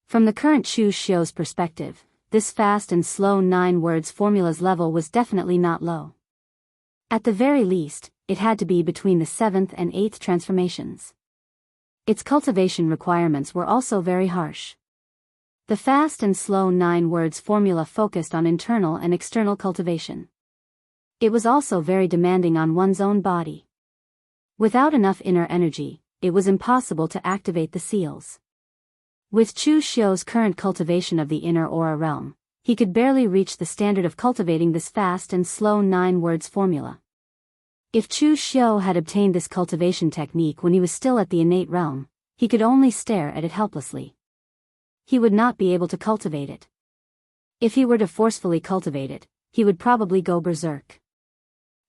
From the current Chu Xiu's perspective, this fast and slow 9 words formula's level was definitely not low. At the very least, it had to be between the 7th and 8th transformations. Its cultivation requirements were also very harsh. The fast and slow 9 words formula focused on internal and external cultivation. It was also very demanding on one's own body. Without enough inner energy, it was impossible to activate the seals. With Chu Xiu's current cultivation of the inner aura realm, he could barely reach the standard of cultivating this fast and slow 9 words formula. If Chu Xiu had obtained this cultivation technique when he was still at the innate realm, he could only stare at it helplessly. He would not be able to cultivate it. If he were to forcefully cultivate it, he would probably go berserk.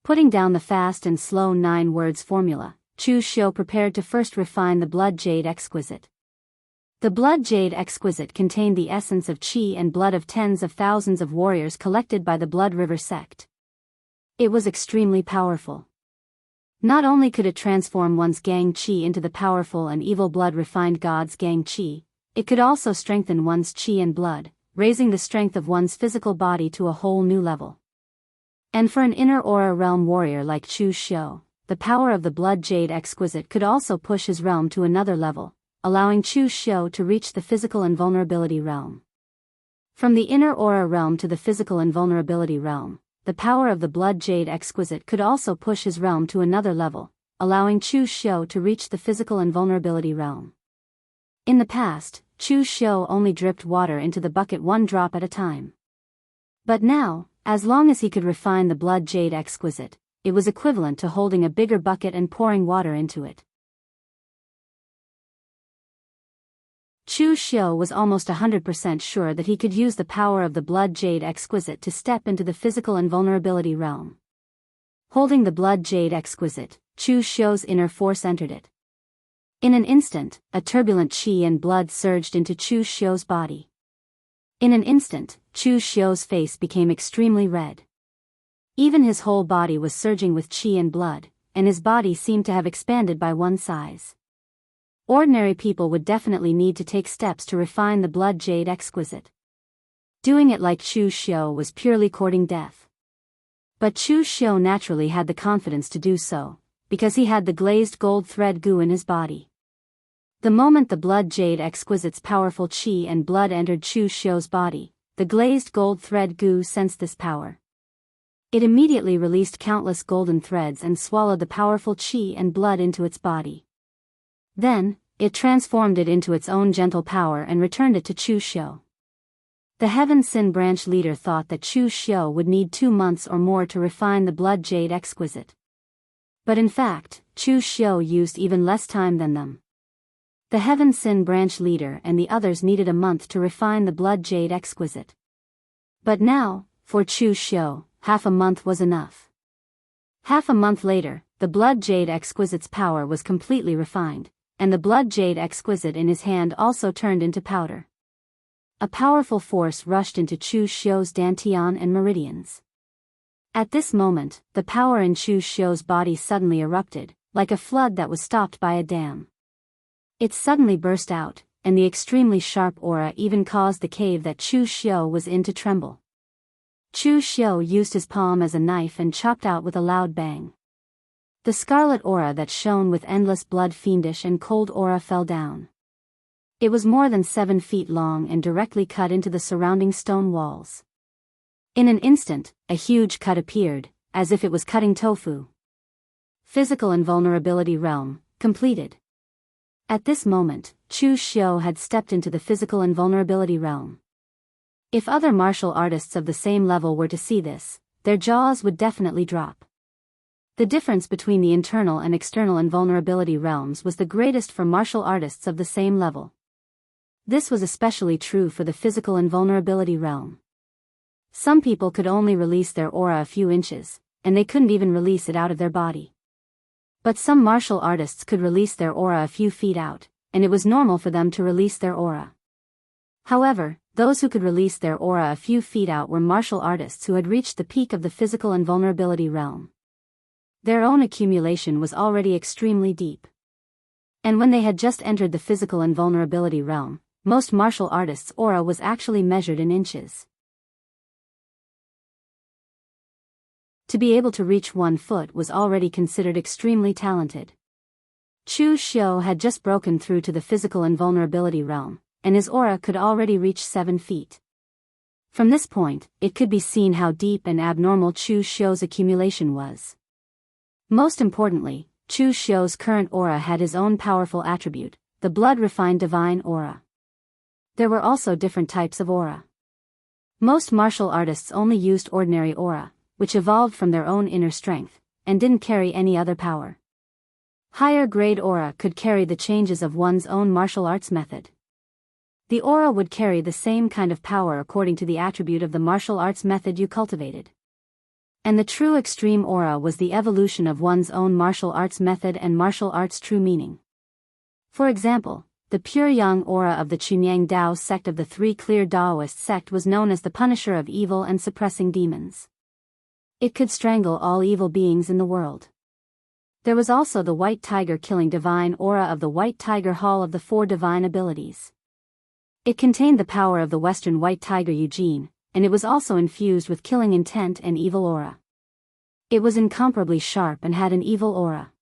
Putting down the fast and slow 9 words formula, Chu Xiu prepared to first refine the blood jade exquisite. The blood jade exquisite contained the essence of qi and blood of tens of thousands of warriors collected by the Blood River sect. It was extremely powerful. Not only could it transform one's gang qi into the powerful and evil blood refined god's gang qi, it could also strengthen one's qi and blood, raising the strength of one's physical body to a whole new level. And for an inner aura realm warrior like Chu Xiu, the power of the blood jade exquisite could also push his realm to another level, allowing Chu Xiu to reach the physical invulnerability realm. From the inner aura realm to the physical invulnerability realm, the power of the blood jade exquisite could also push his realm to another level, allowing Chu Xiu to reach the physical invulnerability realm. In the past, Chu Xiu only dripped water into the bucket 1 drop at a time. But now, as long as he could refine the blood jade exquisite, it was equivalent to holding a bigger bucket and pouring water into it. Chu Xiu was almost 100% sure that he could use the power of the blood jade exquisite to step into the physical invulnerability realm. Holding the blood jade exquisite, Chu Xiu's inner force entered it. In an instant, a turbulent qi and blood surged into Chu Xiu's body. In an instant, Chu Xiu's face became extremely red. Even his whole body was surging with qi and blood, and his body seemed to have expanded by 1 size. Ordinary people would definitely need to take steps to refine the blood jade exquisite. Doing it like Chu Xiu was purely courting death. But Chu Xiu naturally had the confidence to do so, because he had the glazed gold thread goo in his body. The moment the blood jade exquisite's powerful qi and blood entered Chu Xiu's body, the glazed gold thread goo sensed this power. It immediately released countless golden threads and swallowed the powerful qi and blood into its body. Then, it transformed it into its own gentle power and returned it to Chu Xiu. The Heaven Sin branch leader thought that Chu Xiu would need 2 months or more to refine the blood jade exquisite. But in fact, Chu Xiu used even less time than them. The Heaven Sin branch leader and the others needed a month to refine the blood jade exquisite. But now, for Chu Xiu, half a month was enough. Half a month later, the blood jade exquisite's power was completely refined, and the blood jade exquisite in his hand also turned into powder. A powerful force rushed into Chu Xiu's dantian and meridians. At this moment, the power in Chu Xiu's body suddenly erupted, like a flood that was stopped by a dam. It suddenly burst out, and the extremely sharp aura even caused the cave that Chu Xiu was in to tremble. Chu Xiu used his palm as a knife and chopped out with a loud bang. The scarlet aura that shone with endless blood, fiendish and cold aura, fell down. It was more than 7 feet long and directly cut into the surrounding stone walls. In an instant, a huge cut appeared, as if it was cutting tofu. Physical invulnerability realm, completed. At this moment, Chu Xiu had stepped into the physical invulnerability realm. If other martial artists of the same level were to see this, their jaws would definitely drop. The difference between the internal and external invulnerability realms was the greatest for martial artists of the same level. This was especially true for the physical invulnerability realm. Some people could only release their aura a few inches, and they couldn't even release it out of their body. But some martial artists could release their aura a few feet out, and it was normal for them to release their aura. However, those who could release their aura a few feet out were martial artists who had reached the peak of the physical invulnerability realm. Their own accumulation was already extremely deep. And when they had just entered the physical invulnerability realm, most martial artists' aura was actually measured in inches. To be able to reach 1 foot was already considered extremely talented. Chu Xiu had just broken through to the physical invulnerability realm, and his aura could already reach 7 feet. From this point, it could be seen how deep and abnormal Chu Xiu's accumulation was. Most importantly, Chu Xiu's current aura had his own powerful attribute, the blood-refined divine aura. There were also different types of aura. Most martial artists only used ordinary aura, which evolved from their own inner strength, and didn't carry any other power. Higher grade aura could carry the changes of one's own martial arts method. The aura would carry the same kind of power according to the attribute of the martial arts method you cultivated. And the true extreme aura was the evolution of one's own martial arts method and martial arts' true meaning. For example, the pure yang aura of the Chunyang Dao sect of the 3 clear Daoist sect was known as the punisher of evil and suppressing demons. It could strangle all evil beings in the world. There was also the white tiger killing divine aura of the white tiger hall of the 4 divine abilities. It contained the power of the western white tiger Eugene, and it was also infused with killing intent and evil aura. It was incomparably sharp and had an evil aura.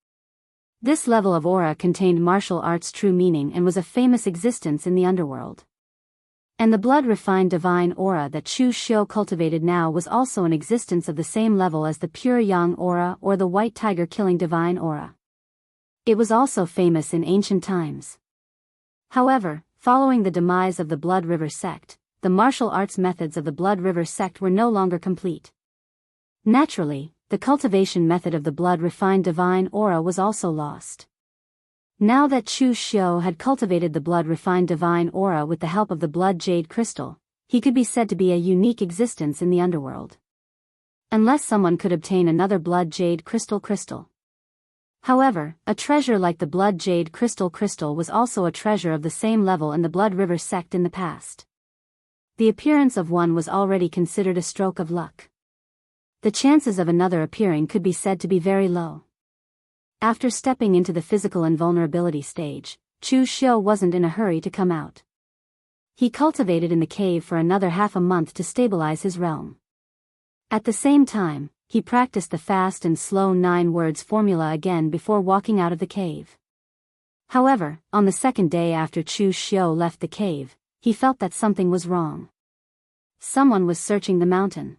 This level of aura contained martial arts' true meaning and was a famous existence in the underworld. And the blood-refined divine aura that Chu Xiu cultivated now was also an existence of the same level as the pure yang aura or the white tiger killing divine aura. It was also famous in ancient times. However, following the demise of the Blood River sect, the martial arts methods of the Blood River sect were no longer complete. Naturally, the cultivation method of the blood-refined divine aura was also lost. Now that Chu Xiu had cultivated the blood-refined divine aura with the help of the blood jade crystal, he could be said to be a unique existence in the underworld. Unless someone could obtain another blood jade crystal. However, a treasure like the blood jade crystal was also a treasure of the same level in the Blood River sect in the past. The appearance of one was already considered a stroke of luck. The chances of another appearing could be said to be very low. After stepping into the physical invulnerability stage, Chu Xiu wasn't in a hurry to come out. He cultivated in the cave for another half a month to stabilize his realm. At the same time, he practiced the fast and slow 9 words formula again before walking out of the cave. However, on the second day after Chu Xiu left the cave, he felt that something was wrong. Someone was searching the mountain.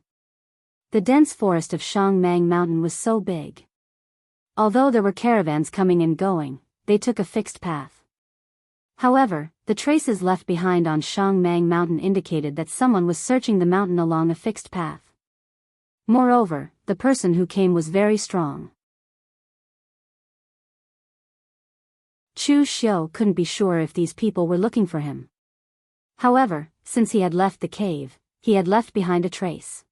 The dense forest of Shangmang Mountain was so big. Although there were caravans coming and going, they took a fixed path. However, the traces left behind on Shangmang Mountain indicated that someone was searching the mountain along a fixed path. Moreover, the person who came was very strong. Chu Xiu couldn't be sure if these people were looking for him. However, since he had left the cave, he had left behind a trace.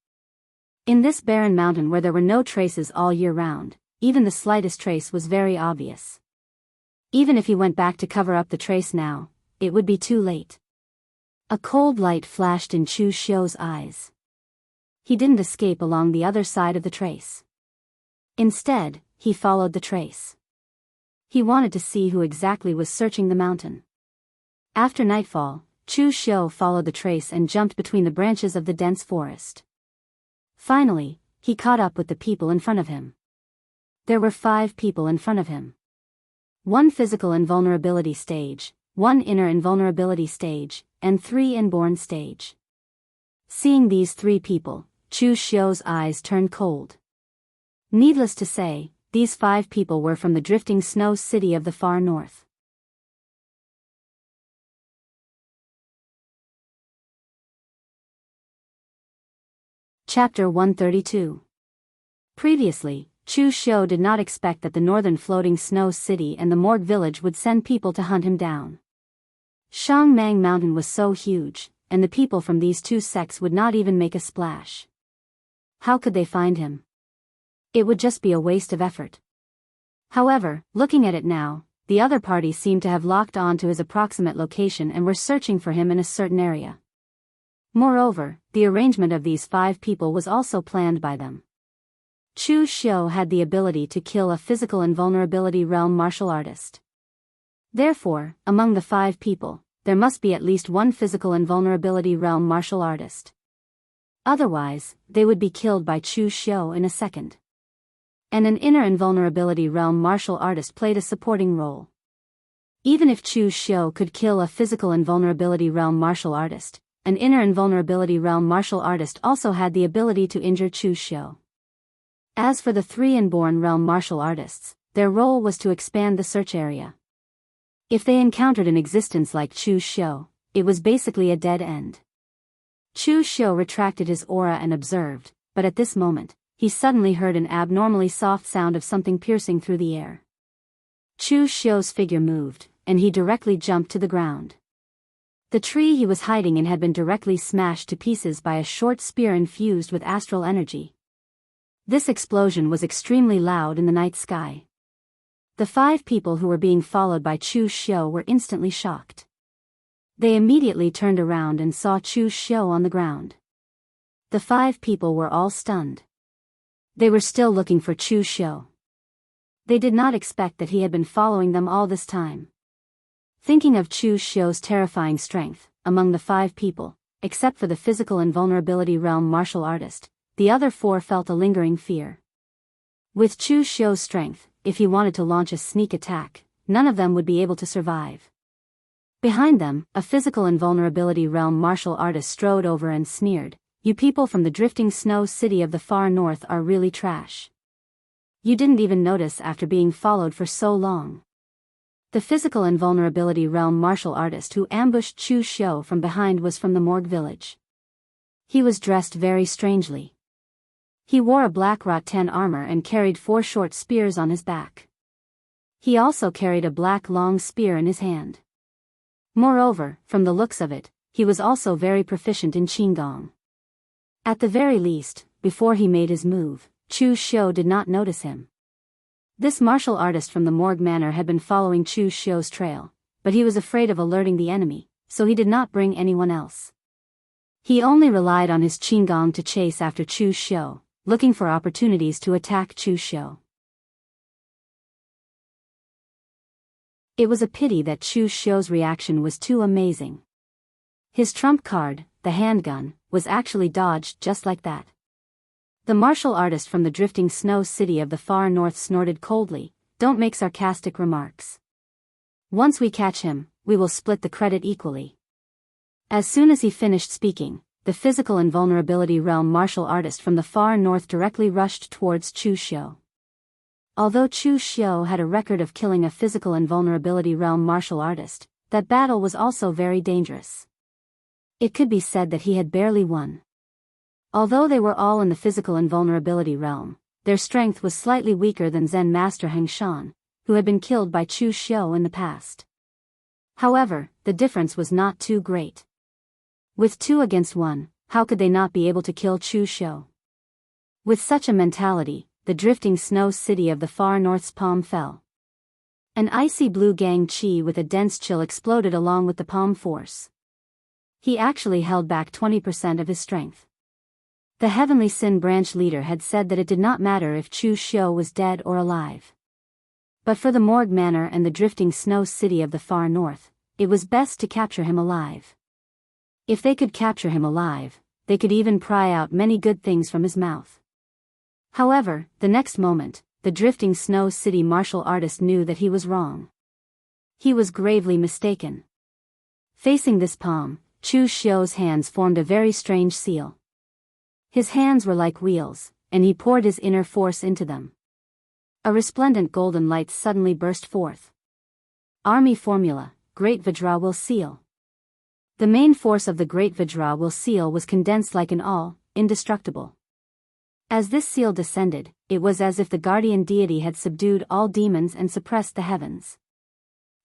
In this barren mountain where there were no traces all year round, even the slightest trace was very obvious. Even if he went back to cover up the trace now, it would be too late. A cold light flashed in Chu Xiu's eyes. He didn't escape along the other side of the trace. Instead, he followed the trace. He wanted to see who exactly was searching the mountain. After nightfall, Chu Xiu followed the trace and jumped between the branches of the dense forest. Finally, he caught up with the people in front of him. There were 5 people in front of him. 1 physical invulnerability stage, 1 inner invulnerability stage, and 3 inborn stage. Seeing these 3 people, Chu Xiu's eyes turned cold. Needless to say, these 5 people were from the drifting snow city of the far north. Chapter 132. Previously, Chu Xiu did not expect that the northern floating snow city and the Morgue village would send people to hunt him down. Shangmang Mountain was so huge, and the people from these 2 sects would not even make a splash. How could they find him? It would just be a waste of effort. However, looking at it now, the other party seemed to have locked on to his approximate location and were searching for him in a certain area. Moreover, the arrangement of these 5 people was also planned by them. Chu Xiu had the ability to kill a physical invulnerability realm martial artist. Therefore, among the 5 people, there must be at least 1 physical invulnerability realm martial artist. Otherwise, they would be killed by Chu Xiu in a second. And an inner invulnerability realm martial artist played a supporting role. Even if Chu Xiu could kill a physical invulnerability realm martial artist, an inner invulnerability realm martial artist also had the ability to injure Chu Xiu. As for the 3 inborn realm martial artists, their role was to expand the search area. If they encountered an existence like Chu Xiu, it was basically a dead end. Chu Xiu retracted his aura and observed, but at this moment, he suddenly heard an abnormally soft sound of something piercing through the air. Chu Xiu's figure moved, and he directly jumped to the ground. The tree he was hiding in had been directly smashed to pieces by a short spear infused with astral energy. This explosion was extremely loud in the night sky. The 5 people who were being followed by Chu Xiu were instantly shocked. They immediately turned around and saw Chu Xiu on the ground. The 5 people were all stunned. They were still looking for Chu Xiu. They did not expect that he had been following them all this time. Thinking of Chu Xiu's terrifying strength, among the 5 people, except for the physical invulnerability realm martial artist, the other 4 felt a lingering fear. With Chu Xiu's strength, if he wanted to launch a sneak attack, none of them would be able to survive. Behind them, a physical invulnerability realm martial artist strode over and sneered, "You people from the drifting snow city of the far north are really trash. You didn't even notice after being followed for so long." The physical invulnerability realm martial artist who ambushed Chu Xiu from behind was from the Morgue village. He was dressed very strangely. He wore a black rattan armor and carried 4 short spears on his back. He also carried a black long spear in his hand. Moreover, from the looks of it, he was also very proficient in Qigong. At the very least, before he made his move, Chu Xiu did not notice him. This martial artist from the Morgue Manor had been following Chu Xiu's trail, but he was afraid of alerting the enemy, so he did not bring anyone else. He only relied on his Qigong to chase after Chu Xiu, looking for opportunities to attack Chu Xiu. It was a pity that Chu Xiu's reaction was too amazing. His trump card, the handgun, was actually dodged just like that. The martial artist from the drifting snow city of the far north snorted coldly, "Don't make sarcastic remarks. Once we catch him, we will split the credit equally." As soon as he finished speaking, the physical invulnerability realm martial artist from the far north directly rushed towards Chu Xiu. Although Chu Xiu had a record of killing a physical invulnerability realm martial artist, that battle was also very dangerous. It could be said that he had barely won. Although they were all in the physical invulnerability realm, their strength was slightly weaker than Zen Master Heng Shan, who had been killed by Chu Xiu in the past. However, the difference was not too great. With 2 against 1, how could they not be able to kill Chu Xiu? With such a mentality, the drifting snow city of the far north's palm fell. An icy blue gang chi with a dense chill exploded along with the palm force. He actually held back 20% of his strength. The Heavenly Sin branch leader had said that it did not matter if Chu Xiu was dead or alive. But for the Morgue Manor and the drifting snow city of the far north, it was best to capture him alive. If they could capture him alive, they could even pry out many good things from his mouth. However, the next moment, the drifting snow city martial artist knew that he was wrong. He was gravely mistaken. Facing this palm, Chu Xiu's hands formed a very strange seal. His hands were like wheels, and he poured his inner force into them. A resplendent golden light suddenly burst forth. Army Formula, Great Vajra will seal. The main force of the Great Vajra will seal was condensed like an indestructible. As this seal descended, it was as if the guardian deity had subdued all demons and suppressed the heavens.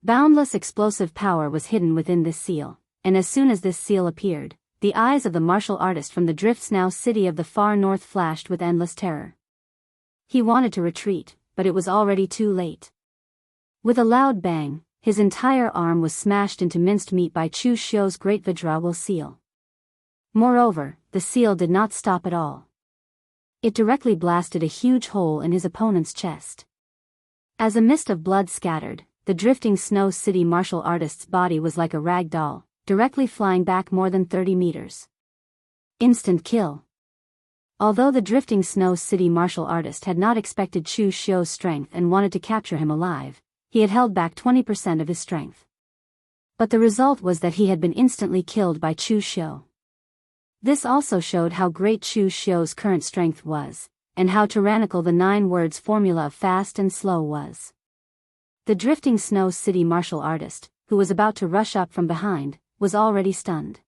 Boundless explosive power was hidden within this seal, and as soon as this seal appeared, the eyes of the martial artist from the Driftsnow city of the far north flashed with endless terror. He wanted to retreat, but it was already too late. With a loud bang, his entire arm was smashed into minced meat by Chu Xiu's Great Vajra will seal. Moreover, the seal did not stop at all. It directly blasted a huge hole in his opponent's chest. As a mist of blood scattered, the drifting snow city martial artist's body was like a rag doll, directly flying back more than 30 meters. Instant kill. Although the drifting snow city martial artist had not expected Chu Xiu's strength and wanted to capture him alive, he had held back 20% of his strength. But the result was that he had been instantly killed by Chu Xiu. This also showed how great Chu Xiu's current strength was, and how tyrannical the 9 words formula of fast and slow was. The drifting snow city martial artist, who was about to rush up from behind, was already stunned.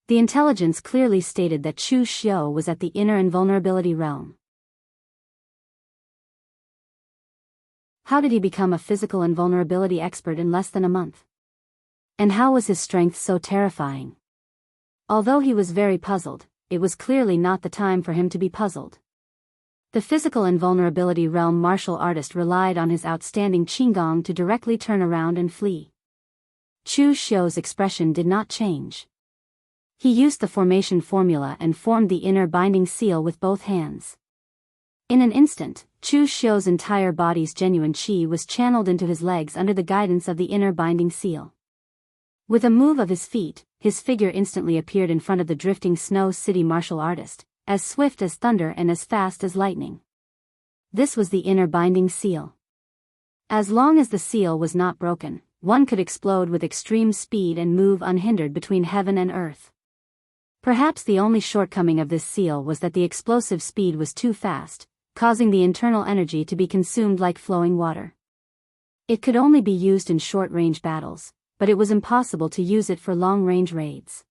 The intelligence clearly stated that Chu Xiu was at the inner invulnerability realm. How did he become a physical invulnerability expert in less than a month? And how was his strength so terrifying? Although he was very puzzled, it was clearly not the time for him to be puzzled. The physical invulnerability realm martial artist relied on his outstanding Qinggong to directly turn around and flee. Chu Xiu's expression did not change. He used the formation formula and formed the inner binding seal with both hands. In an instant, Chu Xiu's entire body's genuine qi was channeled into his legs under the guidance of the inner binding seal. With a move of his feet, his figure instantly appeared in front of the drifting snow city martial artist, as swift as thunder and as fast as lightning. This was the inner binding seal. As long as the seal was not broken, one could explode with extreme speed and move unhindered between heaven and earth. Perhaps the only shortcoming of this seal was that the explosive speed was too fast, causing the internal energy to be consumed like flowing water. It could only be used in short-range battles, but it was impossible to use it for long-range raids.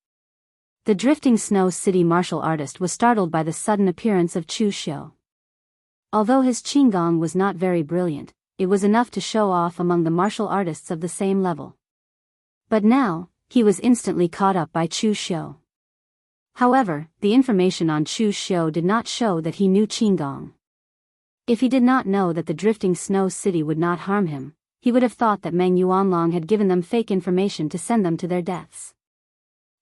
The drifting snow city martial artist was startled by the sudden appearance of Chu Xiu. Although his Qinggong was not very brilliant, it was enough to show off among the martial artists of the same level. But now, he was instantly caught up by Chu Xiu. However, the information on Chu Xiu did not show that he knew Qinggong. If he did not know that the drifting snow city would not harm him, he would have thought that Meng Yuanlong had given them fake information to send them to their deaths.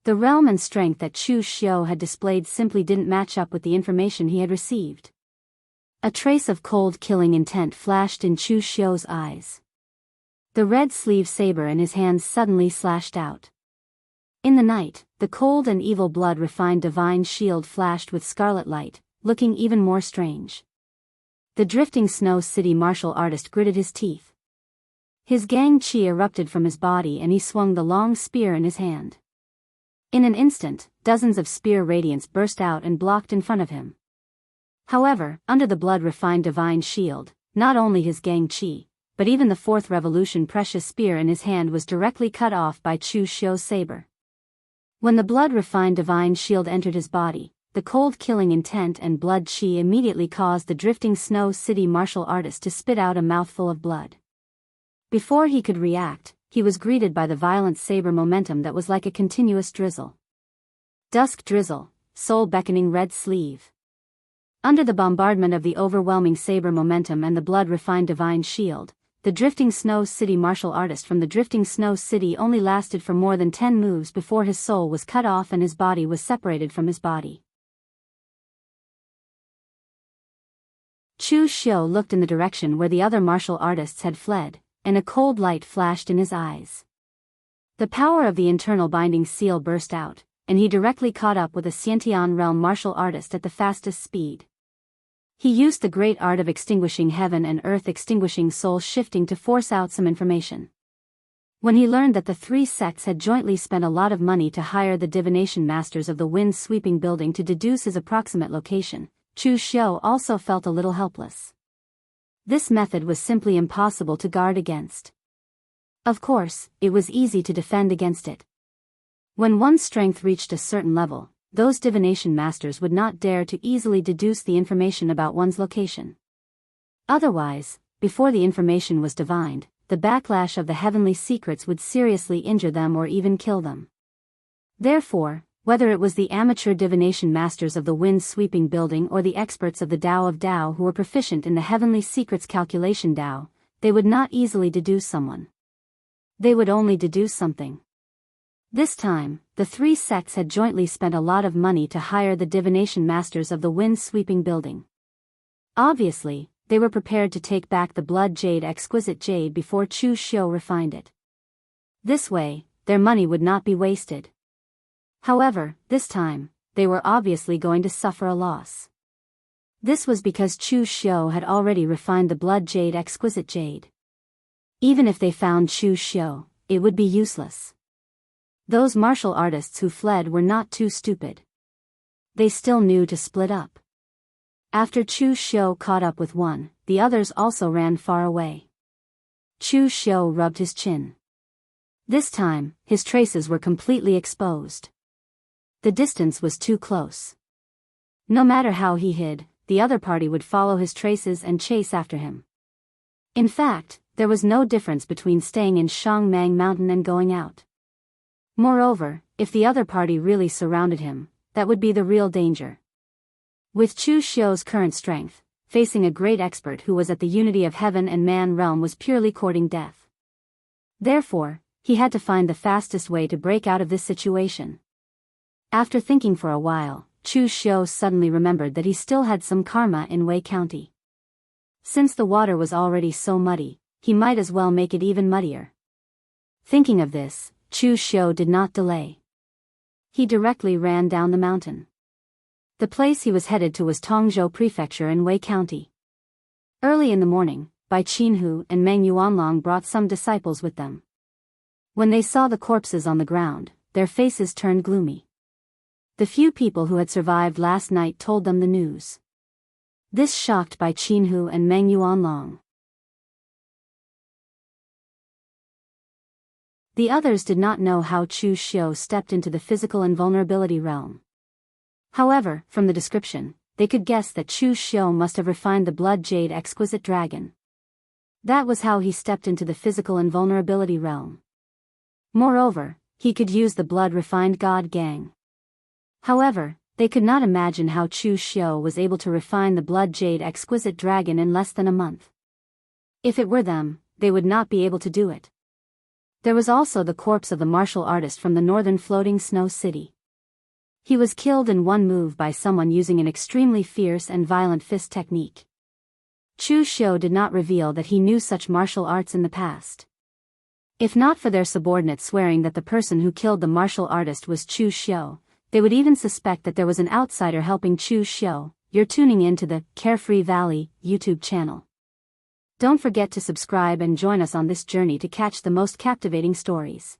The realm and strength that Chu Xiu had displayed simply didn't match up with the information he had received. A trace of cold killing intent flashed in Chu Xiu's eyes. The red sleeve saber in his hands suddenly slashed out. In the night, the cold and evil blood refined divine shield flashed with scarlet light, looking even more strange. The drifting snow city martial artist gritted his teeth. His gang qi erupted from his body and he swung the long spear in his hand. In an instant, dozens of spear radiance burst out and blocked in front of him. However, under the blood-refined divine shield, not only his gang qi, but even the fourth revolution precious spear in his hand was directly cut off by Chu Xiu's saber. When the blood-refined divine shield entered his body, the cold killing intent and blood qi immediately caused the drifting snow city martial artist to spit out a mouthful of blood. Before he could react, he was greeted by the violent saber momentum that was like a continuous drizzle. Dusk drizzle, soul-beckoning red sleeve. Under the bombardment of the overwhelming saber momentum and the blood-refined divine shield, the drifting snow city martial artist from the drifting snow city only lasted for more than 10 moves before his soul was cut off and his body was separated from his body. Chu Xiu looked in the direction where the other martial artists had fled, and a cold light flashed in his eyes. The power of the internal binding seal burst out, and he directly caught up with a Xiantian realm martial artist at the fastest speed. He used the great art of extinguishing heaven and earth, extinguishing soul shifting, to force out some information. When he learned that the three sects had jointly spent a lot of money to hire the divination masters of the wind-sweeping building to deduce his approximate location, Chu Xiu also felt a little helpless. This method was simply impossible to guard against. Of course, it was easy to defend against it. When one's strength reached a certain level, those divination masters would not dare to easily deduce the information about one's location. Otherwise, before the information was divined, the backlash of the heavenly secrets would seriously injure them or even kill them. Therefore, whether it was the amateur divination masters of the wind-sweeping building or the experts of the Tao of Tao who were proficient in the heavenly secrets calculation Tao, they would not easily deduce someone. They would only deduce something. This time, the three sects had jointly spent a lot of money to hire the divination masters of the wind-sweeping building. Obviously, they were prepared to take back the blood jade, exquisite jade, before Chu Xiu refined it. This way, their money would not be wasted. However, this time, they were obviously going to suffer a loss. This was because Chu Xiu had already refined the blood jade, exquisite jade. Even if they found Chu Xiu, it would be useless. Those martial artists who fled were not too stupid. They still knew to split up. After Chu Xiu caught up with one, the others also ran far away. Chu Xiu rubbed his chin. This time, his traces were completely exposed. The distance was too close. No matter how he hid, the other party would follow his traces and chase after him. In fact, there was no difference between staying in Shangmang Mountain and going out. Moreover, if the other party really surrounded him, that would be the real danger. With Chu Xiu's current strength, facing a great expert who was at the unity of heaven and man realm was purely courting death. Therefore, he had to find the fastest way to break out of this situation. After thinking for a while, Chu Xiu suddenly remembered that he still had some karma in Wei County. Since the water was already so muddy, he might as well make it even muddier. Thinking of this, Chu Xiu did not delay. He directly ran down the mountain. The place he was headed to was Tongzhou Prefecture in Wei County. Early in the morning, Bai Qinhu and Meng Yuanlong brought some disciples with them. When they saw the corpses on the ground, their faces turned gloomy. The few people who had survived last night told them the news. This shocked Bai Qinhu and Meng Yuanlong. The others did not know how Chu Xiu stepped into the physical invulnerability realm. However, from the description, they could guess that Chu Xiu must have refined the blood jade exquisite dragon. That was how he stepped into the physical invulnerability realm. Moreover, he could use the blood-refined god gang. However, they could not imagine how Chu Xiu was able to refine the blood jade exquisite dragon in less than a month. If it were them, they would not be able to do it. There was also the corpse of the martial artist from the northern floating snow city. He was killed in one move by someone using an extremely fierce and violent fist technique. Chu Xiu did not reveal that he knew such martial arts in the past. If not for their subordinates swearing that the person who killed the martial artist was Chu Xiu, they would even suspect that there was an outsider helping Chu Xiu. You're tuning in to the Carefree Valley YouTube channel. Don't forget to subscribe and join us on this journey to catch the most captivating stories.